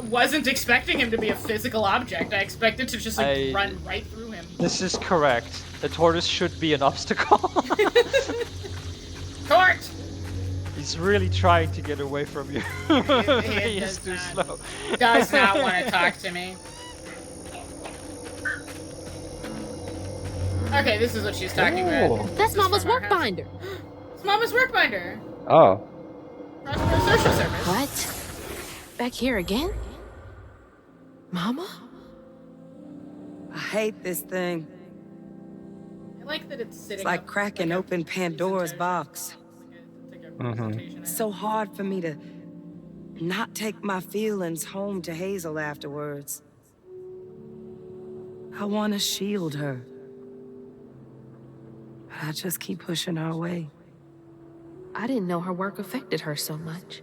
wasn't expecting him to be a physical object. I expected to just run right through him. This is correct. A tortoise should be an obstacle. Tort! He's really trying to get away from you. He is too slow. Does not want to talk to me. Okay, this is what she's talking about. That's Mama's work binder. It's Mama's work binder. Oh. Social service. What? Back here again? Mama? I hate this thing. I like that it's sitting It's like cracking open Pandora's box. Mm-hmm. It's so hard for me to not take my feelings home to Hazel afterwards. I want to shield her. But I just keep pushing her away. I didn't know her work affected her so much.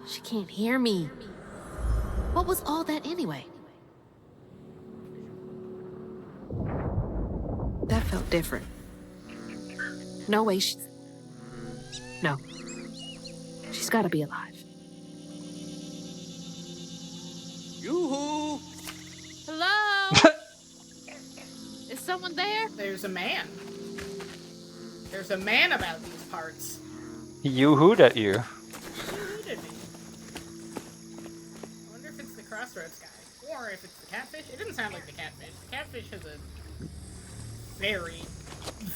She can't hear me. What was all that anyway? That felt different. No way she's... No. She's gotta be alive. Yoo-hoo! Hello? Is someone there? There's a man. There's a man about these parts. He yoo-hooed at you. He hooted me. I wonder if it's the Crossroads guy. Or if it's the catfish. It didn't sound like the catfish. The catfish has a very,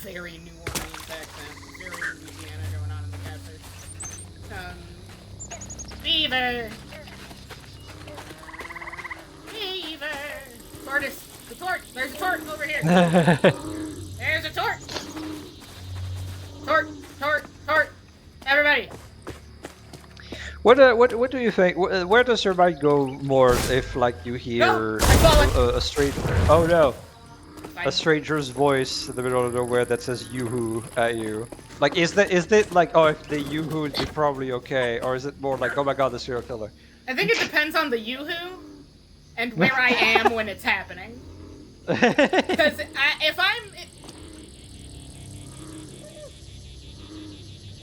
very New Orleans accent. Very Louisiana going on in the catfish. Beaver! Beaver! Tortoise! The tort! There's a tort over here! There's a tort! Tort! Tort! Tort! Everybody! What do you think? Where does your mind go more if like you hear a stranger's voice in the middle of nowhere that says yoo-hoo at you? Like, is that like, oh, if they yoo-hoo, it's probably okay, or is it more like, oh my god, the serial killer? I think it depends on the yoo-hoo and where I am when it's happening. Because if I'm...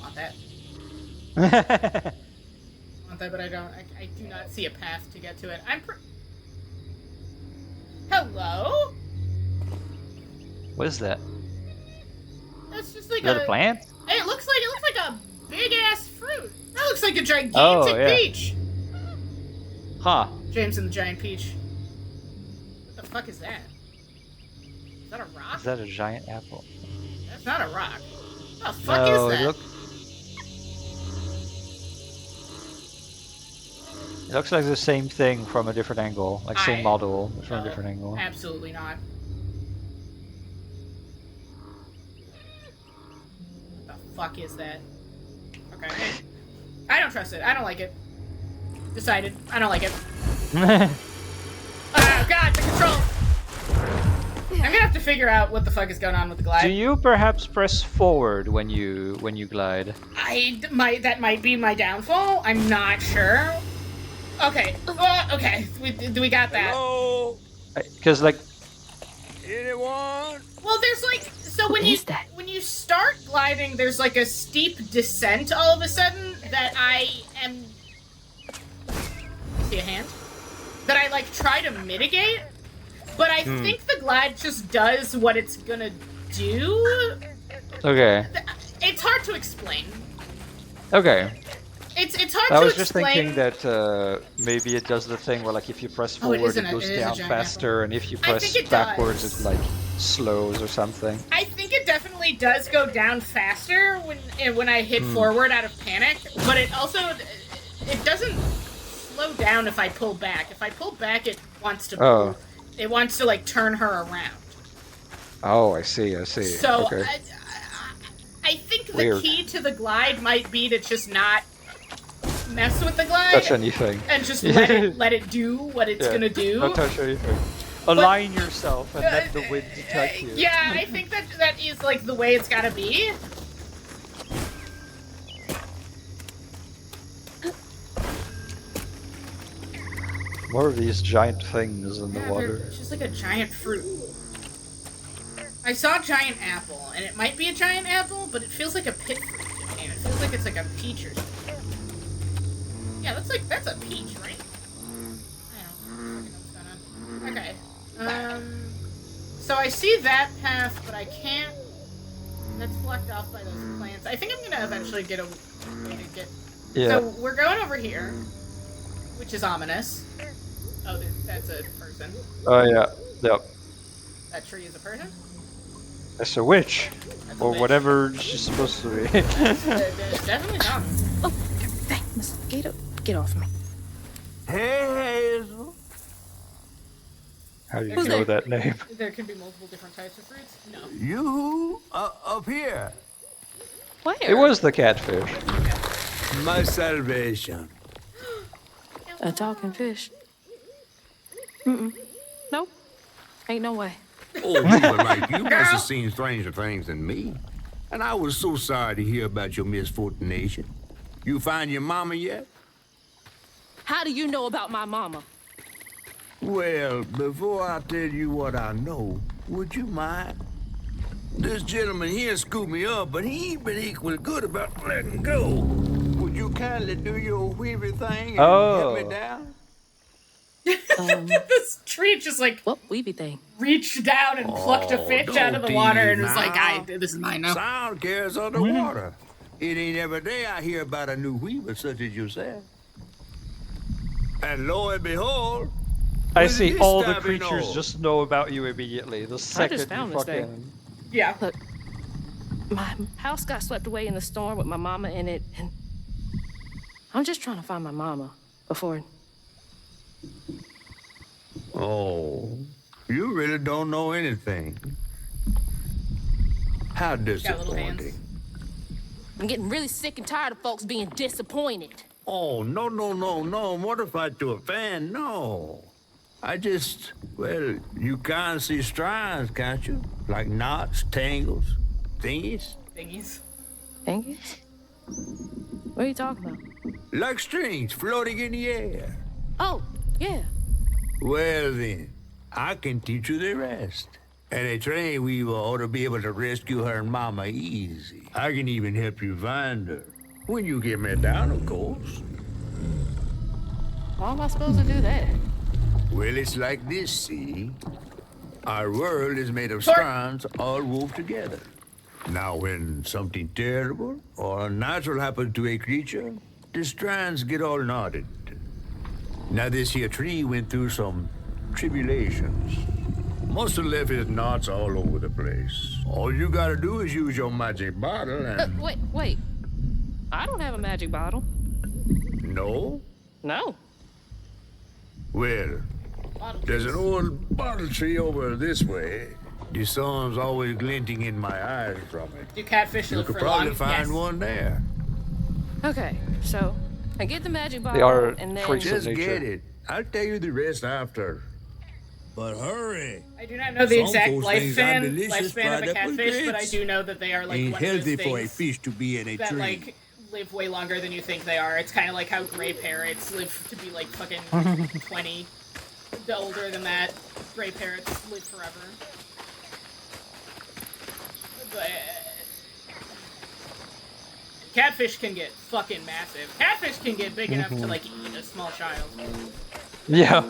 Want that. Want that, but I don't. I do not see a path to get to it. Hello? What is that? That's just like is that a plant? Hey, it looks like a big ass fruit. That looks like a gigantic peach. Huh. James and the Giant Peach. What the fuck is that? Is that a rock? Is that a giant apple? That's not a rock. What the fuck is that? It looks like the same thing from a different angle, like same model from a different angle. Absolutely not. What the fuck is that? Okay. I don't trust it. I don't like it. Decided. I don't like it. Oh god, the control! I'm gonna have to figure out what the fuck is going on with the glide. Do you perhaps press forward when you glide? That might be my downfall. I'm not sure. Okay. Okay. We got that. Hello? Because like, Anyone? Well, there's like so when you start gliding, there's like a steep descent all of a sudden that I am. See a hand? That I like try to mitigate, but I think the glide just does what it's gonna do. okay. It's hard to explain. Okay. It's hard I to was just explain. thinking that maybe it does the thing where like if you press forward it goes down faster, and if you press backwards it like slows or something. I think it definitely does go down faster when I hit forward out of panic, but it also it doesn't slow down if I pull back. If I pull back, it wants to pull, it wants to like turn her around. Oh, I see. So okay. I think the key to the glide might be to just not mess with the glide. Touch anything. And just let it do what it's gonna do. Don't touch anything. Align yourself and let the wind detect you. Yeah, I think that is like the way it's gotta be. More of these giant things in the water. It's just like a giant fruit. I saw a giant apple, and it might be a giant apple, but it feels like a pit fruit to me. It feels like it's like a peach or something. Yeah, that's a peach, right? I don't know what's going on. Okay. So I see that path, but I can't. That's blocked off by those plants. I think I'm gonna eventually get a way to get. Yeah. So we're going over here, which is ominous. Oh, that's a person. Oh yeah. Yep. That tree is a person? That's a witch. That's a or witch. whatever she's supposed to be. Definitely not. Oh, dang, mosquito. Get off me. Hey, Hazel. How do you know that name? There can be multiple different types of fruits? No. You up here. Where? It was the catfish. My salvation. A talking fish. Nope. Ain't no way. Oh, people like you must have seen stranger things than me. And I was so sorry to hear about your misfortunation. You find your mama yet? How do you know about my mama? Well, before I tell you what I know, would you mind? This gentleman here scooped me up, but he ain't been equally good about letting go. Would you kindly do your weavy thing and help me down? This tree just like what weavy thing? Reached down and plucked a fish out of the water and was like, this is mine now. Sound cares underwater. It ain't every day I hear about a new weaver such as yourself. And lo and behold, I see all the creatures just know about you immediately. The second just found you this thing. fucking... Yeah. Look, my house got swept away in the storm with my mama in it, and I'm just trying to find my mama before. Oh, you really don't know anything. How disappointing. I'm getting really sick and tired of folks being disappointed. Oh, no, mortified to a fan, no. I just, well, you can't see strands, can't you? Like knots, tangles, thingies. Thingies? What are you talking about? Like strings floating in the air. Oh, yeah. Well then, I can teach you the rest. And a train weaver ought to be able to rescue her mama easy. I can even help you find her. When you get me down, of course. How am I supposed to do that? Well, it's like this, see? Our world is made of strands all wove together. Now, when something terrible or unnatural happens to a creature, the strands get all knotted. Now, this here tree went through some tribulations. Must have left his knots all over the place. All you gotta do is use your magic bottle and... Wait. I don't have a magic bottle. No? No. Well, there's an old bottle tree over this way. The sun's always glinting in my eyes from it. Do catfish You live could for long? probably find one there. Okay, so I get the magic bottle They are and then... freaks of Just nature. get it. I'll tell you the rest after. But hurry. I do not know the Some exact folks think I'm delicious lifespan of a fried up with catfish, but I grits. do know that they are like Ain't one of those healthy for a things fish to be in a that tree. like live way longer than you think they are. It's kind of like how gray parrots live to be like fucking 20. The older than that, gray parrots live forever. But catfish can get fucking massive. Catfish can get big enough to like eat a small child. Yeah.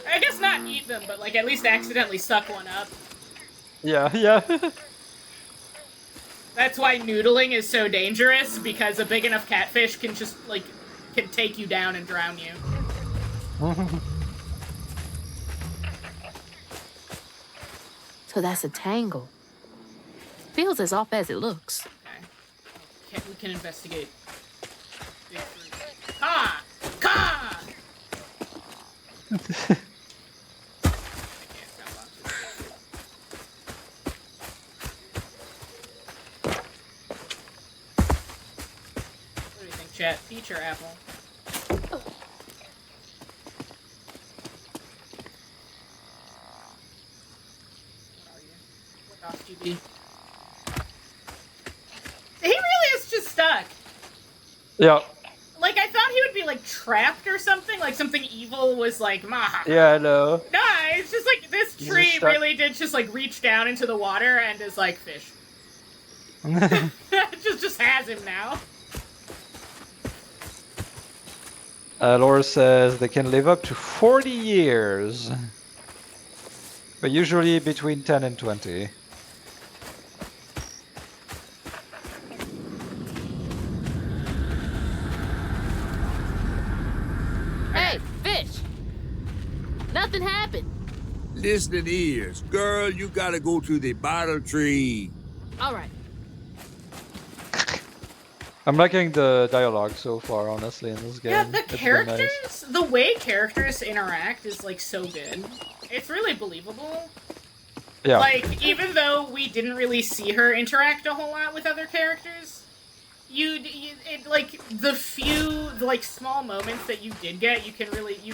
I guess not eat them, but like at least accidentally suck one up. Yeah. That's why noodling is so dangerous, because a big enough catfish can just like can take you down and drown you. So that's a tangle. Feels as off as it looks. Okay. We can investigate. Ka! Ka! What do you think, chat? Peach or apple? He really is just stuck. Yeah. Like, I thought he would be, like, trapped or something. Like, something evil was like, Maha. Yeah, I know. Nah, it's just like, this tree really did just, like, reach down into the water and is like, fish. just has him now. Laura says they can live up to 40 years. But usually between 10 and 20. Hey, fish! Nothing happened. Listening ears. Girl, you gotta go to the bottle tree. All right. I'm liking the dialogue so far, honestly, in this game. Yeah, the It's been characters, nice. the way characters interact is, like, so good. It's really believable. Yeah. Like, even though we didn't really see her interact a whole lot with other characters, like, the few, like, small moments that you did get, you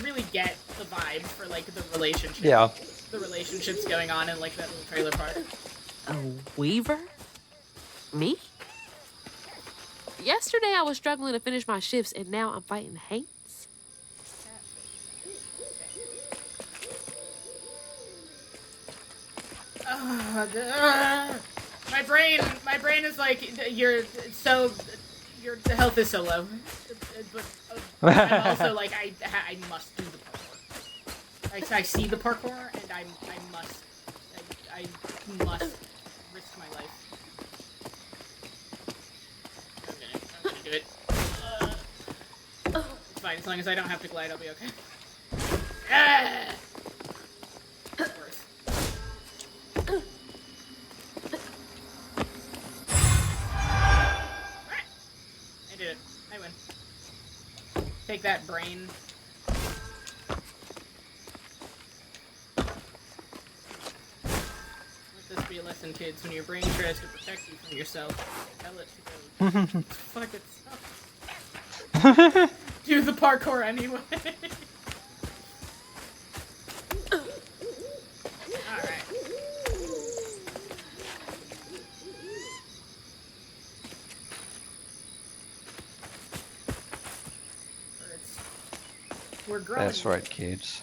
really get the vibe for, like, the relationship. Yeah. The relationships going on in, like, that little trailer park. A weaver? Me? Yesterday I was struggling to finish my shifts, and now I'm fighting hates. My brain is like, your health is so low. But I'm also like, I must do the parkour. I see the parkour, and I must risk my life. I'm gonna do it. It's fine, as long as I don't have to glide, I'll be okay. Ah! I did it. I win. Take that, brain. Let this be a lesson, kids. When your brain tries to protect you from yourself, tell it to go. Fuck itself. Do the parkour anyway. Alright. We're growing. That's right, kids.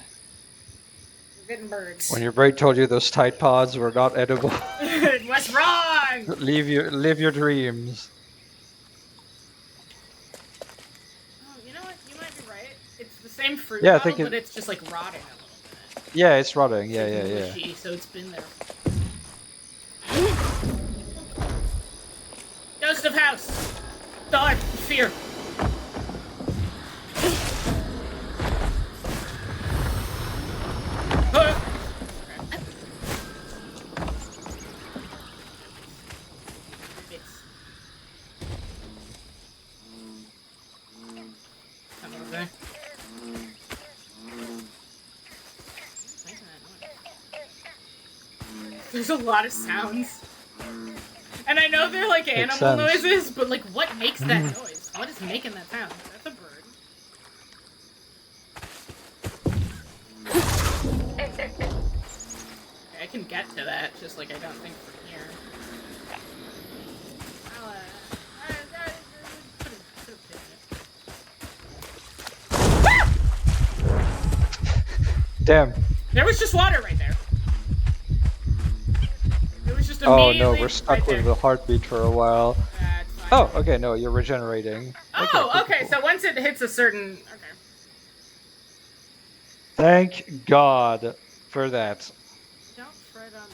We're getting birds. When your brain told you those Tide Pods were not edible. What's wrong? Live your dreams. Oh, you know what? You might be right. It's the same fruit Yeah, I bottle, think but it's just like rotting a little bit. Yeah, it's rotting. It's Yeah, like yeah, yeah. mushy, so it's been there. Ghost of house. Dark fear. There's a lot of sounds. And I know they're like Makes animal sense. noises, but like what makes that noise? What is making that sound? That's a bird. Okay, I can get to that, just like I don't think from here. I'll, put it Damn. There was just water right there. It was just Oh immediately no, we're stuck right with there. the heartbeat for a while. Oh, okay, no, you're regenerating. Oh, okay, so once it hits a certain... Okay. Thank God for that. Don't tread on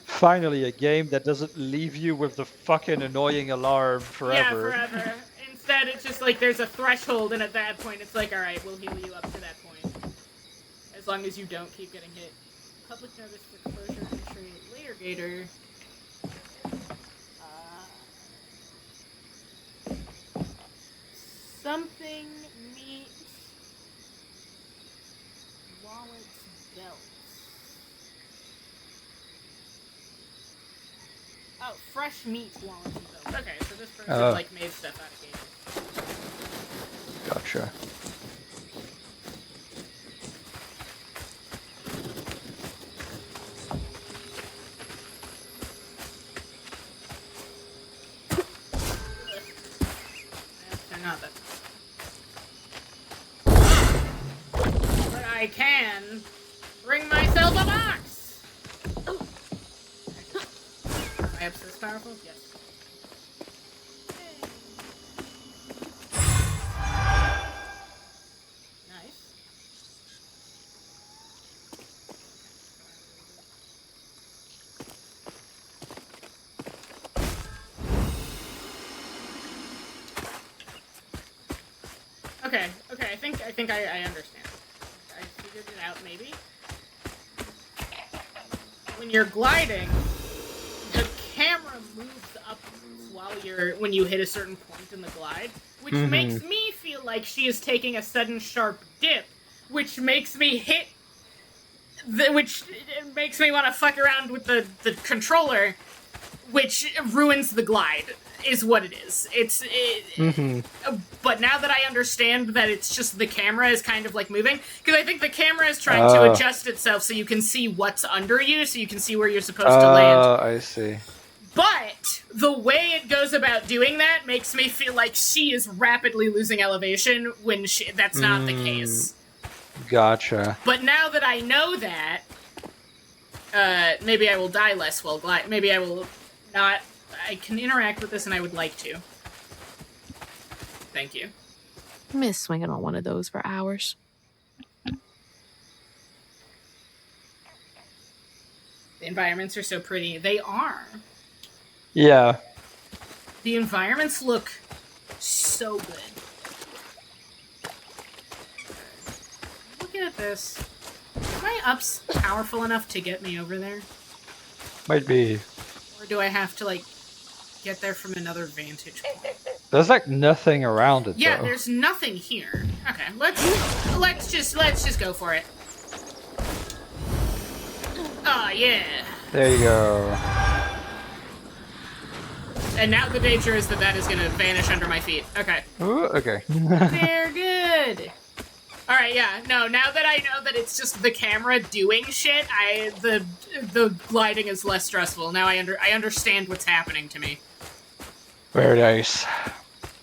Finally, a game that doesn't leave you with the fucking annoying alarm forever. Yeah, forever. Instead, it's just like there's a threshold, and at that point, it's like, alright, we'll heal you up to that point. As long as you don't keep getting hit. Public notice for closure entry later gator. Something meat. Wallets, belts. Oh, fresh meat, wallets, and belts. Okay, so this person, like, made stuff out of gators. Gotcha. They're not that. But I can bring myself a box! Are my ups this powerful? Yes. Nice. Okay, I think I understand. I figured it out, maybe. When you're gliding, the camera moves up when you hit a certain point in the glide, which makes me feel like she is taking a sudden sharp dip, which makes me which makes me want to fuck around with the controller, which ruins the glide. Is what it is. But now that I understand that it's just the camera is kind of like moving, because I think the camera is trying to adjust itself so you can see what's under you, so you can see where you're supposed to land. Oh, I see. But the way it goes about doing that makes me feel like she is rapidly losing elevation when that's not the case. Gotcha. But now that I know that, maybe I will die less while glide. Maybe I will not. I can interact with this, and I would like to. Thank you. I miss swinging on one of those for hours. The environments are so pretty. They are. Yeah. The environments look so good. Looking at this, are my ups powerful enough to get me over there? Might be. Or do I have to, like, get there from another vantage point? There's like nothing around it. Yeah, though. there's nothing here. Okay, let's just go for it. Oh yeah. There you go. And now the danger is that is gonna vanish under my feet. Okay. Ooh, okay. They're good. All right, yeah. No, now that I know that it's just the camera doing shit, the gliding is less stressful. Now I understand what's happening to me. Very nice.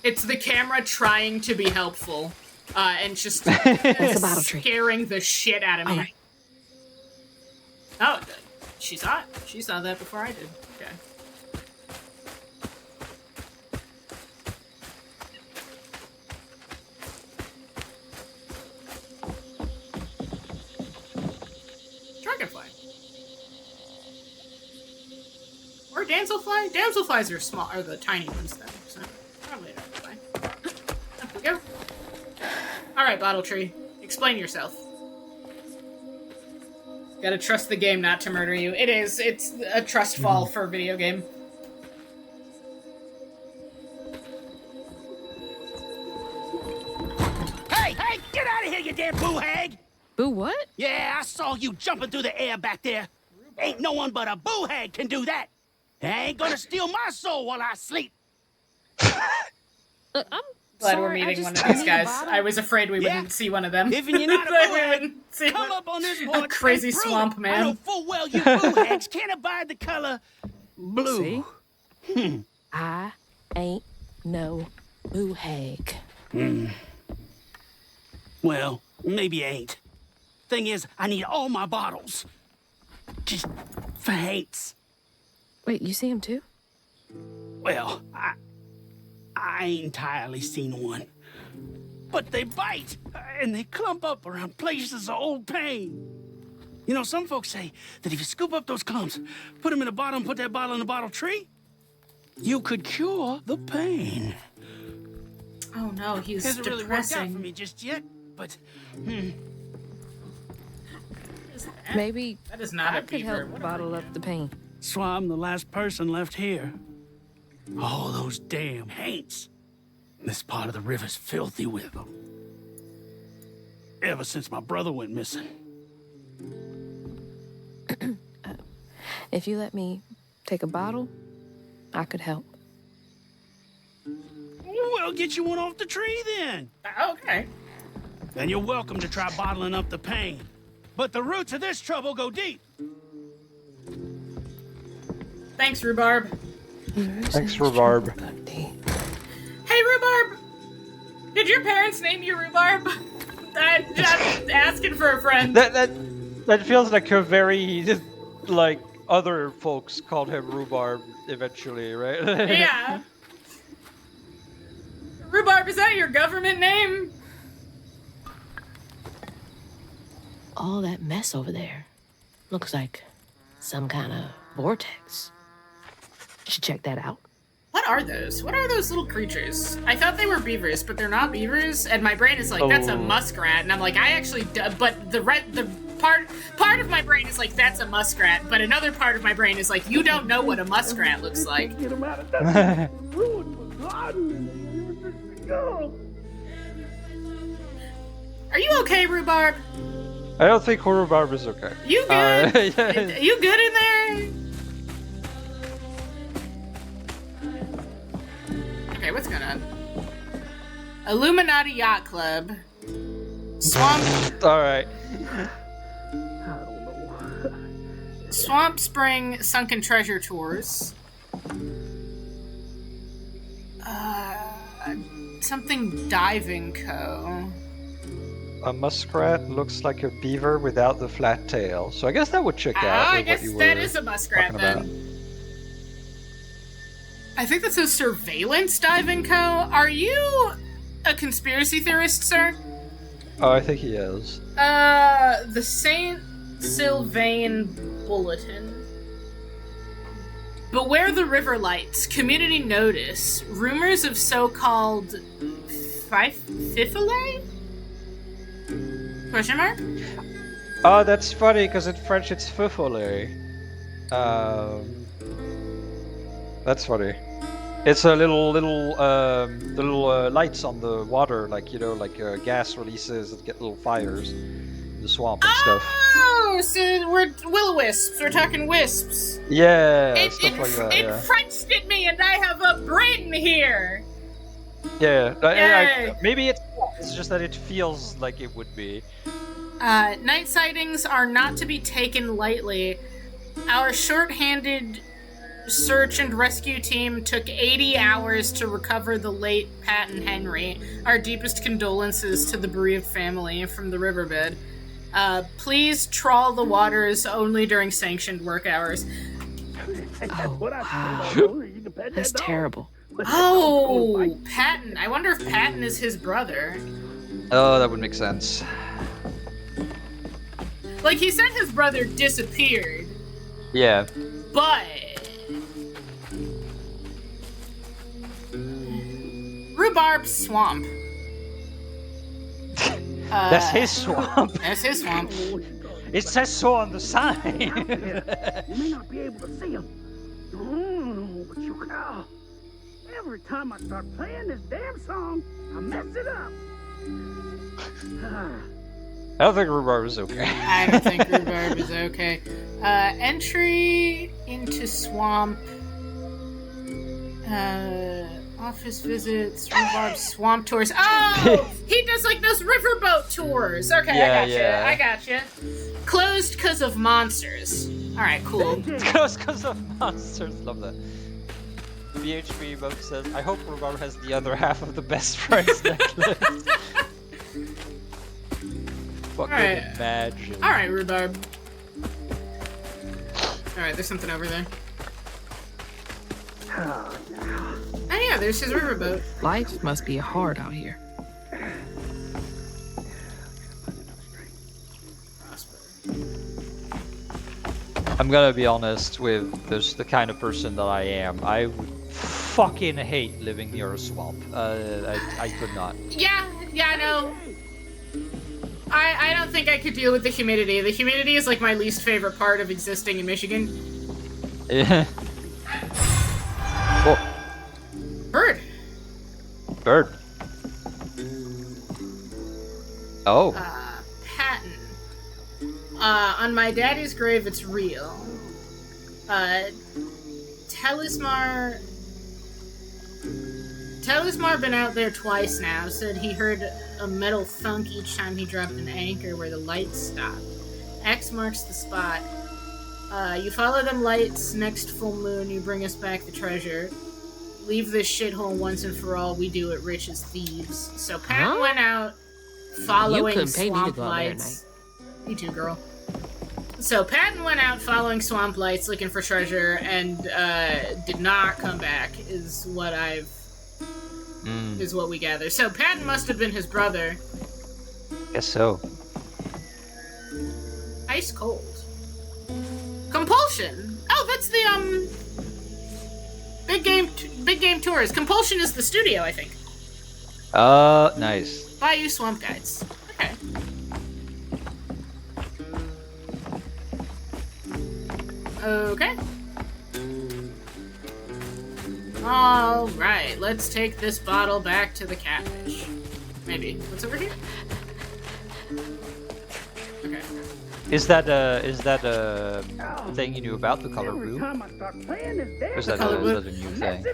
It's the camera trying to be helpful, and just scaring the shit out of me. Right. Oh, she saw it. She saw that before I did. Okay. Dragonfly. Or damselfly? Damselflies are small, are the tiny ones then, so probably a dragonfly. There we go. Alright, Bottle Tree. Explain yourself. Gotta trust the game not to murder you. It is. It's a trust fall for a video game. Hey, get out of here, you damn boo hag! Boo what? Yeah, I saw you jumping through the air back there. Ain't no one but a boo hag can do that. I ain't gonna steal my soul while I sleep. I'm glad we're meeting one of these guys. I was afraid we wouldn't see one of them. If you're not a boo hag, come up on this board. A crazy swamp man. I know full well you boo hags can't abide the color blue. See? I ain't no boo hag. Well, maybe I ain't. Thing is, I need all my bottles. Just for Haints. Wait, you see him too? Well, I ain't entirely seen one. But they bite, and they clump up around places of old pain. You know, some folks say that if you scoop up those clumps, put them in a bottle and put that bottle in a bottle tree, you could cure the pain. Oh no, he's Hasn't depressing. really worked out for me just yet, but Maybe that is not I a could beaver. help bottle up the pain. so I'm the last person left here. All those damn Haints. This part of the river's filthy with them. Ever since my brother went missing. If you let me take a bottle, I could help. We'll get you one off the tree then. Okay. And you're welcome to try bottling up the pain. But the roots of this trouble go deep. Thanks, Rhubarb. Thanks, Rhubarb. Hey, Rhubarb! Did your parents name you Rhubarb? I'm just asking for a friend. That feels like a very, like, other folks called him Rhubarb eventually, right? Yeah. Rhubarb, is that your government name? All that mess over there looks like some kind of vortex. Should check that out. What are those? What are those little creatures? I thought they were beavers, but they're not beavers. And my brain is like, that's a muskrat. And I'm like, I actually, but the part of my brain is like, that's a muskrat. But another part of my brain is like, you don't know what a muskrat looks like. Get him out of that. Ruined my garden. Go. Are you okay, Rhubarb? I don't think Rhubarb is okay. You good? Yeah. You good in there? Okay, what's going on? Illuminati Yacht Club. Swamp. Alright. Swamp Spring Sunken Treasure Tours. Something Diving Co. A muskrat looks like a beaver without the flat tail. So I guess that would check out. I guess that is a muskrat then. About. I think that says Surveillance Diving Co. Are you a conspiracy theorist, sir? Oh, I think he is. The Saint Sylvain Bulletin. Beware the river lights. Community notice. Rumors of so-called Fifile? Question mark? Oh, that's funny, because in French it's fufole. That's funny. It's a little lights on the water, like, you know, like gas releases that get little fires in the swamp and stuff. Oh, so we're will-o-wisps. We're talking wisps. Yeah, stuff like that, It Frenched at me, and I have a brain here. Yeah, Yay. maybe it's just that it feels like it would be. Night sightings are not to be taken lightly. Our short-handed search and rescue team took 80 hours to recover the late Pat and Henry. Our deepest condolences to the bereaved family from the riverbed. Please trawl the waters only during sanctioned work hours. Oh, wow. That's terrible. Oh, Patton. I wonder if Patton is his brother. Oh, that would make sense. Like, he said his brother disappeared, Yeah. but... Rhubarb Swamp. That's his swamp. That's his swamp. It says so on the sign. You may not be able to see him. But you can. Every time I start playing this damn song, I mess it up. I don't think Rhubarb is okay. I don't think Rhubarb is okay. Entry into swamp. Office visits, Rhubarb swamp tours. Oh! He does like those riverboat tours. Okay, Yeah, I gotcha. Closed because of monsters. Alright, cool. Because of monsters. Love that. BHB both says, I hope Rhubarb has the other half of the best friends necklace. Fucking imagine. Alright, rhubarb. Alright, there's something over there. Oh yeah, there's his riverboat. Life must be hard out here. I'm gonna be honest with this, the kind of person that I am. I would fucking hate living near a swamp. I could not. Yeah, I know. I don't think I could deal with the humidity. The humidity is like my least favorite part of existing in Michigan. Yeah. Oh. Bird. Bird. Oh. Patton. On my daddy's grave, it's real. Telesmar been out there twice now. Said he heard a metal thunk each time he dropped an anchor where the lights stopped. X marks the spot. You follow them lights, next full moon, you bring us back the treasure. Leave this shithole once and for all, we do it rich as thieves. So Pat went out following swamp lights. Me too, girl. So Patton went out following swamp lights looking for treasure and did not come back, is what we gather. So Patton must have been his brother. Guess so. Ice cold. Compulsion. Oh, that's the Big Game Tours. Compulsion is the studio, I think. Nice. Bayou Swamp Guides. Okay. Okay. Alright, let's take this bottle back to the catfish. Maybe. What's over here? Okay. Is that a thing you knew about, the color blue? Or is that a new thing?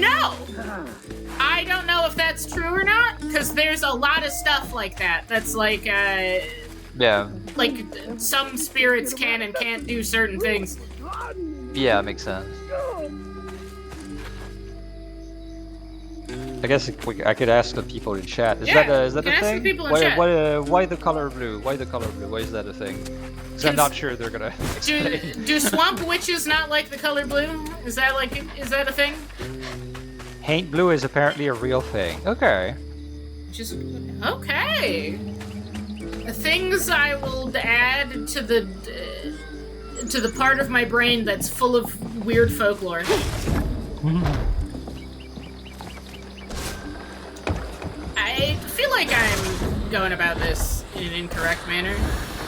No! I don't know if that's true or not, because there's a lot of stuff like that. That's like, yeah. Like, some spirits can and can't do certain things. Yeah, makes sense. I guess I could ask the people in chat. Is that a thing? Ask the people in why, chat. why the color blue? Why the color blue? Why is that a thing? Because I'm not sure they're gonna explain. Do swamp witches not like the color blue? Is that a thing? Paint blue is apparently a real thing. Okay. Okay. Things I will add to the part of my brain that's full of weird folklore. I feel like I'm going about this in an incorrect manner,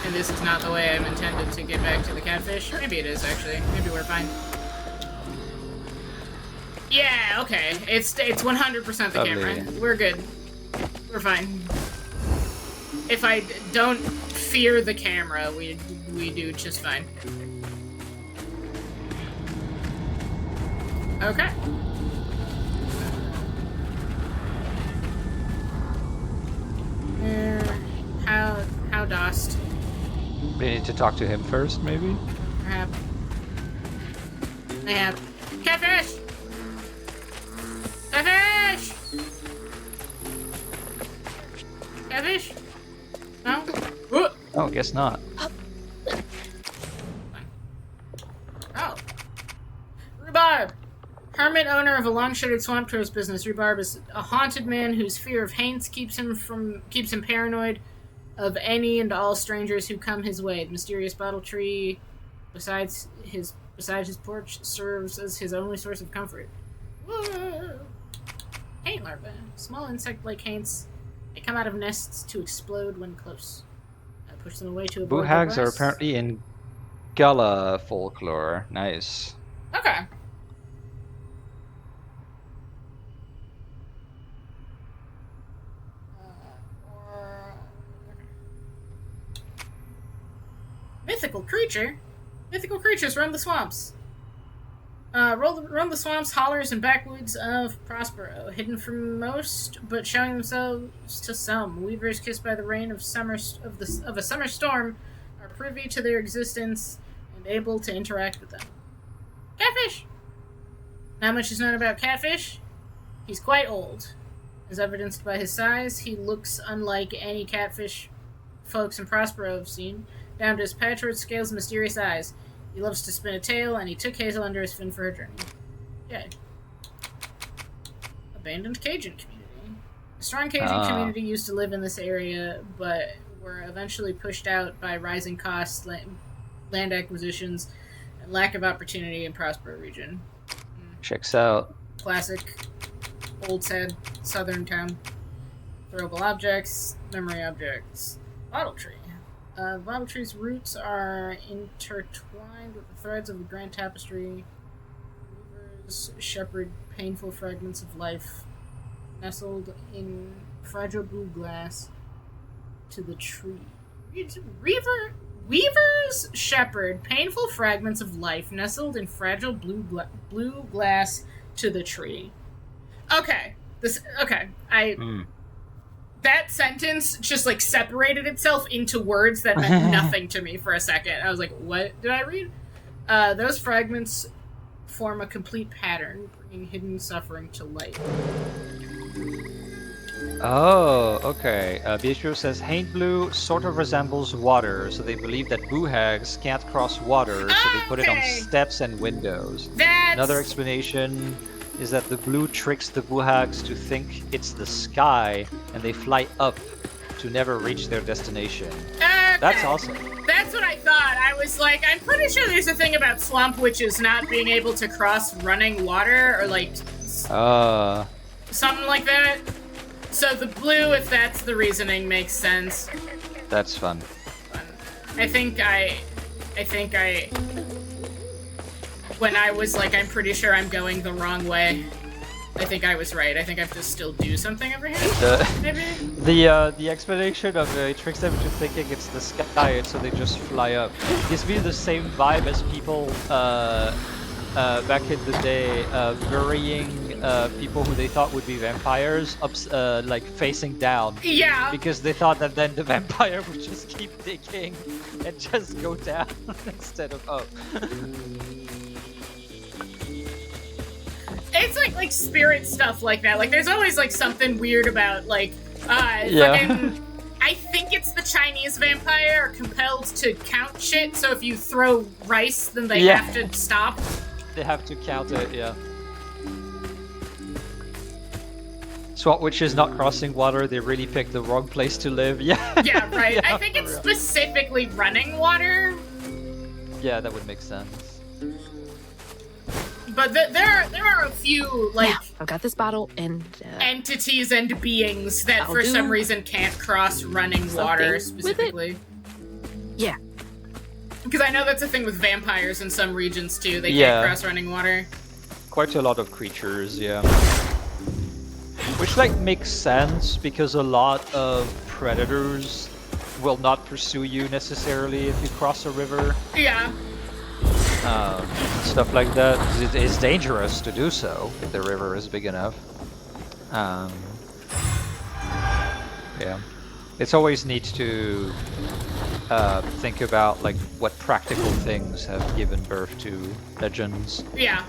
and this is not the way I'm intended to get back to the catfish. Maybe it is, actually. Maybe we're fine. Yeah, okay. It's 100% the camera. We're good. We're fine. If I don't fear the camera, we do just fine. Okay. How dost? We need to talk to him first, maybe? Perhaps. Catfish! Catfish! Catfish? No? Oh, guess not. Oh. Rhubarb! Hermit owner of a long-shuttered swamp tourist business, Rhubarb is a haunted man whose fear of haints keeps him paranoid of any and all strangers who come his way. The mysterious bottle tree beside his porch serves as his only source of comfort. Whoa. Haint larvae. Small insect-like haints. They come out of nests to explode when close. Push them away to avoid Boohags are apparently in Gala folklore. Nice. Okay. Mythical creature? Mythical creatures roam the swamps. Roam the swamps, hollers, and backwoods of Prospero, hidden from most, but showing themselves to some. Weavers kissed by the rain of a summer storm are privy to their existence and able to interact with them. Catfish! Not much is known about Catfish. He's quite old. As evidenced by his size, he looks unlike any catfish folks in Prospero have seen, down to his patchwork scales and mysterious eyes. He loves to spin a tale, and he took Hazel under his fin for her journey. Yay. Abandoned Cajun community. A strong Cajun community used to live in this area, but were eventually pushed out by rising costs, land acquisitions, and lack of opportunity in Prospero region. Checks out. Classic, old, sad, southern town. Throwable objects, memory objects. Bottle tree. The bottle tree's roots are intertwined with the threads of the grand tapestry. Weavers shepherd painful fragments of life, nestled in fragile blue glass to the tree. Weavers shepherd painful fragments of life, nestled in fragile blue glass to the tree. Okay. That sentence just, like, separated itself into words that meant nothing to me for a second. I was like, what did I read? Those fragments form a complete pattern, bringing hidden suffering to light. Oh, okay. Beatrice says, Haint blue sort of resembles water, so they believe that boohags can't cross water, so they put it on steps and windows. Another explanation is that the blue tricks the boohags to think it's the sky, and they fly up to never reach their destination. Okay. That's awesome. That's what I thought. I was like, I'm pretty sure there's a thing about swamp witches not being able to cross running water, or like something like that. So the blue, if that's the reasoning, makes sense. That's fun. I think when I was like, I'm pretty sure I'm going the wrong way, I think I was right. I think I have to still do something over here. Maybe? The explanation of it tricks them into thinking it's the sky, and so they just fly up. Gives me the same vibe as people back in the day burying people who they thought would be vampires up, like facing down. Yeah. Because they thought that then the vampire would just keep digging and just go down instead of up. It's like spirit stuff like that. Like, there's always like something weird about like Yeah. I think it's the Chinese vampire are compelled to count shit, so if you throw rice, then they have to stop. They have to count it, yeah. Swamp witches not crossing water, they really picked the wrong place to live. Yeah. Yeah, right. Yeah, I think it's real. specifically running water. Yeah, that would make sense. But there are a few like Yeah, I've got this bottle and entities and beings that for some reason can't cross running water specifically. Yeah. Because I know that's a thing with vampires in some regions too. They Yeah. can't cross running water. Quite a lot of creatures, yeah. Which like makes sense because a lot of predators will not pursue you necessarily if you cross a river. Yeah. Stuff like that. 'Cause it is dangerous to do so if the river is big enough. Yeah. It's always neat to think about like what practical things have given birth to legends. Yeah.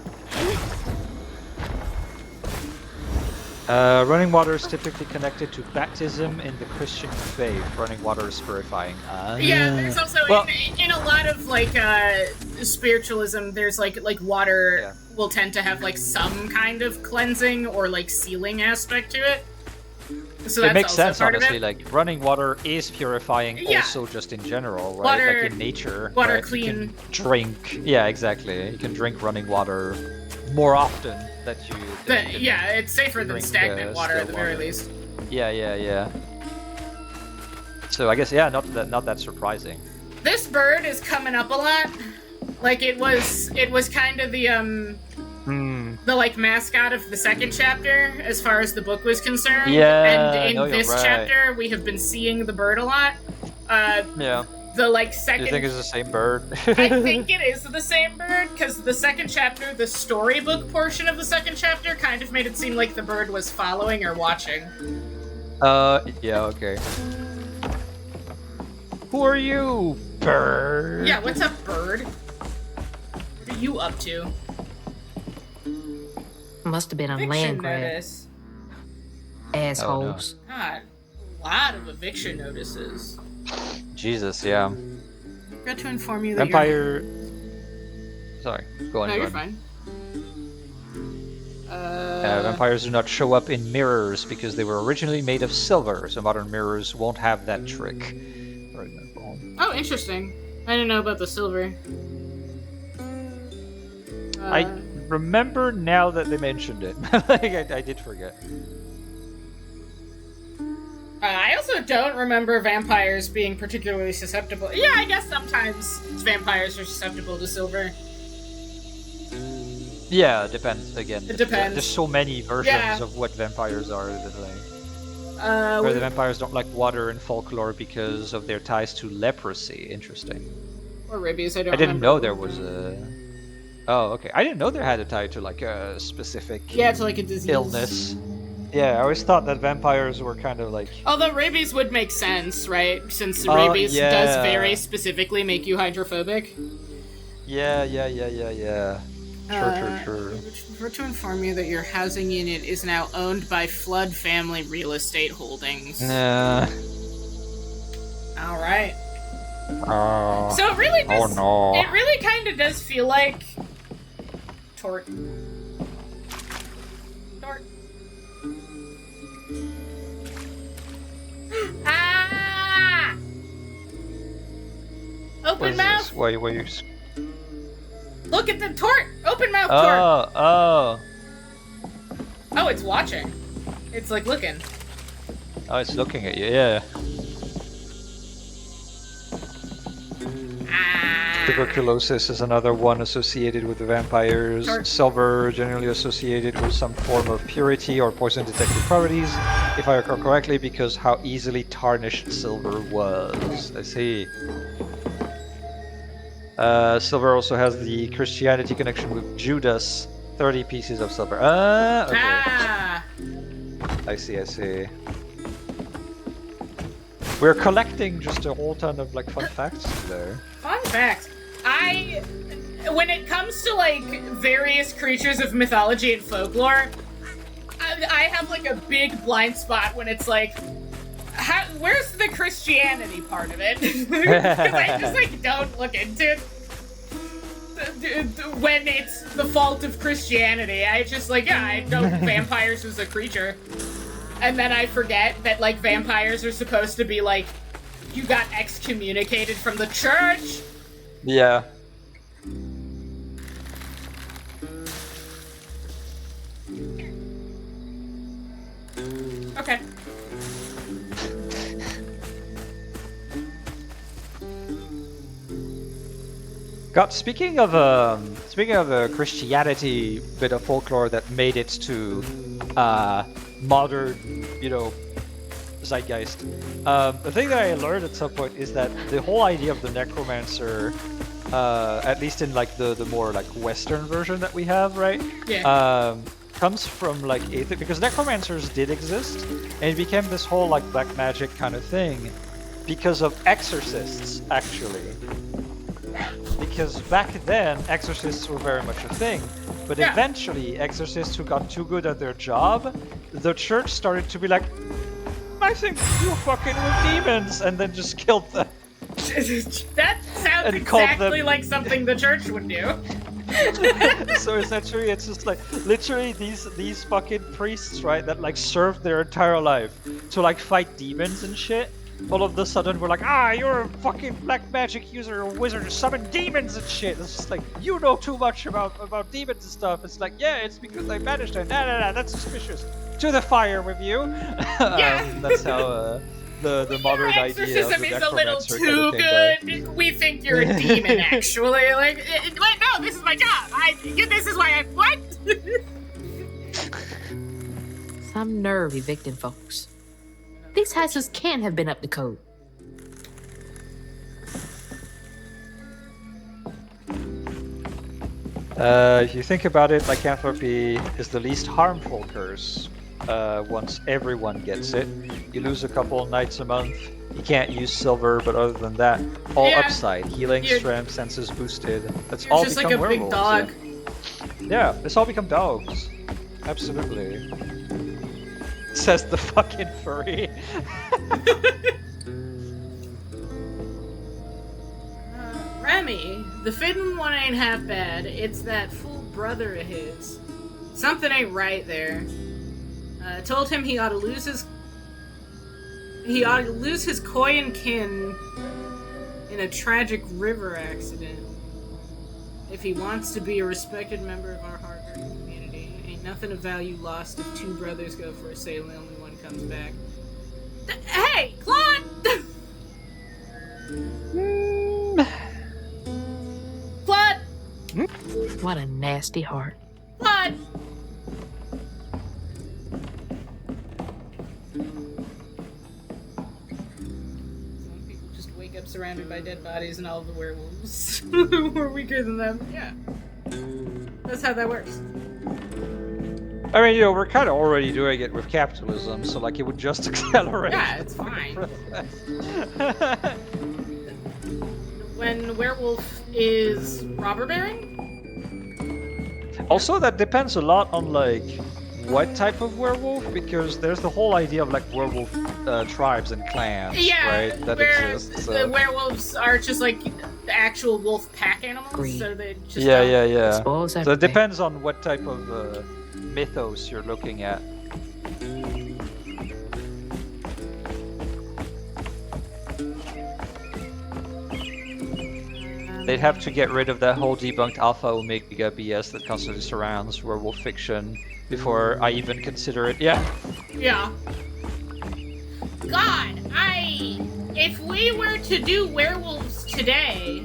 Running water is typically connected to baptism in the Christian faith. Running water is purifying. Yeah, there's also in a lot of like spiritualism, there's like water will tend to have like some kind of cleansing or like sealing aspect to it. So it that's makes also sense, part honestly. Of it. Like running water is purifying, Yeah. also just in general, right? Water- like in nature, water right? clean. You can drink. Yeah, exactly. You can drink running water more often than you. Yeah, it's safer than drink, stagnant water at the still very water. least. Yeah. So I guess not that surprising. This bird is coming up a lot. Like it was kind of the like mascot of the second chapter as far as the book was concerned. Yeah, And no, in you're this right. chapter we have been seeing the bird a lot. Yeah. The like Do second you think it's the same bird? I think it is the same bird, because the second chapter, the storybook portion of the second chapter, kind of made it seem like the bird was following or watching. Yeah, okay. Who are you, bird? Yeah, what's up, bird? What are you up to? Must have been a Eviction land grab. notice. Assholes. God, a lot of eviction notices. Jesus, yeah. Forgot to inform you that Vampire. Sorry, go on. No, go you're on. fine. Vampires do not show up in mirrors because they were originally made of silver, so modern mirrors won't have that trick. Oh, interesting. I didn't know about the silver. I remember now that they mentioned it. Like, I did forget. I also don't remember vampires being particularly susceptible. Yeah, I guess sometimes vampires are susceptible to silver. Yeah, it depends again. It depends. There's so many versions of what vampires are. Where the vampires don't like water in folklore because of their ties to leprosy. Interesting. Or rabies, I didn't remember. know there was a... Oh, okay. I didn't know there had a tie to like a specific to like a disease. Illness. Yeah, I always thought that vampires were kind of like... Although rabies would make sense, right? Since rabies does very specifically make you hydrophobic. Yeah. True. We're to inform you that your housing unit is now owned by Flood Family Real Estate Holdings. Yeah. All right. So it really does. Oh no. It really kind of does feel like Tort. Ah! Open mouth. Why you? Look at the Tort. Open mouth Tort. Oh, it's watching. It's like looking. Oh, it's looking at you. Yeah. Tuberculosis is another one associated with the vampires. Silver generally associated with some form of purity or poison detective properties, if I recall correctly, because how easily tarnished silver was. I see. Silver also has the Christianity connection with Judas. 30 pieces of silver. Okay. I see. We're collecting just a whole ton of like fun facts today. Fun fact. When it comes to like various creatures of mythology and folklore, I have like a big blind spot when it's like, where's the Christianity part of it? Because I just like don't look into it. When it's the fault of Christianity, I just like, I know vampires as a creature. And then I forget that like vampires are supposed to be like, you got excommunicated from the church. Yeah. Okay. God, speaking of a Christianity bit of folklore that made it to modern, zeitgeist. The thing that I learned at some point is that the whole idea of the necromancer, at least in like the more like Western version that we have, right? Yeah. Comes from like because necromancers did exist, and it became this whole like black magic kind of thing because of exorcists, actually. Because back then, exorcists were very much a thing, but eventually, exorcists who got too good at their job, the church started to be like, I think you're fucking with demons, and then just killed them. That sounds exactly like something the church would do. So essentially, it's just like literally these fucking priests, right, that like served their entire life to like fight demons and shit. All of a sudden, we're like, you're a fucking black magic user, or wizard, summon demons and shit. It's just like, you know too much about demons and stuff. It's like, yeah, it's because I managed to. Nah, that's suspicious. To the fire with you. That's how the modern idea of the exorcism is a little necromancer too kind of good. We think you're a demon, actually. Like, wait, no, this is my job. This is why I what? Some nerve evicting folks. These houses can't have been up to code. If you think about it, lycanthropy is the least harmful curse. Once everyone gets it, you lose a couple nights a month. You can't use silver, but other than that, all upside. Healing, strength, senses boosted. That's all just become like a werewolves. big dog. Yeah, it's all become dogs. Absolutely. Says the fucking furry. Lemmy, the fiddling one ain't half bad. It's that fool brother of his. Something ain't right there. Told him he ought to lose his koi and kin in a tragic river accident. If he wants to be a respected member of our hard-working community, ain't nothing of value lost if two brothers go for a sail and only one comes back. Hey, Claude! Claude! What a nasty heart. Claude! Some people just wake up surrounded by dead bodies and all of the werewolves were weaker than them. Yeah. That's how that works. I mean, you know, we're kind of already doing it with capitalism, so like it would just accelerate. Yeah, it's fine. When werewolf is robber baron? Also, that depends a lot on like what type of werewolf, because there's the whole idea of like werewolf tribes and clans, right? That exists. The werewolves are just like the actual wolf pack animals, so they just yeah. Spoils So it everything. depends on what type of mythos you're looking at. They'd have to get rid of that whole debunked alpha omega BS that constantly surrounds werewolf fiction before I even consider it. Yeah. Yeah. God, if we were to do werewolves today,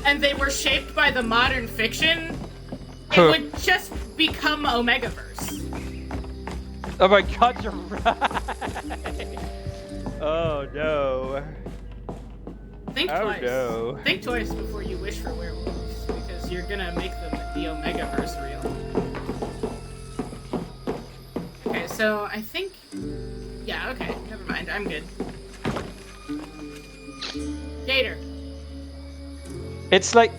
and they were shaped by the modern fiction, it would just become Omegaverse. Oh my god, you're right! Oh no. Think twice. No. Think twice before you wish for werewolves, because you're gonna make the Omegaverse real. Okay, so I think... Yeah, okay, never mind, I'm good. Gator. It's like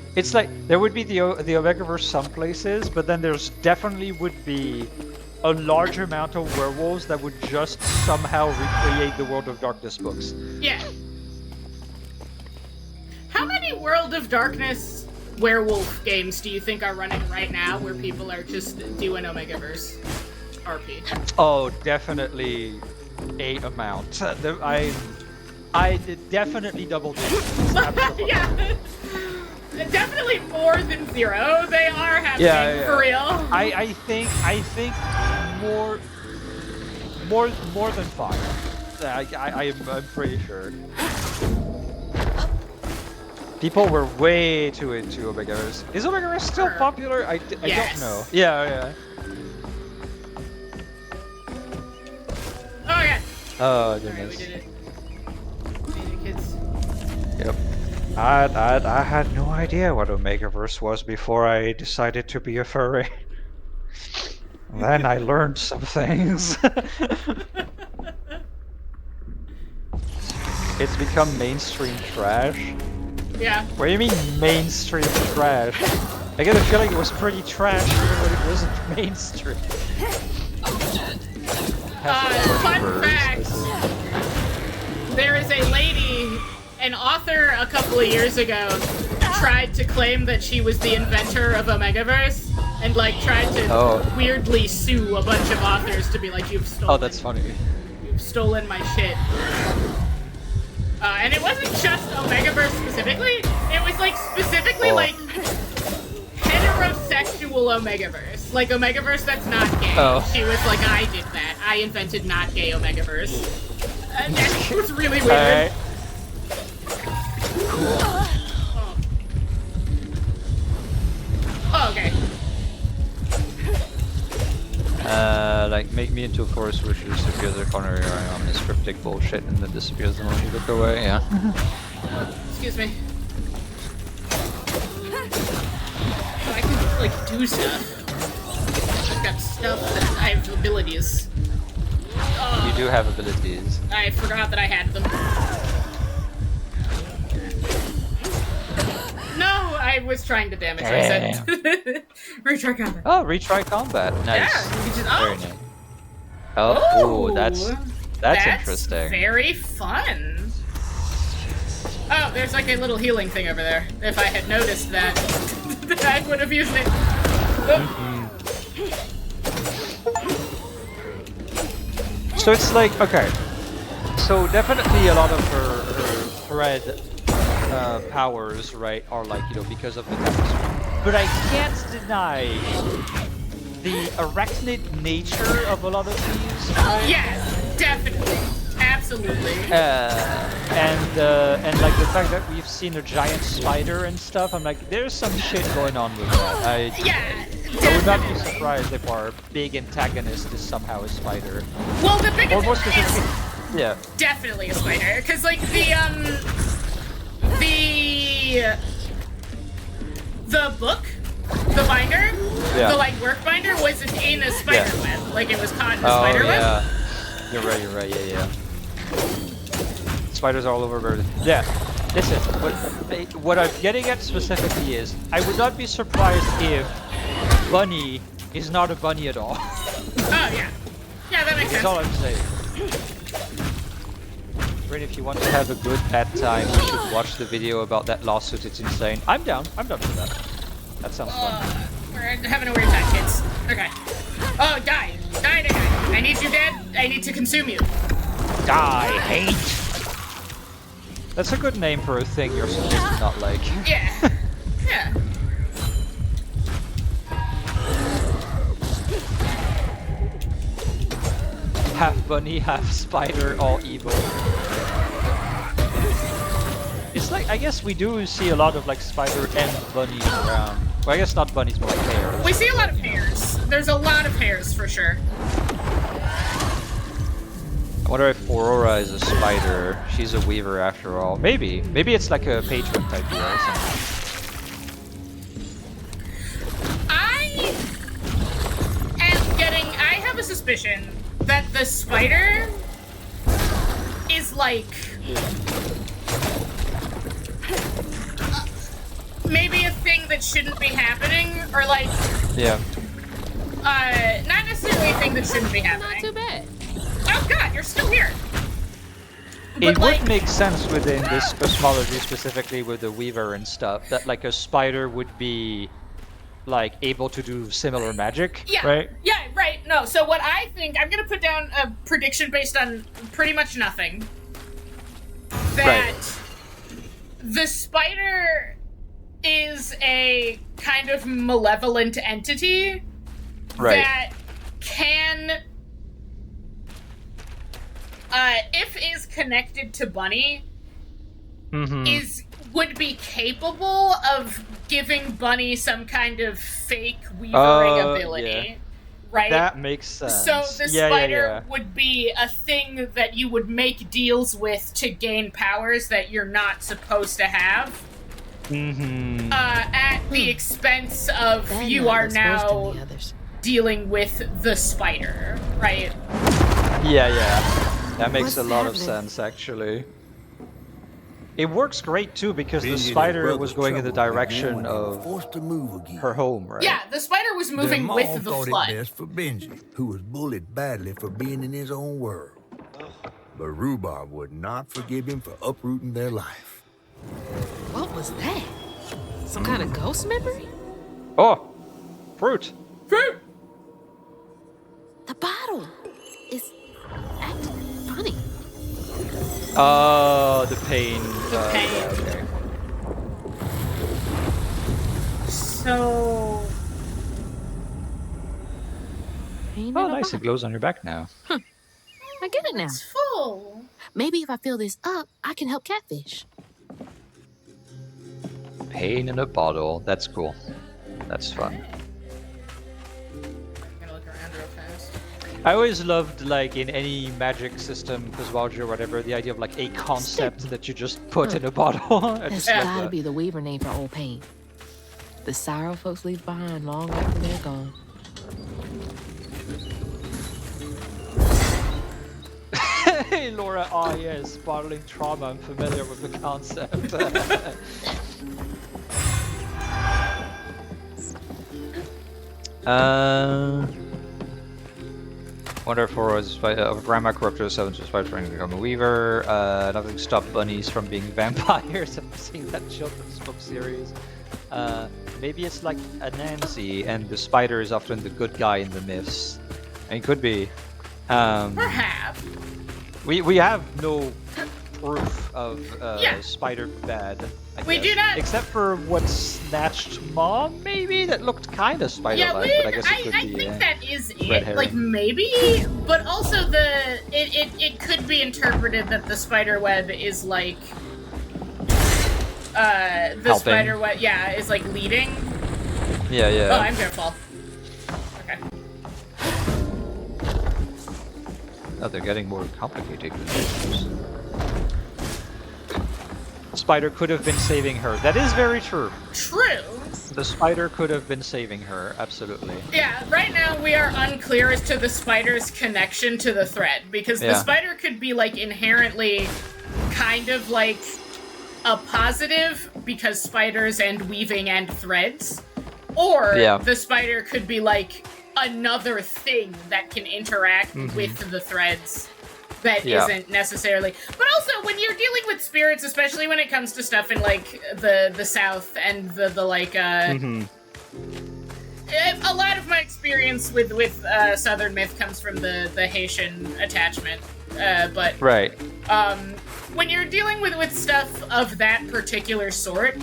there would be the Omegaverse some places, but then there's definitely would be a large amount of werewolves that would just somehow recreate the World of Darkness books. Yeah. How many World of Darkness werewolf games do you think are running right now where people are just doing Omegaverse RP? Oh, definitely a amount. I definitely double digits. Yeah. Definitely more than 0. They are happening for real. I think more than 5. I'm pretty sure. People were way too into Omegaverse. Is Omegaverse still popular? I don't know. Yeah. Oh yeah. Oh goodness. Alright, we did it. Made it, kids. Yep. I had no idea what Omegaverse was before I decided to be a furry. Then I learned some things. It's become mainstream trash. Yeah. What do you mean mainstream trash? I get a feeling it was pretty trash even when it wasn't mainstream. Fun fact. There is a lady, an author a couple of years ago, tried to claim that she was the inventor of Omegaverse, and like tried to weirdly sue a bunch of authors to be like, you've stolen. Oh, that's funny. You've stolen my shit. And it wasn't just Omegaverse specifically. It was like specifically like heterosexual Omegaverse, like Omegaverse that's not gay. She was like, I did that. I invented not gay Omegaverse. And that was really weird. Oh, okay. Like, make me into a force which disappears the corner on this cryptic bullshit and then disappears the moment you look away, yeah. Excuse me. So I can, like, do stuff. I've got stuff that I have abilities. You do have abilities. I forgot that I had them. No, I was trying to damage reset. Retry combat. Oh, retry combat. Nice. Yeah, you can just, Very nice. Oh, ooh, that's interesting. Very fun. Oh, there's like a little healing thing over there. If I had noticed that, I would have used it. So it's like, okay. So definitely a lot of her thread powers, right, are like, you know, because of the tapestry. But I can't deny the arachnid nature of a lot of these, right? Yeah, definitely. Absolutely. And like the fact that we've seen a giant spider and stuff, I'm like, there's some shit going on with that. I would not be surprised if our big antagonist is somehow a spider. Well, the big almost is yeah, definitely a spider, because like the book, the binder, the like work binder was in a spider web, like it was caught in a spider web. You're right, yeah. Spiders all over bird. Yeah, listen, what I'm getting at specifically is, I would not be surprised if Bunny is not a bunny at all. Oh, yeah. Yeah, that makes sense. That's all I'm saying. Rain, if you want to have a good bad time, you should watch the video about that lawsuit. It's insane. I'm down for that. That sounds fun. We're having a weird time, kids. Okay. Oh, die. I need you dead. I need to consume you. Die, hate. That's a good name for a thing you're supposed to not like. Yeah. Yeah. Half bunny, half spider, all evil. It's like, I guess we do see a lot of like spider and bunnies around. Well, I guess not bunnies, more like hares. We see a lot of hares. There's a lot of hares for sure. I wonder if Aurora is a spider. She's a weaver after all. Maybe. Maybe it's like a patron type deal or something. I have a suspicion that the spider is like maybe a thing that shouldn't be happening, or like not necessarily a thing that shouldn't be happening. Not too bad. Oh god, you're still here. It would make sense within this cosmology, specifically with the weaver and stuff, that like a spider would be like able to do similar magic, right? Yeah, right. No, so what I think, I'm gonna put down a prediction based on pretty much nothing. That the spider is a kind of malevolent entity that can, if is connected to Bunny, would be capable of giving Bunny some kind of fake weavering ability. Right? That makes sense. So the spider would be a thing that you would make deals with to gain powers that you're not supposed to have. At the expense of you are now dealing with the spider, right? Yeah. That makes a lot of sense, actually. It works great too, because the spider was going in the direction of her home, right? Yeah, the spider was moving with the flood. It best for Benji, who was bullied badly for being in his own world. But Rhubarb would not forgive him for uprooting their life. What was that? Some kind of ghost memory? Oh, fruit. The bottle is acting funny. Oh, the pain. Okay. So. Oh, nice. It glows on your back now. I get it now. It's full. Maybe if I fill this up, I can help Catfish. Pain in a bottle. That's cool. That's fun. I always loved, like, in any magic system, cosmology or whatever, the idea of, like, a concept that you just put in a bottle. That's gotta be the weaver name for old pain. The sorrow folks leave behind long after they're gone. Hey, Laura, yes, bottling trauma. I'm familiar with the concept. Wonder if Grandma corrupted herself into a spider trying to become a weaver. Nothing stopped bunnies from being vampires. I've seen that children's book series. Maybe it's like a Nancy, and the spider is often the good guy in the myths. And it could be. Perhaps. We have no proof of spider bad. We do not. Except for what snatched Mom, maybe that looked kind of spider-like, but I guess it could be. I think that is it. herring. Like maybe, but also it could be interpreted that the spider web is like the Helping. spider web, is like leading. Yeah. Oh, I'm gonna fall. Okay. Oh, they're getting more complicated. Spider could have been saving her. That is very true. True. The spider could have been saving her, absolutely. Yeah, right now we are unclear as to the spider's connection to the thread, because the spider could be like inherently kind of like a positive because spiders and weaving and threads, or the spider could be like another thing that can interact with the threads that isn't necessarily. But also, when you're dealing with spirits, especially when it comes to stuff in like the South and the like, a lot of my experience with Southern myth comes from the Haitian attachment. But when you're dealing with stuff of that particular sort,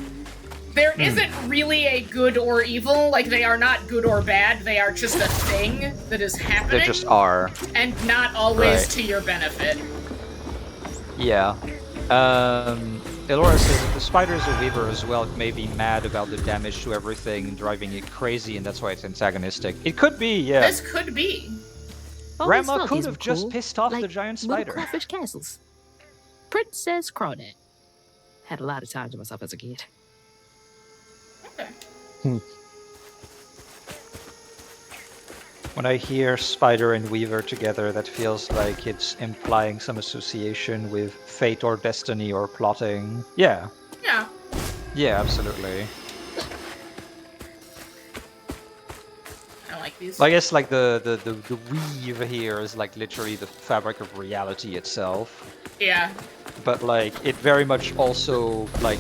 there isn't really a good or evil. Like, they are not good or bad. They are just a thing that is happening. They just are. And not always to your benefit. Yeah. Elora says that the spider is a weaver as well. It may be mad about the damage to everything, driving it crazy, and that's why it's antagonistic. It could be, yeah. This could be. Grandma could have just pissed off the giant spider. Crawfish castles. Princess Crawdad. Had a lot of time to myself as a kid. When I hear spider and weaver together, that feels like it's implying some association with fate or destiny or plotting. Yeah. Yeah, absolutely. I like these. I guess like the weave here is like literally the fabric of reality itself. Yeah. But like it very much also like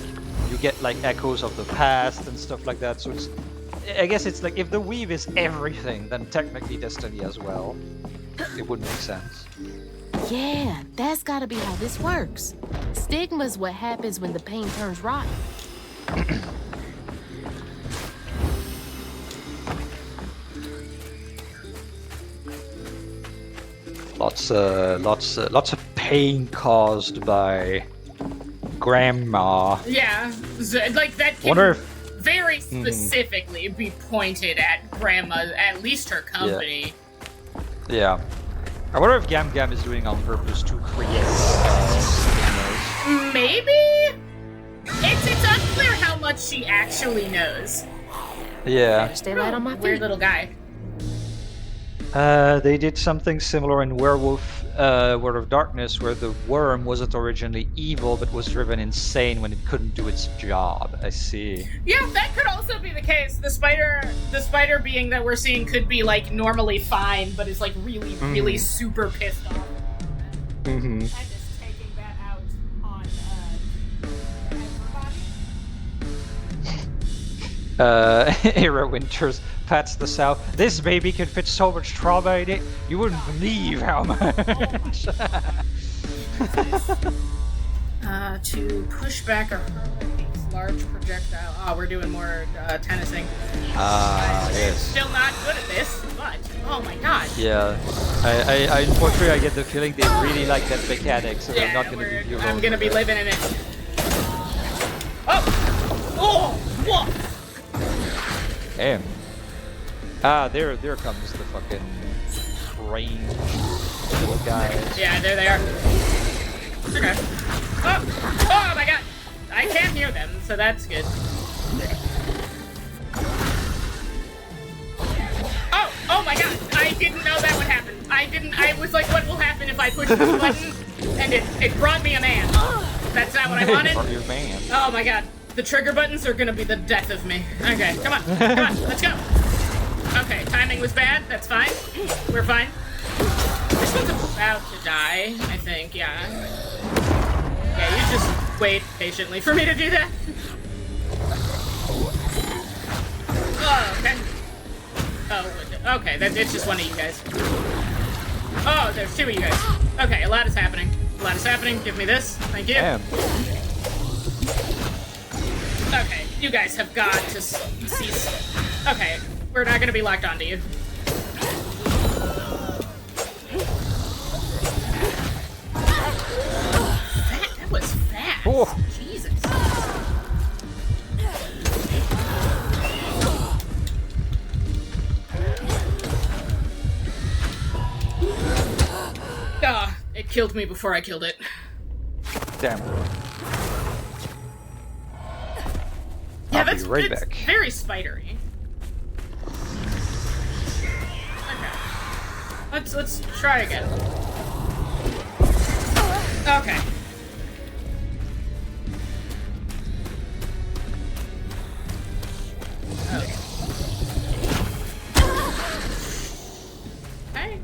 you get like echoes of the past and stuff like that. So it's, I guess it's like if the weave is everything, then technically destiny as well. It would make sense. Yeah, that's gotta be how this works. Stigma's what happens when the pain turns right. Lots of pain caused by Grandma. Yeah, like that can very specifically be pointed at Grandma, at least her company. Yeah. I wonder if Gam Gam is doing on purpose to create stigmas. Maybe? It's unclear how much she actually knows. Yeah. Stay right on my feet. Weird little guy. They did something similar in Werewolf World of Darkness, where the worm wasn't originally evil, but was driven insane when it couldn't do its job. I see. Yeah, that could also be the case. The spider being that we're seeing could be like normally fine, but is like really, really super pissed off. Mm-hmm. And just taking that out on everybody. Era Winters pats the South. This baby can fit so much trauma in it, you wouldn't believe how much. To push back a hurricane's large projectile. Oh, we're doing more tennising. Yes. Still not good at this, but oh my god. Yeah, I unfortunately I get the feeling they really like that mechanic, so they're not going to leave you alone. I'm gonna be living in it. Oh, what? Damn. There comes the fucking range guys. Yeah, there they are. Okay. Oh my god! I can't hear them, so that's good. Oh my god! I didn't know that would happen. I was like, what will happen if I push this button? And it brought me a man. That's not what I wanted. Brought you a man. Oh my god. The trigger buttons are gonna be the death of me. Okay, come on, let's go. Okay, timing was bad, that's fine. We're fine. about to die, I think, yeah. Yeah, you just wait patiently for me to do that. Oh, okay. Oh, okay, it's just one of you guys. Oh, there's two of you guys. Okay, a lot is happening. A lot is happening. Give me this. Thank you. Damn. Okay, you guys have got to cease. Okay, we're not gonna be locked onto you. That was fast. Oh. Jesus. Ah, it killed me before I killed it. Damn. Yeah, I'll be right back. Very spidery. Okay. Let's try again. Okay. Okay.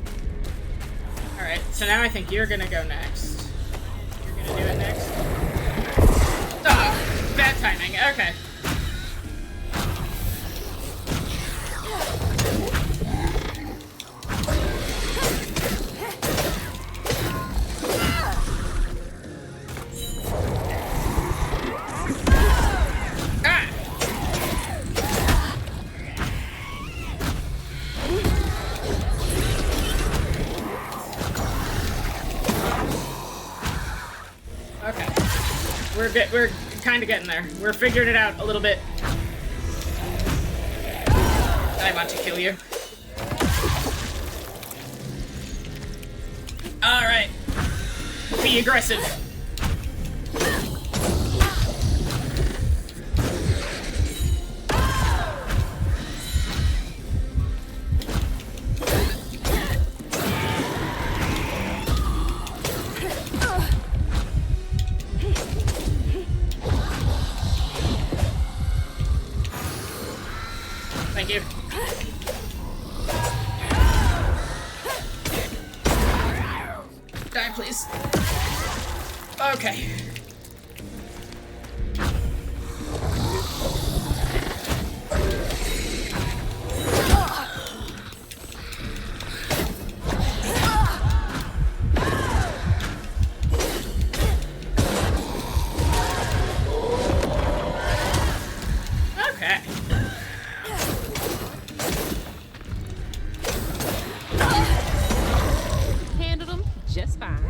Alright, so now I think you're gonna go next. You're gonna do it next. Oh, bad timing. Okay. We're kind of getting there. We're figuring it out a little bit. I want to kill you. All right. Be aggressive. Thank you. Die, please. Okay. Okay. Handled them just fine.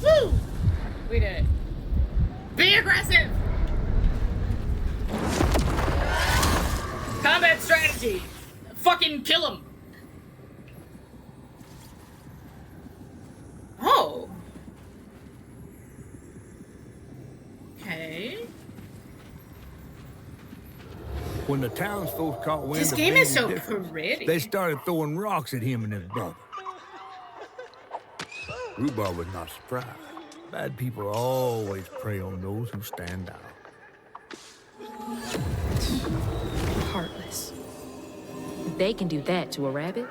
Woo! We did it. Be aggressive! Combat strategy! Fucking kill him! Oh! Okay. When the townsfolk caught wind This of game Ben's is so difference, pretty. they started throwing rocks at him and his brother. Rhubarb was not surprised. Bad people always prey on those who stand out. Heartless. They can do that to a rabbit.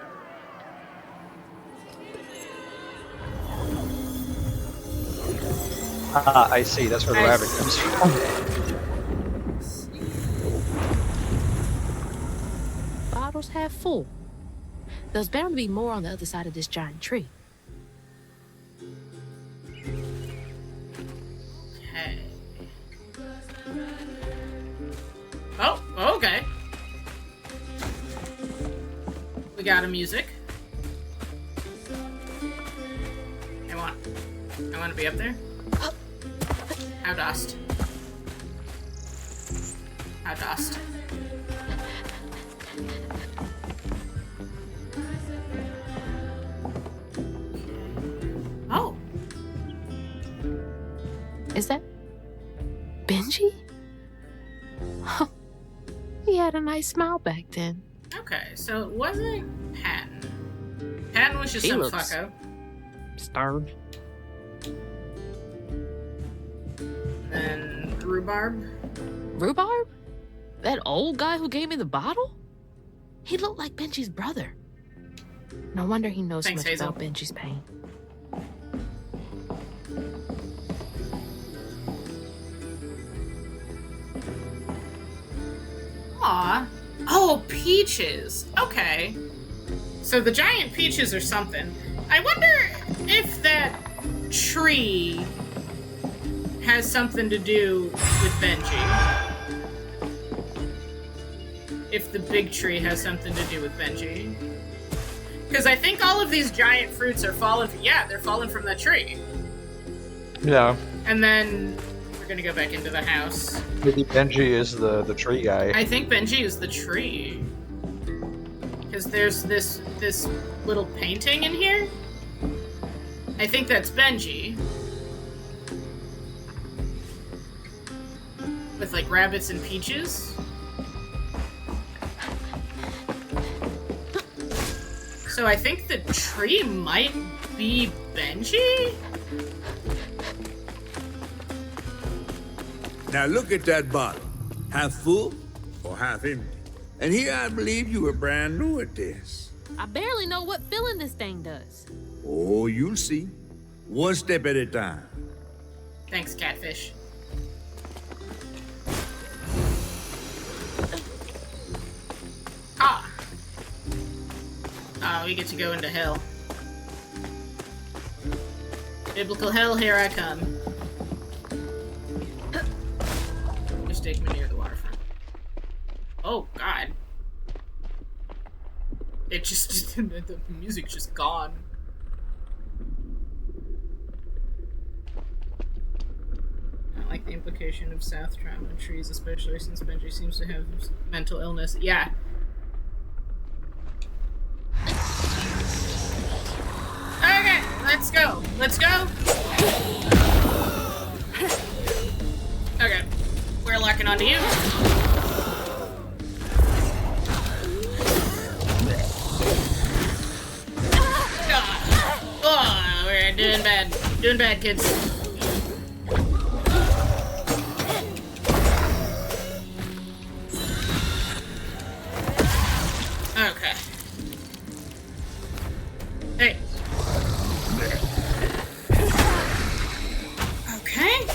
Ah, I see. That's where the rabbit comes from. Bottles half full. There's bound to be more on the other side of this giant tree. Okay. Oh, okay. We got a music. I want to be up there. How dost? How dost? Oh. Is that Benji? Huh. He had a nice smile back then. Okay, so it wasn't Patton. Patton was just He some looks fucko. starved. And Rhubarb. Rhubarb? That old guy who gave me the bottle? He looked like Benji's brother. No wonder he knows Thanks, so much Hazel. about Benji's pain. Aw. Oh, peaches. Okay. So the giant peaches are something. I wonder if that tree has something to do with Benji. If the big tree has something to do with Benji. Because I think all of these giant fruits are falling from... Yeah, they're falling from that tree. Yeah. And then we're gonna go back into the house. Maybe Benji is the tree guy. I think Benji is the tree. Because there's this little painting in here. I think that's Benji. With like rabbits and peaches. So I think the tree might be Benji? Now look at that bottle. Half full or half empty? And here I believe you were brand new at this. I barely know what filling this thing does. Oh, you'll see. One step at a time. Thanks, Catfish. Ah. Ah, we get to go into hell. Biblical hell, here I come. Just take me near the waterfront. Oh, God. It just, the music's just gone. I like the implication of South trauma trees, especially since Benji seems to have mental illness. Yeah. Okay, let's go. Let's go. Okay, we're locking onto you. Oh, we're doing bad. Doing bad, kids. Okay. Hey. Okay.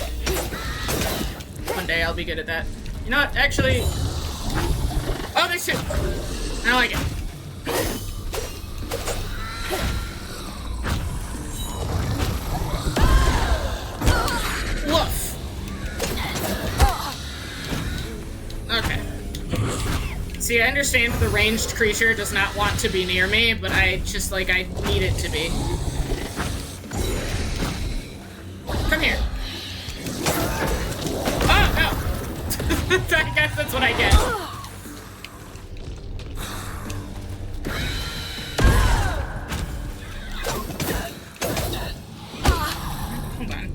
One day I'll be good at that. You know what? Actually. Oh, there's two. I like it. Woof. Okay. See, I understand the ranged creature does not want to be near me, but I just, like, I need it to be. Come here. Oh, no. I guess that's what I get. Hold on.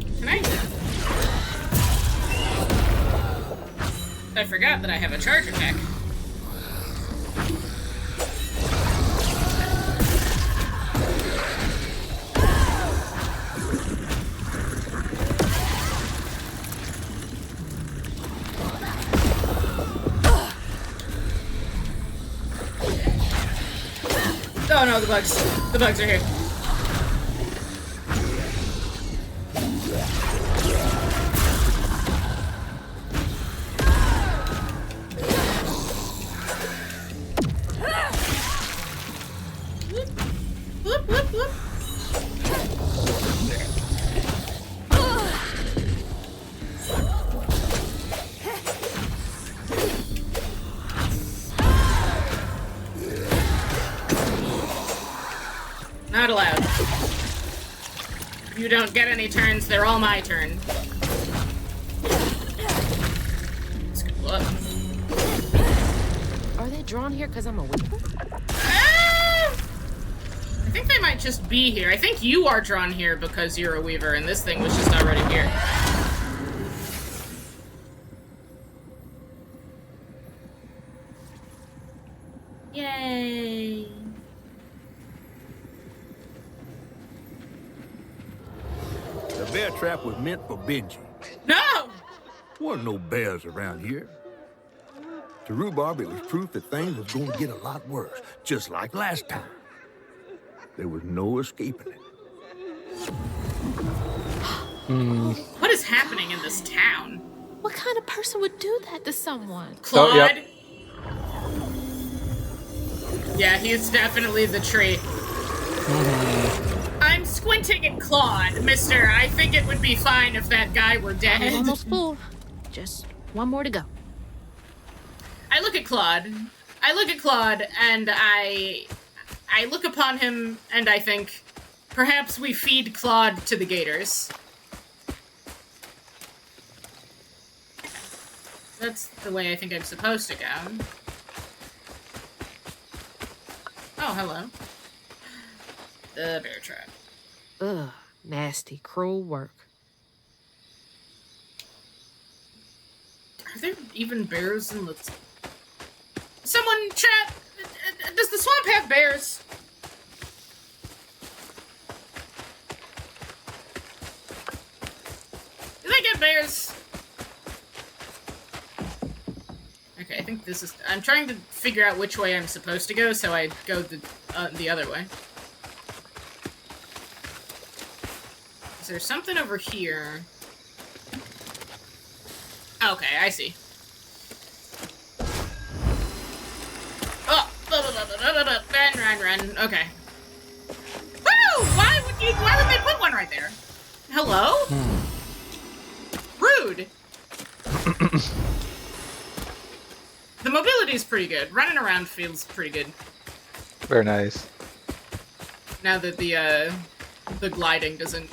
Can I forgot that I have a charge attack. Oh no, the bugs. The bugs are here. Whoop, whoop, whoop. Not allowed. You don't get any turns, they're all my turn. Let's go up. Are they drawn here because I'm a weaver? I think they might just be here. I think you are drawn here because you're a weaver, and this thing was just already here. Yay. The bear trap was meant for Benji. No! Wasn't no bears around here. To Rhubarb, it was proof that things was going to get a lot worse, just like last time. There was no escaping it. What is happening in this town? What kind of person would do that to someone? Claude? Oh, yep. Yeah, he's definitely the tree. I'm squinting at Claude, mister. I think it would be fine if that guy were dead. I'm almost full. Just one more to go. I look at Claude. And I look upon him and I think, perhaps we feed Claude to the gators. That's the way I think I'm supposed to go. Oh, hello. The bear trap. Ugh, nasty, cruel work. Are there even bears in the... Someone, chat! Does the swamp have bears? Do they get bears? Okay, I think this is... I'm trying to figure out which way I'm supposed to go, so I go the other way. Is there something over here? Okay, I see. Oh! Run. Okay. Woo! Why would they put one right there? Hello? Rude! The mobility is pretty good. Running around feels pretty good. Very nice. Now that the gliding doesn't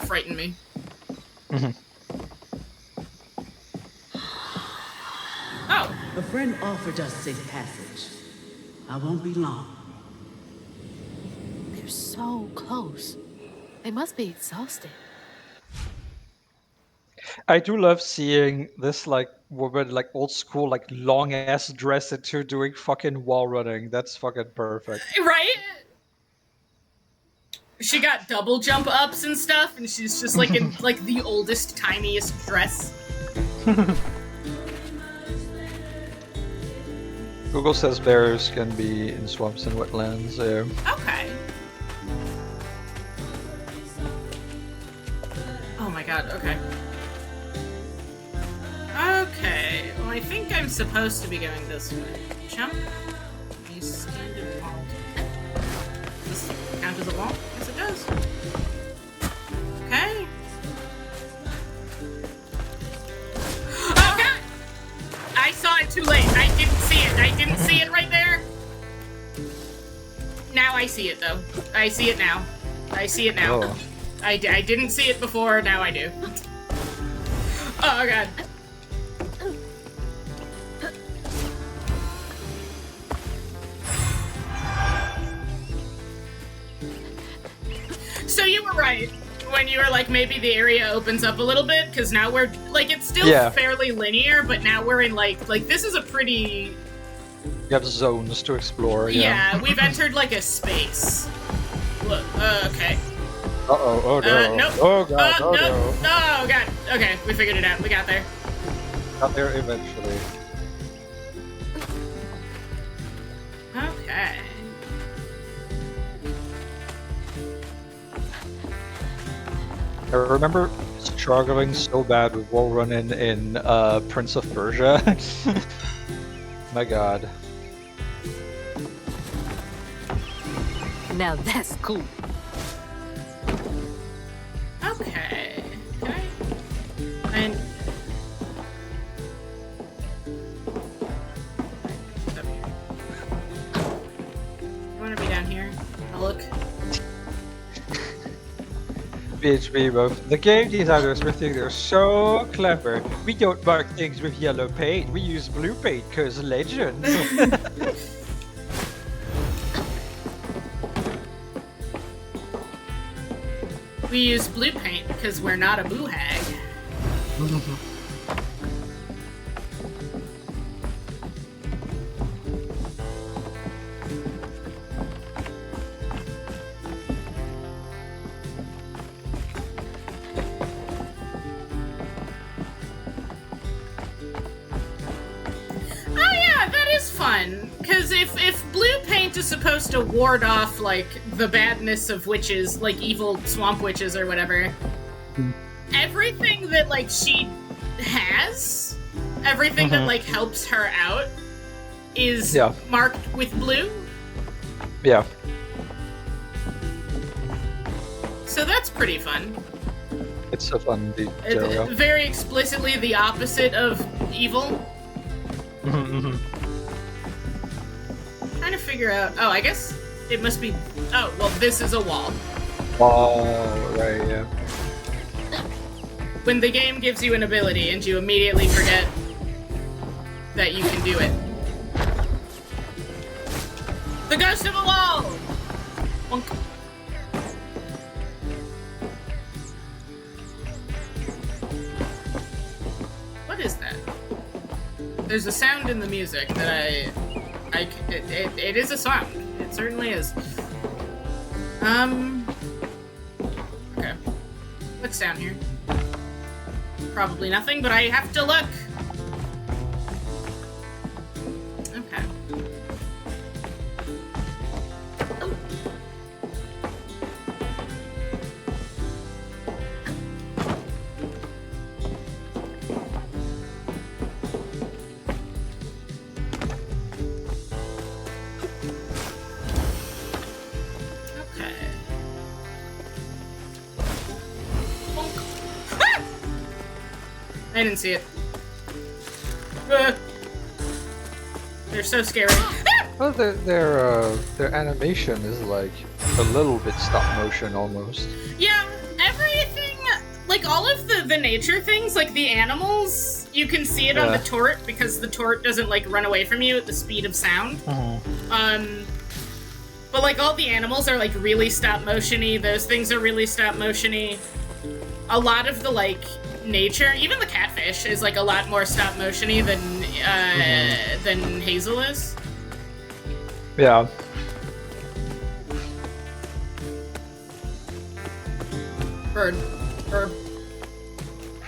frighten me. Oh! A friend offered us safe passage. I won't be long. They're so close. They must be exhausted. I do love seeing this like woman, like old school, like long ass dress into doing fucking wall running. That's fucking perfect. Right? She got double jump ups and stuff, and she's just like in like the oldest, tiniest dress. Google says bears can be in swamps and wetlands. Okay. Oh my god, okay. Okay, well I think I'm supposed to be going this way. Jump. You standard wall. Does this count as a wall? Yes it does. Okay. Oh god! I saw it too late. I didn't see it. I didn't see it right there. Now I see it though. I see it now. I see it now. Oh. I didn't see it before, now I do. Oh god. So you were right when you were like, maybe the area opens up a little bit, because now we're, like, it's still fairly linear, but now we're in, like, this is a pretty... You have zones to explore, Yeah, we've entered, like, a space. Look, okay. Uh-oh, oh no. Nope. Oh god, oh nope. no. Oh god. Okay, we figured it out. We got there. Got there eventually. Okay. I remember struggling so bad with wall running in Prince of Persia. My god. Now that's cool. Okay. Okay. And up here. You want to be down here? I'll look. PHP, bro. The game designers were thinking they're so clever. We don't mark things with yellow paint. We use blue paint because legends. We use blue paint because we're not a boo hag. Oh yeah, that is fun, because if blue paint is supposed to ward off, like, the badness of witches, like evil swamp witches or whatever, everything that, like, she has, everything that, like, helps her out is marked with blue. Yeah. So that's pretty fun. It's a fun detail. Very explicitly the opposite of evil. Trying to figure out... Oh, I guess it must be... Oh, well, this is a wall. Oh, right, yeah. When the game gives you an ability and you immediately forget that you can do it. The ghost of a wall! Wonk. What is that? There's a sound in the music that it is a sound. It certainly is. Okay. What's down here? Probably nothing, but I have to look. Okay. Oh. I didn't see it. They're so scary. Well, their animation is like a little bit stop motion almost. Yeah, everything, like all of the nature things, like the animals, you can see it on the torrent because the torrent doesn't like run away from you at the speed of sound. But like all the animals are like really stop motion-y. Those things are really stop motion-y. A lot of the like nature, even the catfish is like a lot more stop motion-y than Hazel is. Yeah. Bird.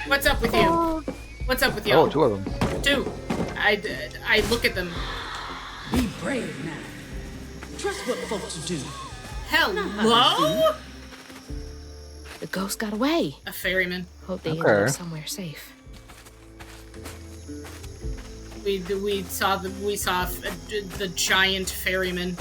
What's up with you? What's up with you? Oh, two of them. Two. I look at them. Be brave now. Trust what folks do. Hello? The ghost got away. A ferryman. Hope they ended up somewhere safe. We saw the giant ferryman.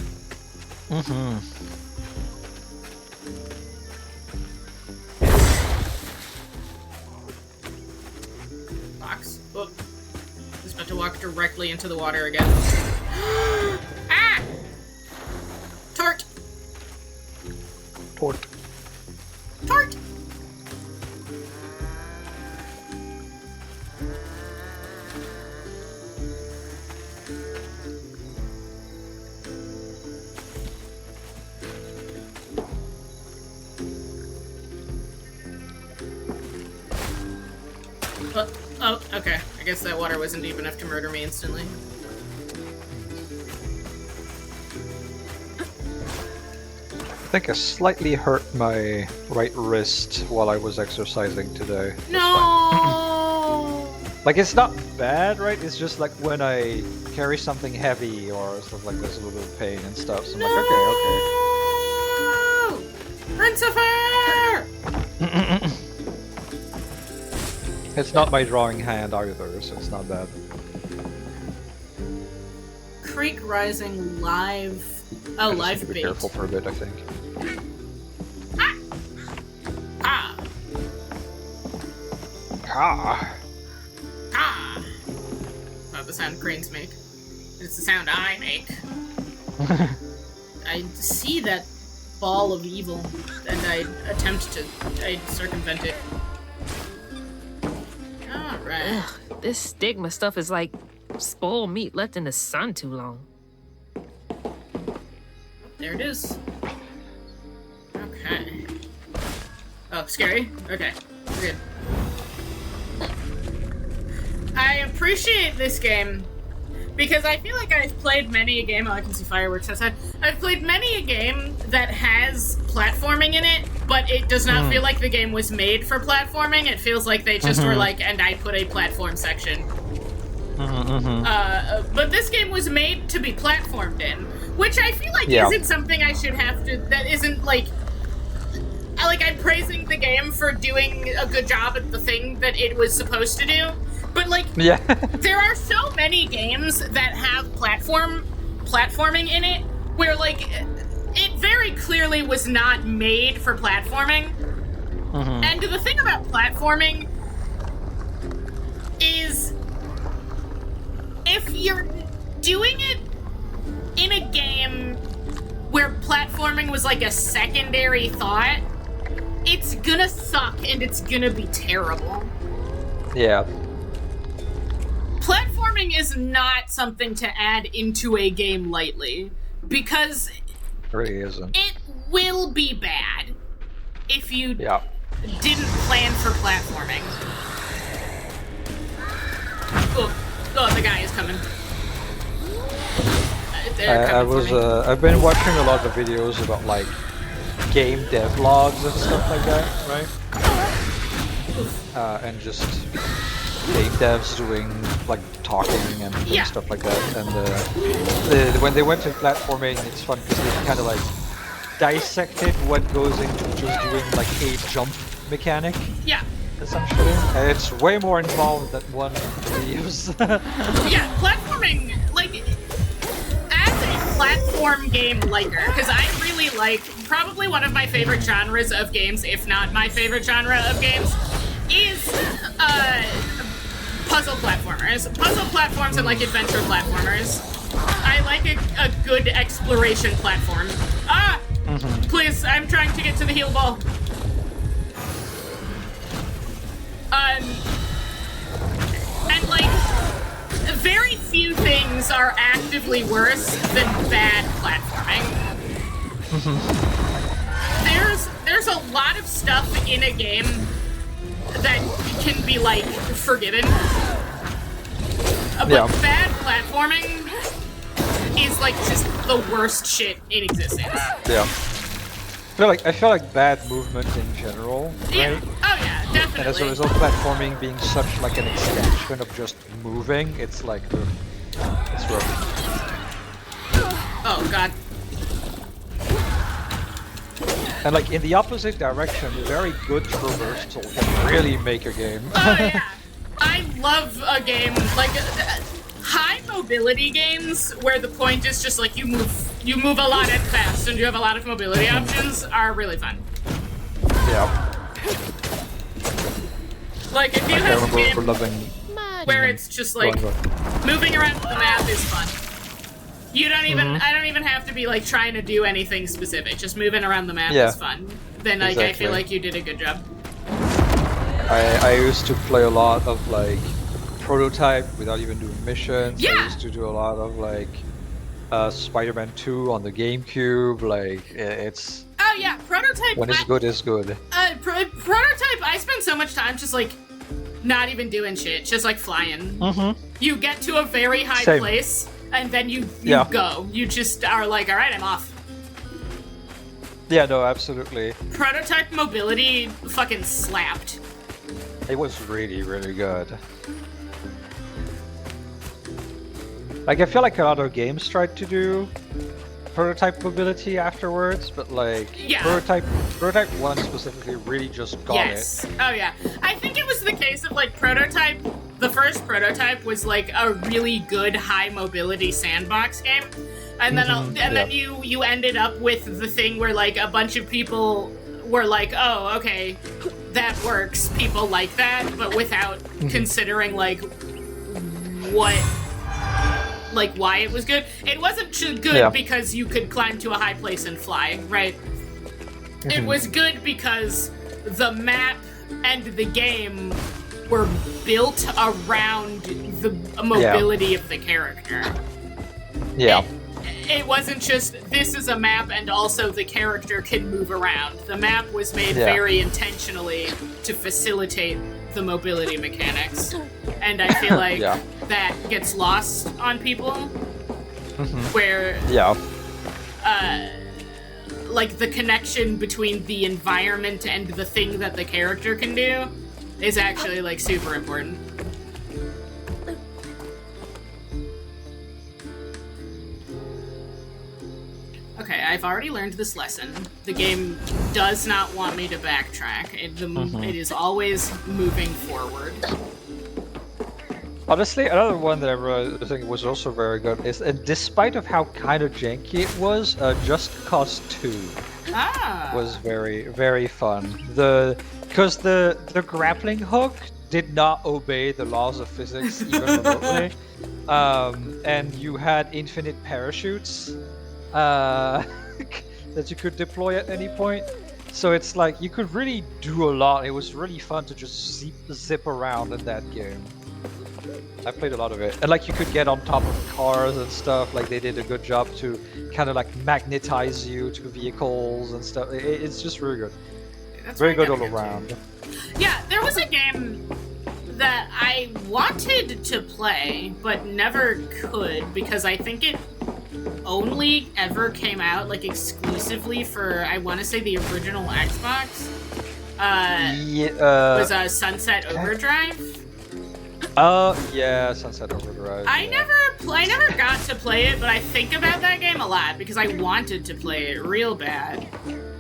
Box. Oh. I was about to walk directly into the water again. Ah! Tort. Tort. Tort. Oh, okay. I guess that water wasn't deep enough to murder me instantly. I think I slightly hurt my right wrist while I was exercising today. No! Like, it's not bad, right? It's just like when I carry something heavy or stuff like this, a little bit of pain and stuff. So I'm like, okay. Prince of Fire! It's not my drawing hand either, so it's not bad. Creek Rising live. Oh, live need to be bait. careful for a bit, I think. Ah! Ah! Ah! Not the sound cranes make. It's the sound I make. I see that ball of evil, and I attempt to circumvent it. Alright. Ugh, this stigma stuff is like spoiled meat left in the sun too long. There it is. Okay. Oh, scary? Okay. We're good. I appreciate this game because I feel like I've played many a game. Oh, I can see fireworks outside. I've played many a game that has platforming in it, but it does not feel like the game was made for platforming. It feels like they just were like, and I put a platform section. But this game was made to be platformed in, which I feel like isn't something I should have to. That isn't like I'm praising the game for doing a good job at the thing that it was supposed to do. But there are so many games that have platforming in it where it very clearly was not made for platforming. And the thing about platforming is if you're doing it in a game where platforming was like a secondary thought, it's gonna suck and it's gonna be terrible. Yeah. Platforming is not something to add into a game lightly, because it really isn't. It will be bad if you didn't plan for platforming. Oh, the guy is coming. I've been watching a lot of videos about game devlogs and stuff like that, right? And just game devs doing talking and stuff like that. And when they went to platforming, it's fun because they kind of dissected what goes into just doing a jump mechanic. Yeah. Essentially, and it's way more involved than one believes. Yeah, platforming, as a platform game liker, because I really probably one of my favorite genres of games, if not my favorite genre of games, is puzzle platformers. Puzzle platforms and adventure platformers. I like a good exploration platform. Please, I'm trying to get to the heal ball. And very few things are actively worse than bad platforming. There's a lot of stuff in a game that can be forgiven. But bad platforming is just the worst shit in existence. Yeah. I feel like bad movement in general, right? Yeah. Oh yeah, definitely. And as a result, platforming being such an extension of just moving, it's it's rough. Oh god. And in the opposite direction, very good traversal can really make a game. Oh yeah. I love a game high mobility games where the point is just you move a lot and fast and you have a lot of mobility options are really fun. Yeah. If you have a game where it's just moving around the map is fun. You don't even I don't even have to be trying to do anything specific. Just moving around the map is fun. Then I feel like you did a good job. I used to play a lot of Prototype without even doing missions. Yeah. I used to do a lot of Spider-Man 2 on the GameCube. It's. Oh yeah, Prototype. When it's good, it's good. Prototype. I spend so much time just not even doing shit, just flying. You get to a very high place, and then you go. You just are all right, I'm off. Yeah, no, absolutely. Prototype mobility fucking slapped. It was really, really good. I feel like a lot of games tried to do Prototype mobility afterwards, but Prototype 1 specifically really just got it. Oh yeah. I think it was the case of Prototype, the first Prototype was a really good high mobility sandbox game. And then then you ended up with the thing where a bunch of people were oh, okay, that works. People like that, but without considering what why it was good. It wasn't good because you could climb to a high place and fly, right? It was good because the map and the game were built around the mobility of the character. Yeah. It wasn't just, this is a map and also the character can move around. The map was made very intentionally to facilitate the mobility mechanics. And I feel that gets lost on people. Where the connection between the environment and the thing that the character can do is actually super important. Okay, I've already learned this lesson. The game does not want me to backtrack. It is always moving forward. Honestly, another one that I think was also very good is, and despite of how kind of janky it was, Just Cause 2 was very, very fun. Because the grappling hook did not obey the laws of physics even remotely, and you had infinite parachutes that you could deploy at any point. So it's like you could really do a lot. It was really fun to just zip around in that game. I played a lot of it, and like you could get on top of cars and stuff. Like they did a good job to kind of like magnetize you to vehicles and stuff. It's just really good. That's very good all around. Yeah, there was a game that I wanted to play but never could because I think it only ever came out like exclusively for, I want to say, the original Xbox. Was Sunset Overdrive. Yeah, Sunset Overdrive. I never got to play it, but I think about that game a lot because I wanted to play it real bad.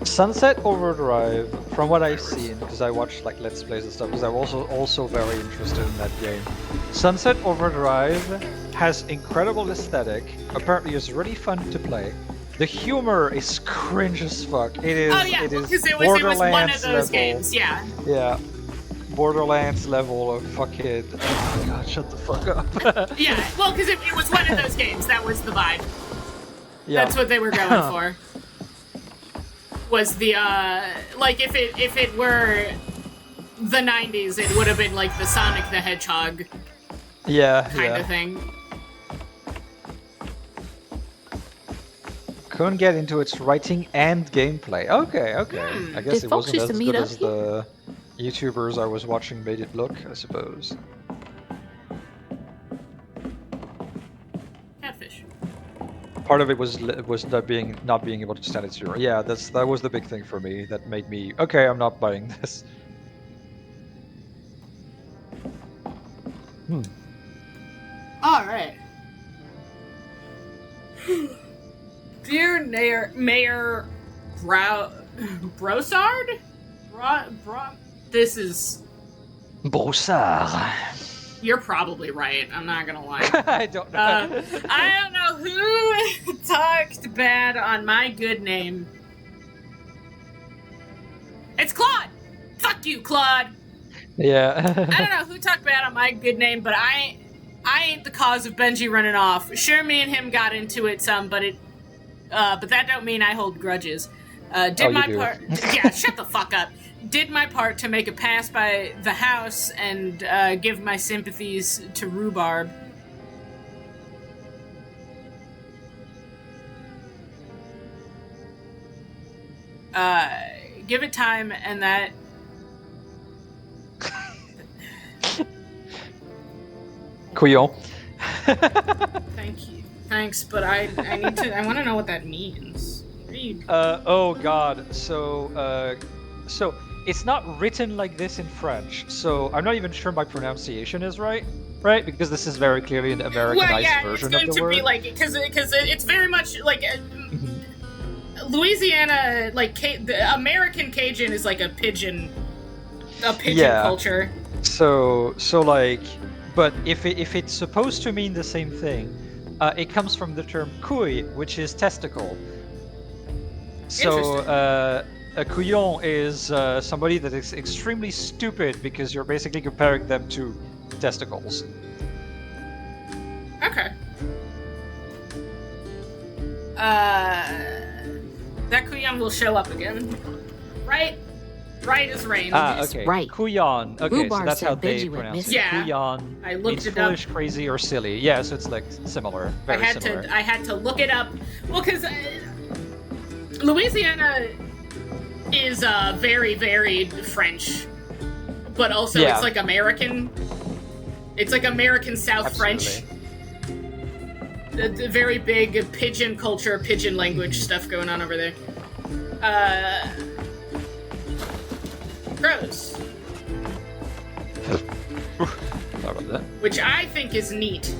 Sunset Overdrive, from what I've seen, because I watched like Let's Plays and stuff, because I'm also very interested in that game. Sunset Overdrive has incredible aesthetic. Apparently, it's really fun to play. The humor is cringe as fuck. It is. Oh yeah, because it was one of those games. Yeah. Yeah. Borderlands level of fucking. Oh my god, shut the fuck up. Yeah, well, because it was one of those games. That was the vibe. Yeah. That's what they were going for. Was the like if it were the 90s, it would have been like the Sonic the Hedgehog. Yeah. Kind of thing. Couldn't get into its writing and gameplay. Okay. I guess it wasn't as good as the YouTubers I was watching made it look, I suppose. Catfish. Part of it was not being able to stand at 0. Yeah, that was the big thing for me that made me okay. I'm not buying this. All right. Dear Mayor Brossard? This is... Brossard. You're probably right. I'm not gonna lie. I don't know. I don't know who talked bad on my good name. It's Claude! Fuck you, Claude! Yeah. I don't know who talked bad on my good name, but I ain't the cause of Benji running off. Sure, me and him got into it some, but that don't mean I hold grudges. Did my part. Yeah, shut the fuck up. Did my part to make a pass by the house and give my sympathies to Rhubarb. Give it time, and that. Couillon. Thank you. Thanks, but I need to. I want to know what that means. Read. Oh god. So it's not written like this in French. So I'm not even sure my pronunciation is right, because this is very clearly an Americanized version of the word. It's going to be like because it's very much like Louisiana, like the American Cajun is like a pigeon culture. So like, but if it's supposed to mean the same thing, it comes from the term couille, which is testicle. So a couillon is somebody that is extremely stupid because you're basically comparing them to testicles. Okay. That couillon will show up again. Right as rain. Okay. Right. Couillon. Okay, Rhubarb so that's how said they Benji went pronounce it. missing. Yeah. Couillon. I looked means it up. foolish, crazy, or silly. Yeah, so it's like similar. Very similar. I had to look it up. Well, because Louisiana is very, very French, but also it's like American. It's like American South Absolutely. French. The very big pigeon culture, pigeon language stuff going on over there. Crows. Sorry about that. Which I think is neat.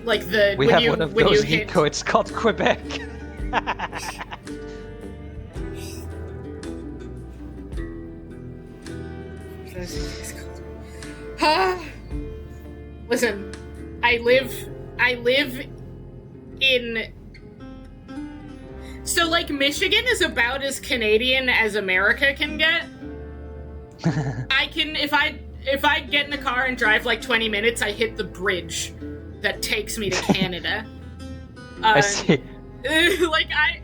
Like the We when have you one of when those, you hit. Niko. It's called Quebec. Listen, I live in. So like Michigan is about as Canadian as America can get. I can if I get in a car and drive like 20 minutes, I hit the bridge that takes me to Canada. I see. Like I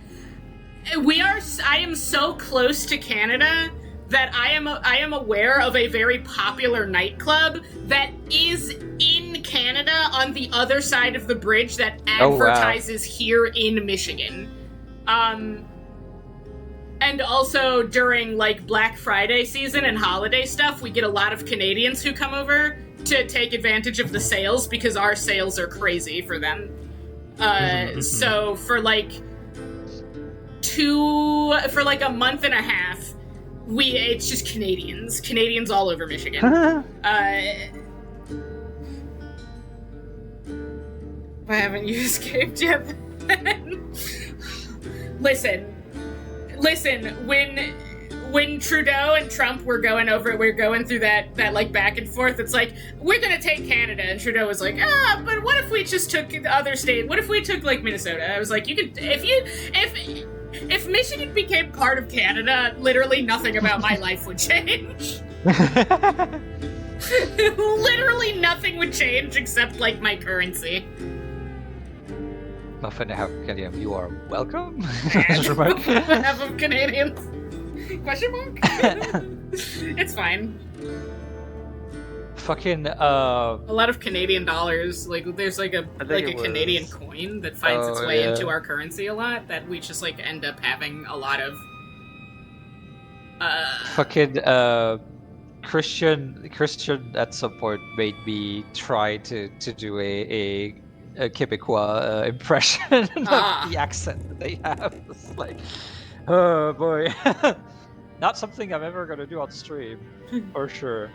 am so close to Canada that I am aware of a very popular nightclub that is in Canada on the other side of the bridge that advertises here in Michigan. And also during like Black Friday season and holiday stuff, we get a lot of Canadians who come over to take advantage of the sales because our sales are crazy for them. So for like a month and a half, it's just Canadians all over Michigan. Why haven't you escaped yet? Listen, when Trudeau and Trump were going through that like back and forth, it's like, we're gonna take Canada, and Trudeau was like, but what if we just took the other state? What if we took like Minnesota? I was like, you could, if Michigan became part of Canada, literally nothing about my life would change. Literally nothing would change except like my currency. Muffin half Canadian, you are welcome. Half of Canadians? Question mark? It's fine. Fucking a lot of Canadian dollars. Like there's like a Canadian coin that finds its way into our currency a lot that we just like end up having a lot of. Fucking Christian at some point made me try to do a Quebecois impression of the accent that they have. It's like, oh boy. Not something I'm ever gonna do on stream, for sure.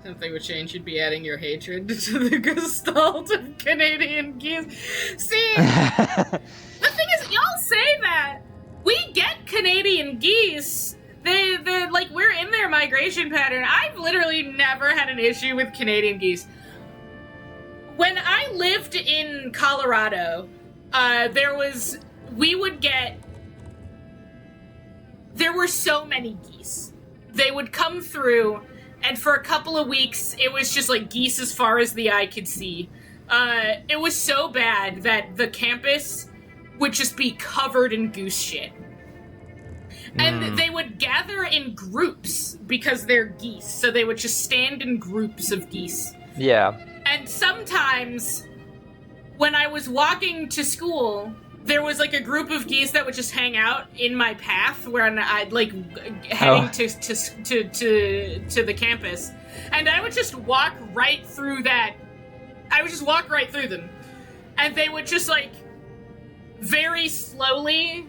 Something would change, you'd be adding your hatred to the gestalt of Canadian geese. See, the thing is, y'all say that. We get Canadian geese. They're like, we're in their migration pattern. I've literally never had an issue with Canadian geese. When I lived in Colorado, there were so many geese. They would come through, and for a couple of weeks, it was just like geese as far as the eye could see. It was so bad that the campus would just be covered in goose shit. And they would gather in groups because they're geese, so they would just stand in groups of geese. Yeah. And sometimes, when I was walking to school, there was like a group of geese that would just hang out in my path when I'd like heading to the campus, and I would just walk right through that. I would just walk right through them, and they would just like very slowly,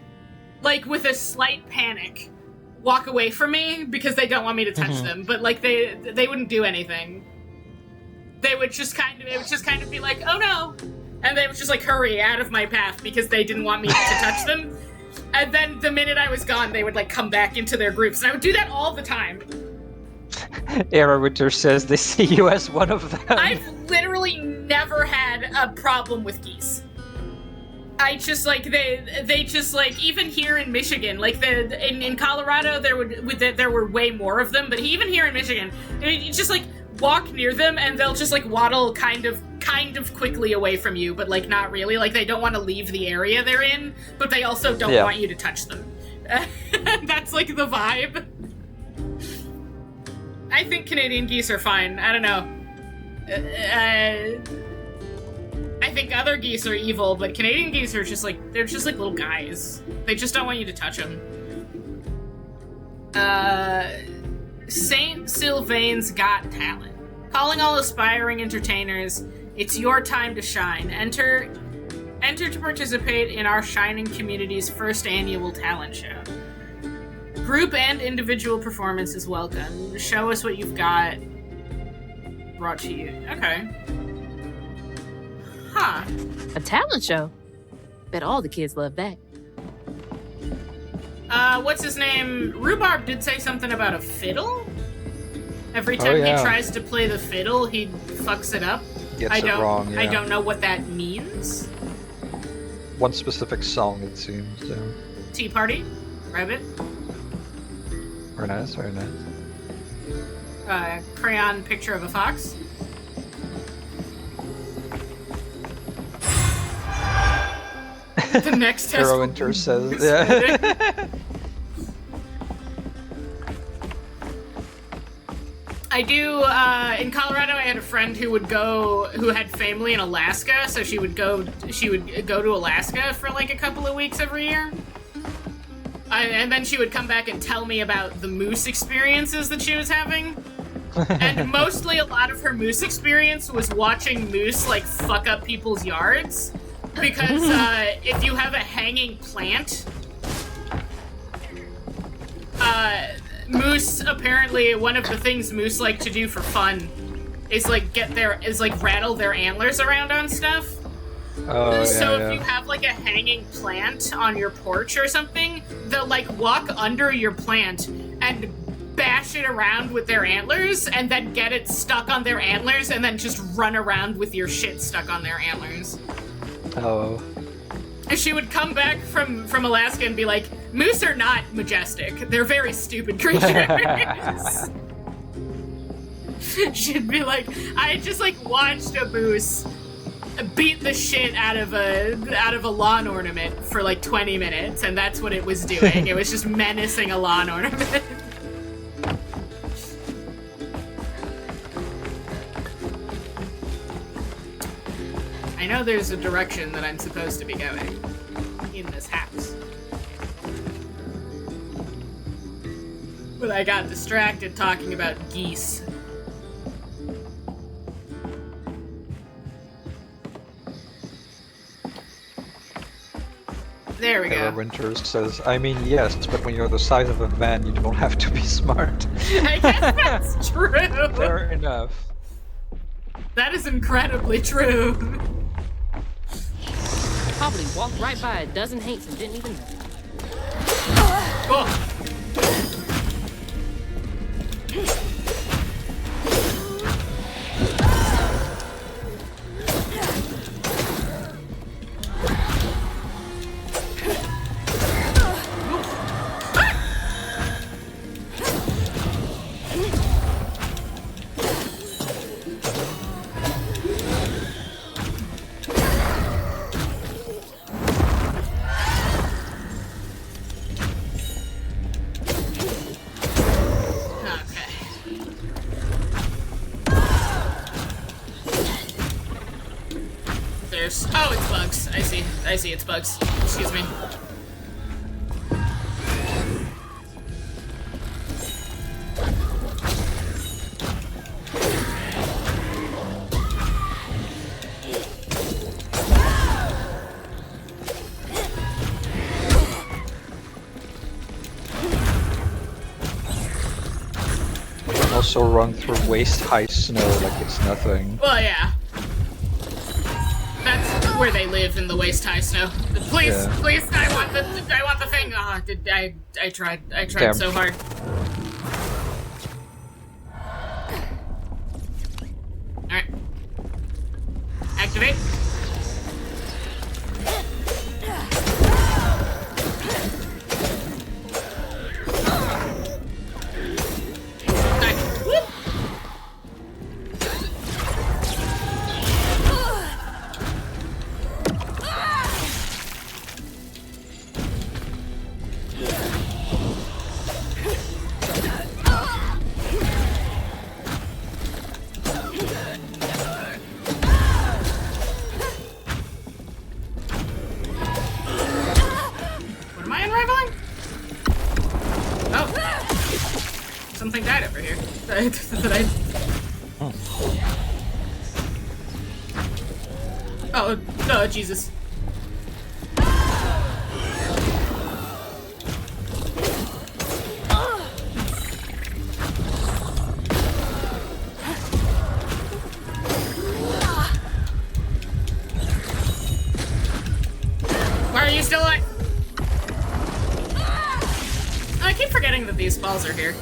like with a slight panic, walk away from me because they don't want me to touch them. But like they wouldn't do anything. They would just kind of be like, oh no. And they would just like hurry out of my path because they didn't want me to touch them. And then the minute I was gone, they would like come back into their groups. And I would do that all the time. Era Winter says they see you as one of them. I've literally never had a problem with geese. I just like, they just like, even here in Michigan, like in Colorado, there were way more of them. But even here in Michigan, you just like walk near them and they'll just like waddle kind of quickly away from you, but like not really. Like they don't want to leave the area they're in, but they also don't want you to touch them. That's like the vibe. I think Canadian geese are fine. I don't know. I think other geese are evil, but Canadian geese are just like, they're just like little guys. They just don't want you to touch them. St. Sylvain's Got Talent. Calling all aspiring entertainers, it's your time to shine. Enter to participate in our shining community's first annual talent show. Group and individual performance is welcome. Show us what you've got. Brought to you. Okay. Huh. Huh. A talent show? Bet all the kids love that. What's his name? Rhubarb did say something about a fiddle? Every time he tries to play the fiddle, he fucks it up. Gets it wrong, yeah. I don't know what that means. One specific song, it seems. Yeah. Tea Party? Rabbit? Very nice, very nice. Crayon picture of a fox? The next test. Hero Winter says, yeah. I do, in Colorado, I had a friend who had family in Alaska, so she would go to Alaska for like a couple of weeks every year. And then she would come back and tell me about the moose experiences that she was having. And mostly a lot of her moose experience was watching moose, like, fuck up people's yards. Because, if you have a hanging plant, moose, apparently, one of the things moose like to do for fun is, like, rattle their antlers around on stuff. Oh, so yeah, if you have, like, a hanging plant on your porch or something, they'll, like, walk under your plant and bash it around with their antlers and then get it stuck on their antlers and then just run around with your shit stuck on their antlers. Oh. And she would come back from Alaska and be like, moose are not majestic. They're very stupid creatures. She'd be like, I just, like, watched a moose beat the shit out of a lawn ornament for like 20 minutes, and that's what it was doing. It was just menacing a lawn ornament. I know there's a direction that I'm supposed to be going in this house, but I got distracted talking about geese. There we go. Winters says, I mean, yes, but when you're the size of a man, you don't have to be smart. I guess that's true. Fair enough. That is incredibly true. Probably walked right by a dozen hates and didn't even know. Oh. Oh, it's bugs. I see it's bugs. Excuse me. Also run through waist-high snow like it's nothing. Well, yeah. That's where they live, in the waist-high snow. Please, Yeah. please, I want the thing. Oh, I tried Damn. so hard. Alright. Activate. What am I unraveling? Oh. Something died over here. Oh, Jesus. still alive. I keep forgetting that these balls are here.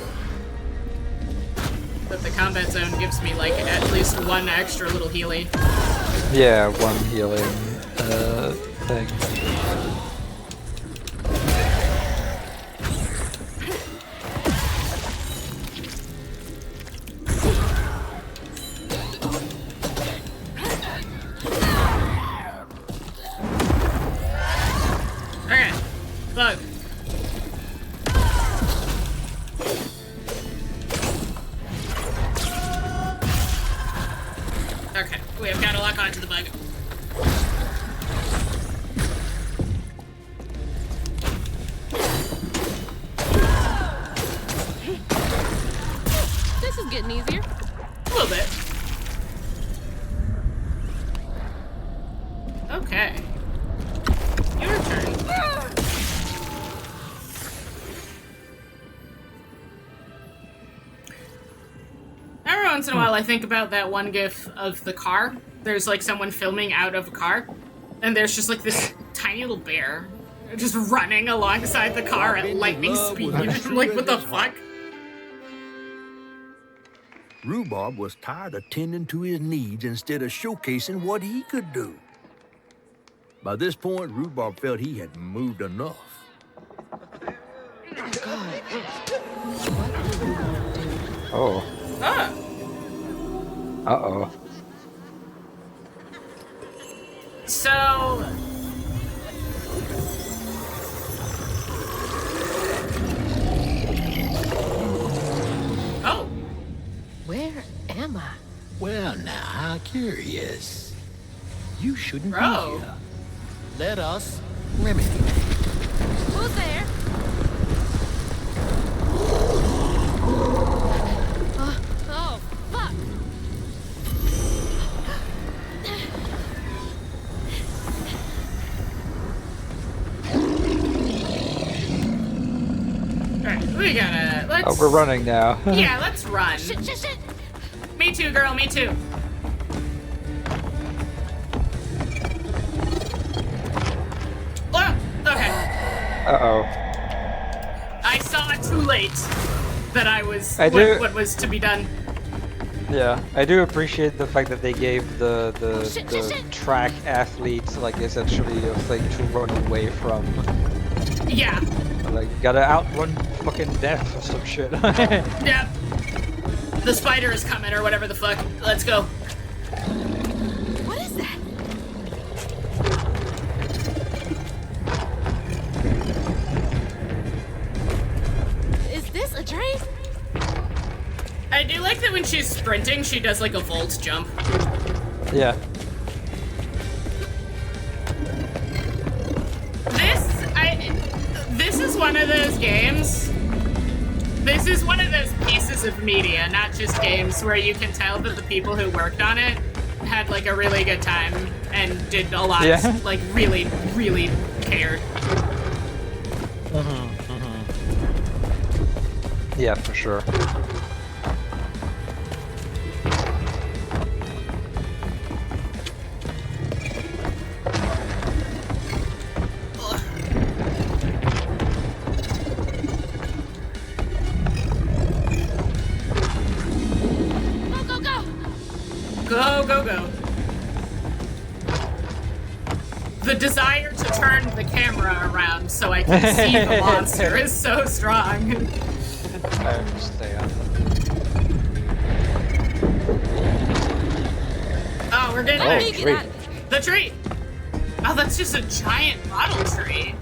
That the combat zone gives me, like, at least one extra little healy. Yeah, one healing thing. Okay, bug. Okay, we have got to lock onto the bug. This is getting easier. A little bit. Okay. Your turn. Every once in a while I think about that one gif of the car. There's like someone filming out of a car, and there's just like this tiny little bear just running alongside the car at lightning speed. I'm like, what the fuck? Rhubarb was tired of tending to his needs instead of showcasing what he could do. By this point, Rhubarb felt he had moved enough. Oh. Ah. Uh-oh. So... Oh. Where am I? Well, now, how curious. You shouldn't Bro. be here. Let us remedy. Who's there? Oh, fuck. Alright, we gotta... Let's... Oh, we're running now. Yeah, let's run. Shit, shit, shit. Me too, girl, me too. Oh, okay. Uh-oh. I saw it too late that I was what was to be done. Yeah, I do appreciate the fact that they gave the Shit. track athletes like essentially a thing to run away from. Yeah. Like, gotta outrun fucking death or some shit. Yep. The spider is coming or whatever the fuck. Let's go. What is that? Is this a dream? I do like that when she's sprinting, she does like a volt jump. Yeah. This is one of those games. This is one of those pieces of media, not just games, where you can tell that the people who worked on it had like a really good time and did a lot, like really, really cared. Yeah, for sure. Go, go, go. The desire to turn the camera around so I can see the monster is so strong. I understand. Oh, we're getting Oh, tree. The tree. Oh, that's just a giant bottle tree.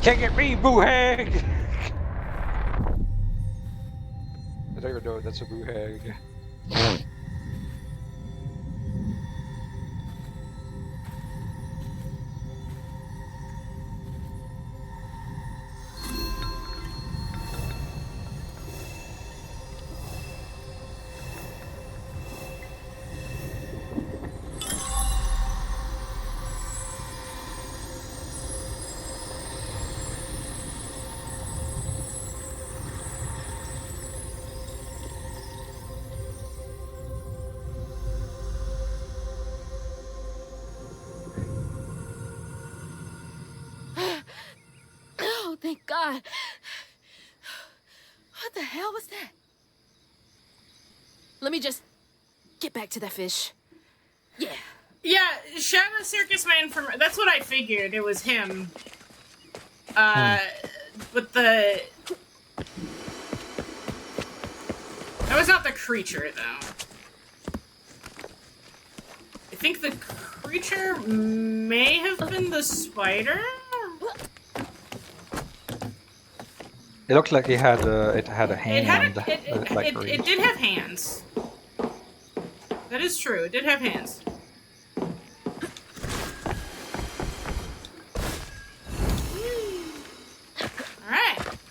Can't get me, boo-hag! I don't even know if that's a boo-hag. God. What the hell was that? Let me just get back to that fish. Yeah. Yeah, Shadow Circus Man from... That's what I figured. It was him. But the... That was not the creature, though. I think the creature may have been the spider? It looked like it had a hand. It did have hands. That is true. It did have hands.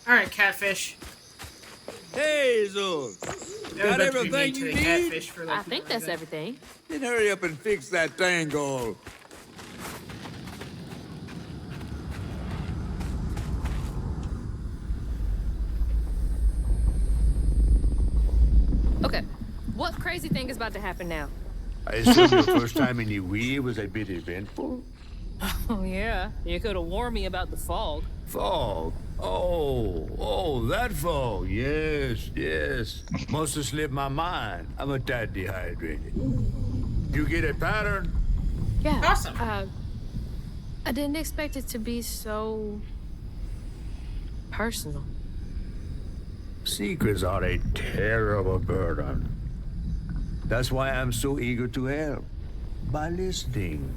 Alright, catfish. Hazel! Got everything you need? I think that's everything. Then hurry up and fix that tangle. Okay, what crazy thing is about to happen now? I assume your first time in Niue was a bit eventful? Oh, yeah. You could have warned me about the fog. Fog? Oh, that fog. Yes. Must have slipped my mind. I'm a tad dehydrated. You get a pattern? Yeah. Awesome. I didn't expect it to be so... personal. Secrets are a terrible burden. That's why I'm so eager to help. By listening.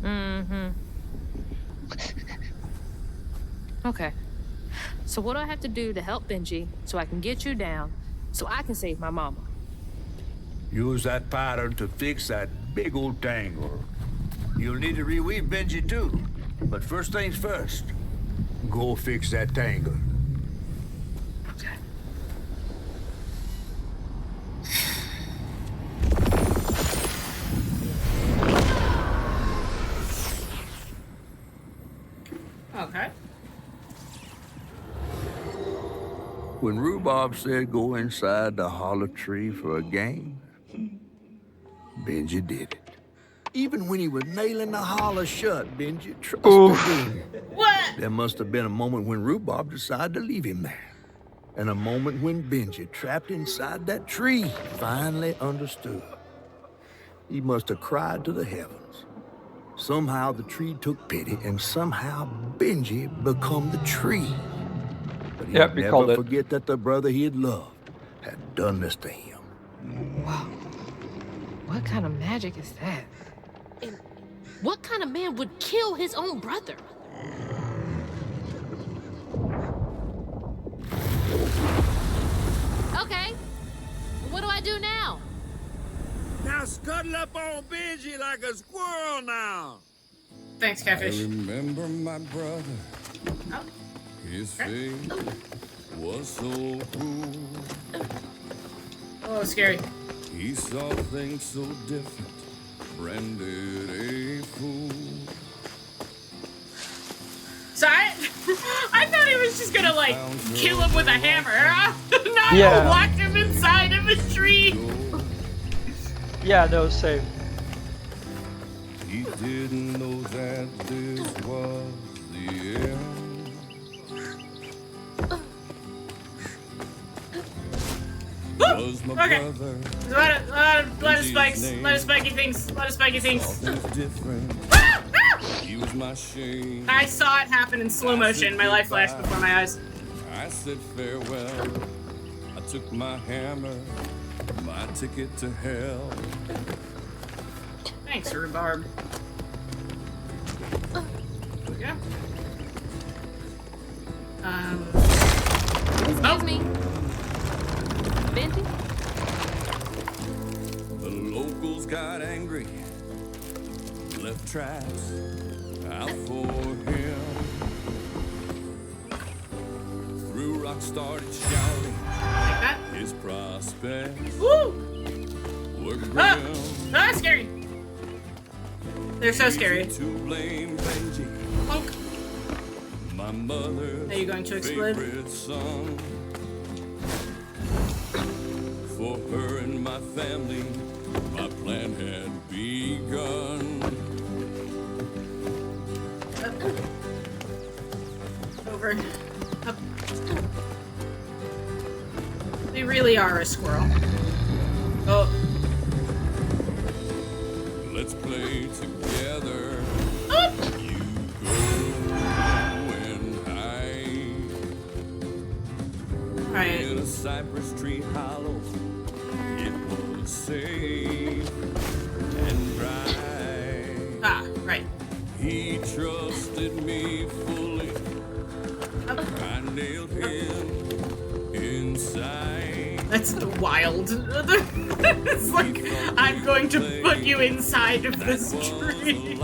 Mm-hmm. Okay. So what do I have to do to help Benji so I can get you down so I can save my mama? Use that pattern to fix that big old tangle. You'll need to reweave Benji too. But first things first. Go fix that tangle. Okay. Okay. When Rhubarb said go inside the hollow tree for a game, Benji did it. Even when he was nailing the hollow shut, Benji trusted him. What? There must have been a moment when Rhubarb decided to leave him there. And a moment when Benji, trapped inside that tree, finally understood. He must have cried to the heavens. Somehow the tree took pity, and somehow Benji become the tree. But he'd never forget that the brother he had loved had done this to him. Wow. What kind of magic is that? And what kind of man would kill his own brother? Okay. What do I do now? Now scuttle up on Benji like a squirrel now. Thanks, Catfish. I remember my brother. Oh. His face was so cruel. Oh, scary. He saw things so different, branded a fool. So I thought he was just gonna like kill him with a hammer. Not lock him inside of a tree. Yeah, no, same. He didn't know that this was the end. Was my brother. A lot of spikes. A lot of spiky things. A lot of spiky things. He was my shame. I saw it happen in slow motion. My life flashed before my eyes. I said farewell. I took my hammer, my ticket to hell. Thanks, Rhubarb. Yeah. Excuse me. Benji? The locals got angry, left tracks out for him. Threw rocks, started shouting. Like that? His prospects were grim. Ah, scary. They're so scary. To blame Benji. Punk. My mother's Are you going to explode? favorite son. For her and my family, my plan had begun. Over. Up. They really are a squirrel. Oh. Let's play together. Oh. You go and hide. Right. In a cypress tree hollow, it was safe and bright. Ah, right. He trusted me fully. I nailed him inside. That's wild. It's like, I'm going to put you inside of this tree.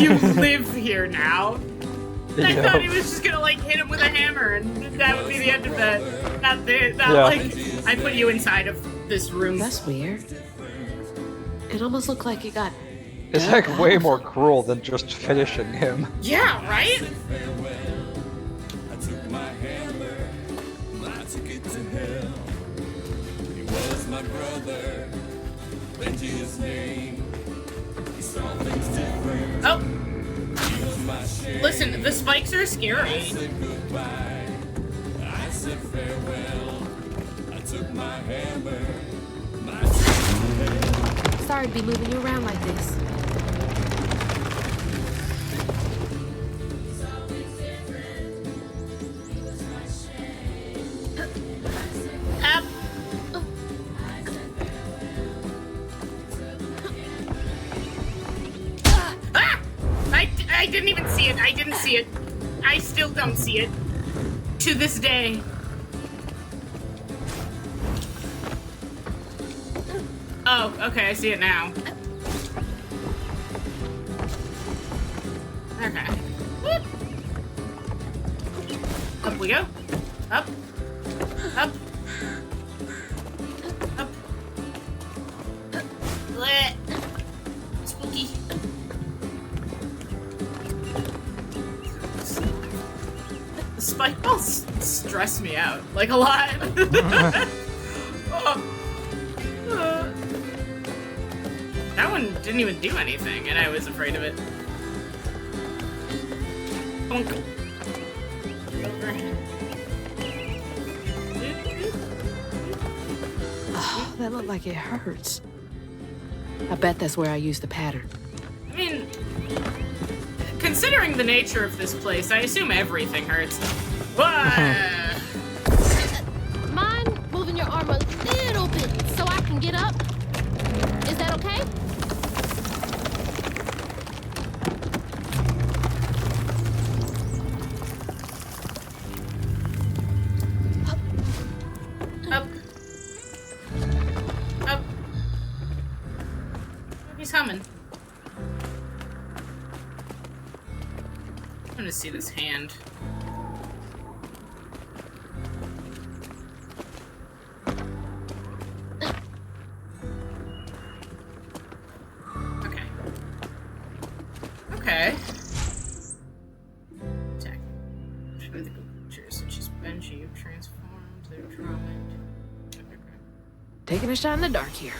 You live here now. I thought he was just gonna like hit him with a hammer and that would be the end of that. Like, I put you inside of this room. That's weird. It almost looked like he got... It's like way more cruel than just finishing him. Yeah, right? I took my hammer, I took it to hell. He was my brother, Benji his name. He saw things different. Oh. He was my shame. Listen, the spikes are scary. I said goodbye. I said farewell. I took my hammer, I took it to hell. Sorry to be moving you around like this. I didn't even see it. I didn't see it. I still don't see it. To this day. Oh, okay, I see it now. Okay. Whoop. Up we go. Up. Up. Up. Blech. Spooky. The spike balls stress me out, like a lot. That one didn't even do anything, and I was afraid of it. Bonk. Over. Oh, that looked like it hurts. I bet that's where I used the pattern. I mean, considering the nature of this place, I assume everything hurts. Mind moving your arm a little bit so I can get up? Is that okay? Up. Up. He's humming. I'm gonna see this hand. Okay. Okay. Attack. Show the creatures such as Benji have transformed their trauma into... Taking a shot in the dark here.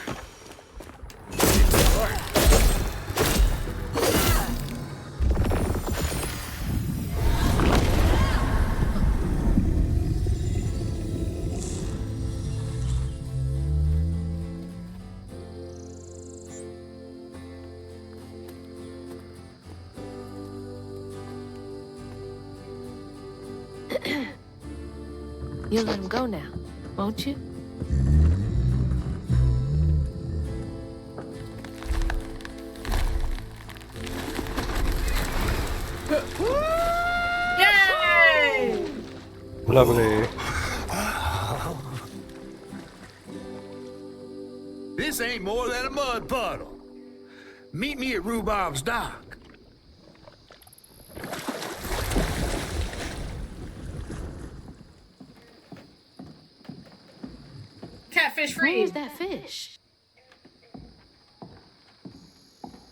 You'll let him go now, won't you? Yay! Lovely. This ain't more than a mud puddle. Meet me at Rhubarb's dock. Catfish free. Where's that fish?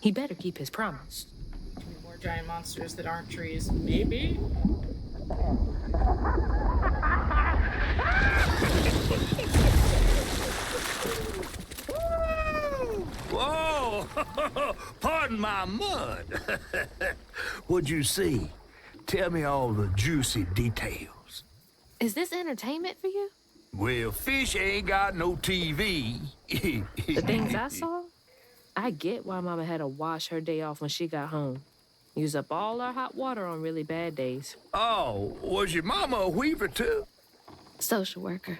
He better keep his promise. More giant monsters that aren't trees. Maybe? Whoa! Pardon my mud. What'd you see? tell me all the juicy details. Is this entertainment for you? Well, fish ain't got no TV. The things I saw, I get why Mama had to wash her day off when she got home. Use up all our hot water on really bad days. Oh, was your mama a weaver too? Social worker.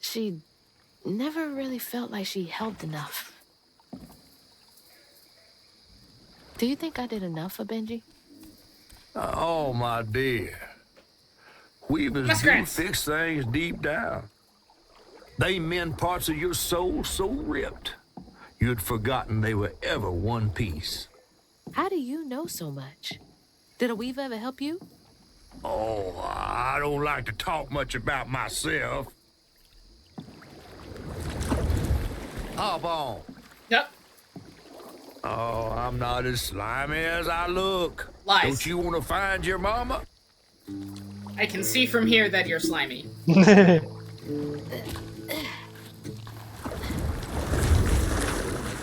She never really felt like she helped enough. Do you think I did enough for Benji? Oh, my dear. Weavers do fix things deep down. They mend parts of your soul so ripped, you'd forgotten they were ever one piece. How do you know so much? Did a weaver ever help you? Oh, I don't like to talk much about myself. Hop on. Yep. Oh, I'm not as slimy as I look. Lies. Don't you want to find your mama? I can see from here that you're slimy.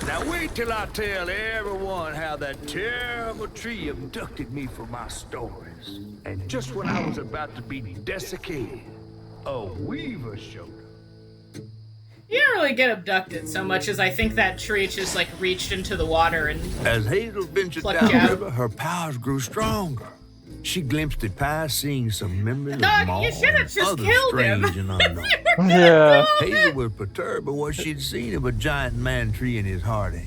Now wait till I tell everyone how that terrible tree abducted me for my stories. And just when I was about to be desiccated, a weaver showed up. You don't really get abducted so much as I think that tree just like reached into the water and As Hazel ventured down the river, her powers grew stronger. She glimpsed it past, seeing some memories of Ma you should have and just other killed him. strange and unknown. Yeah. Hazel was perturbed by what she'd seen of a giant man tree in his heartache.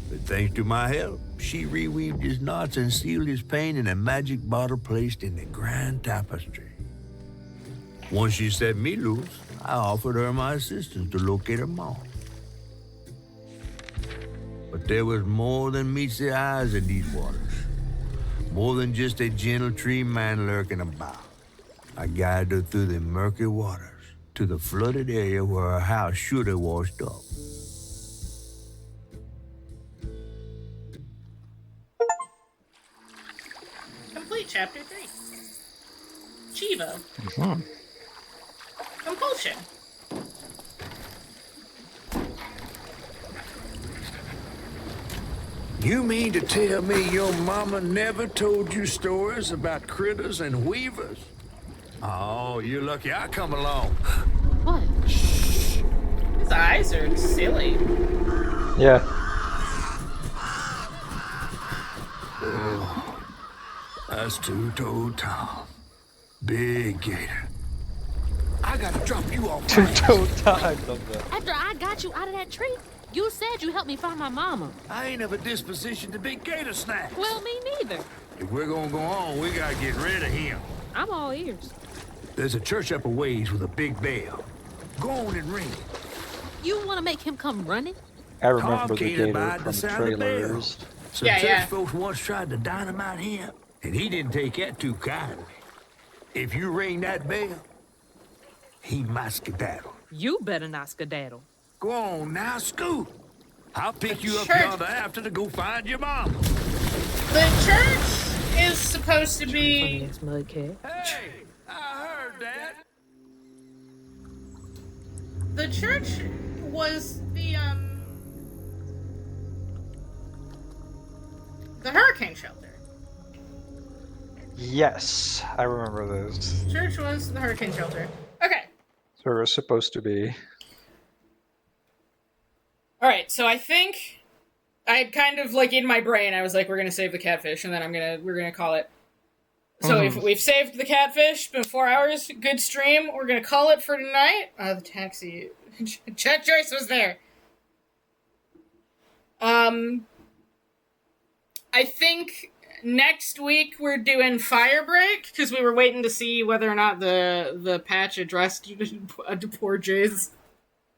But thanks to my help, she reweaved his knots and sealed his pain in a magic bottle placed in the grand tapestry. Once she set me loose, I offered her my assistance to locate her mom. But there was more than meets the eyes in these waters. More than just a gentle tree man lurking about. I guided her through the murky waters to the flooded area where her house should have washed up. Complete chapter 3. Chivo. Mm-hmm. Compulsion. You mean to tell me your mama never told you stories about critters and weavers? Oh, you're lucky I come along. What? His eyes are silly. Yeah. Oh, that's two-toed Tom. Big gator. I gotta drop you off. Two-toed Tom. I love that. After I got you out of that tree, you said you helped me find my mama. I ain't of a disposition to be gator snacks. Well, me neither. If we're gonna go on, we gotta get rid of him. I'm all ears. There's a church up a ways with a big bell. Go on and ring it. You want to make him come running? I remember the Tom gator by from the the sound of trailers. Some church folks once tried to dynamite him, and he didn't take that too kindly. If you ring that bell, he might skedaddle. You better not skedaddle. Go on now, scoot. I'll pick you up church- yonder after to go find your mom. The church is supposed to be. Hey, I heard that. The church was the hurricane shelter. Yes, I remember those. Church was the hurricane shelter. Okay. So it was supposed to be. All right. So I think I had kind of like in my brain, I was like, we're gonna save the catfish, and then we're gonna call it. So if we've saved the catfish, been 4 hours, good stream. We're gonna call it for tonight. The taxi. Chuck Joyce was there. I think next week we're doing Firebreak because we were waiting to see whether or not the patch addressed poor Jay's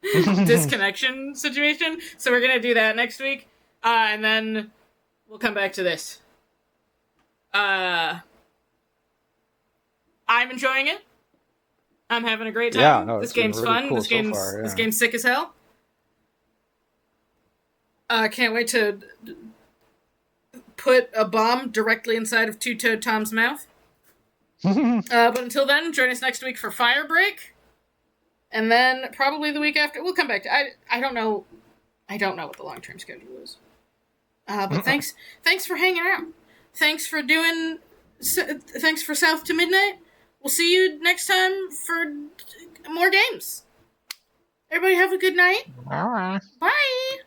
disconnection situation. So we're gonna do that next week, and then we'll come back to this. I'm enjoying it. I'm having a great time. Yeah, no, this it's been game's really fun. cool This so game's far, yeah. this game's sick as hell. Can't wait to put a bomb directly inside of Two-Toed Tom's mouth. But until then, join us next week for Firebreak. And then probably the week after, we'll come back to I don't know what the long-term schedule is. But thanks for hanging out. Thanks for doing thanks for South to Midnight. We'll see you next time for more games. Everybody have a good night. All right. Bye.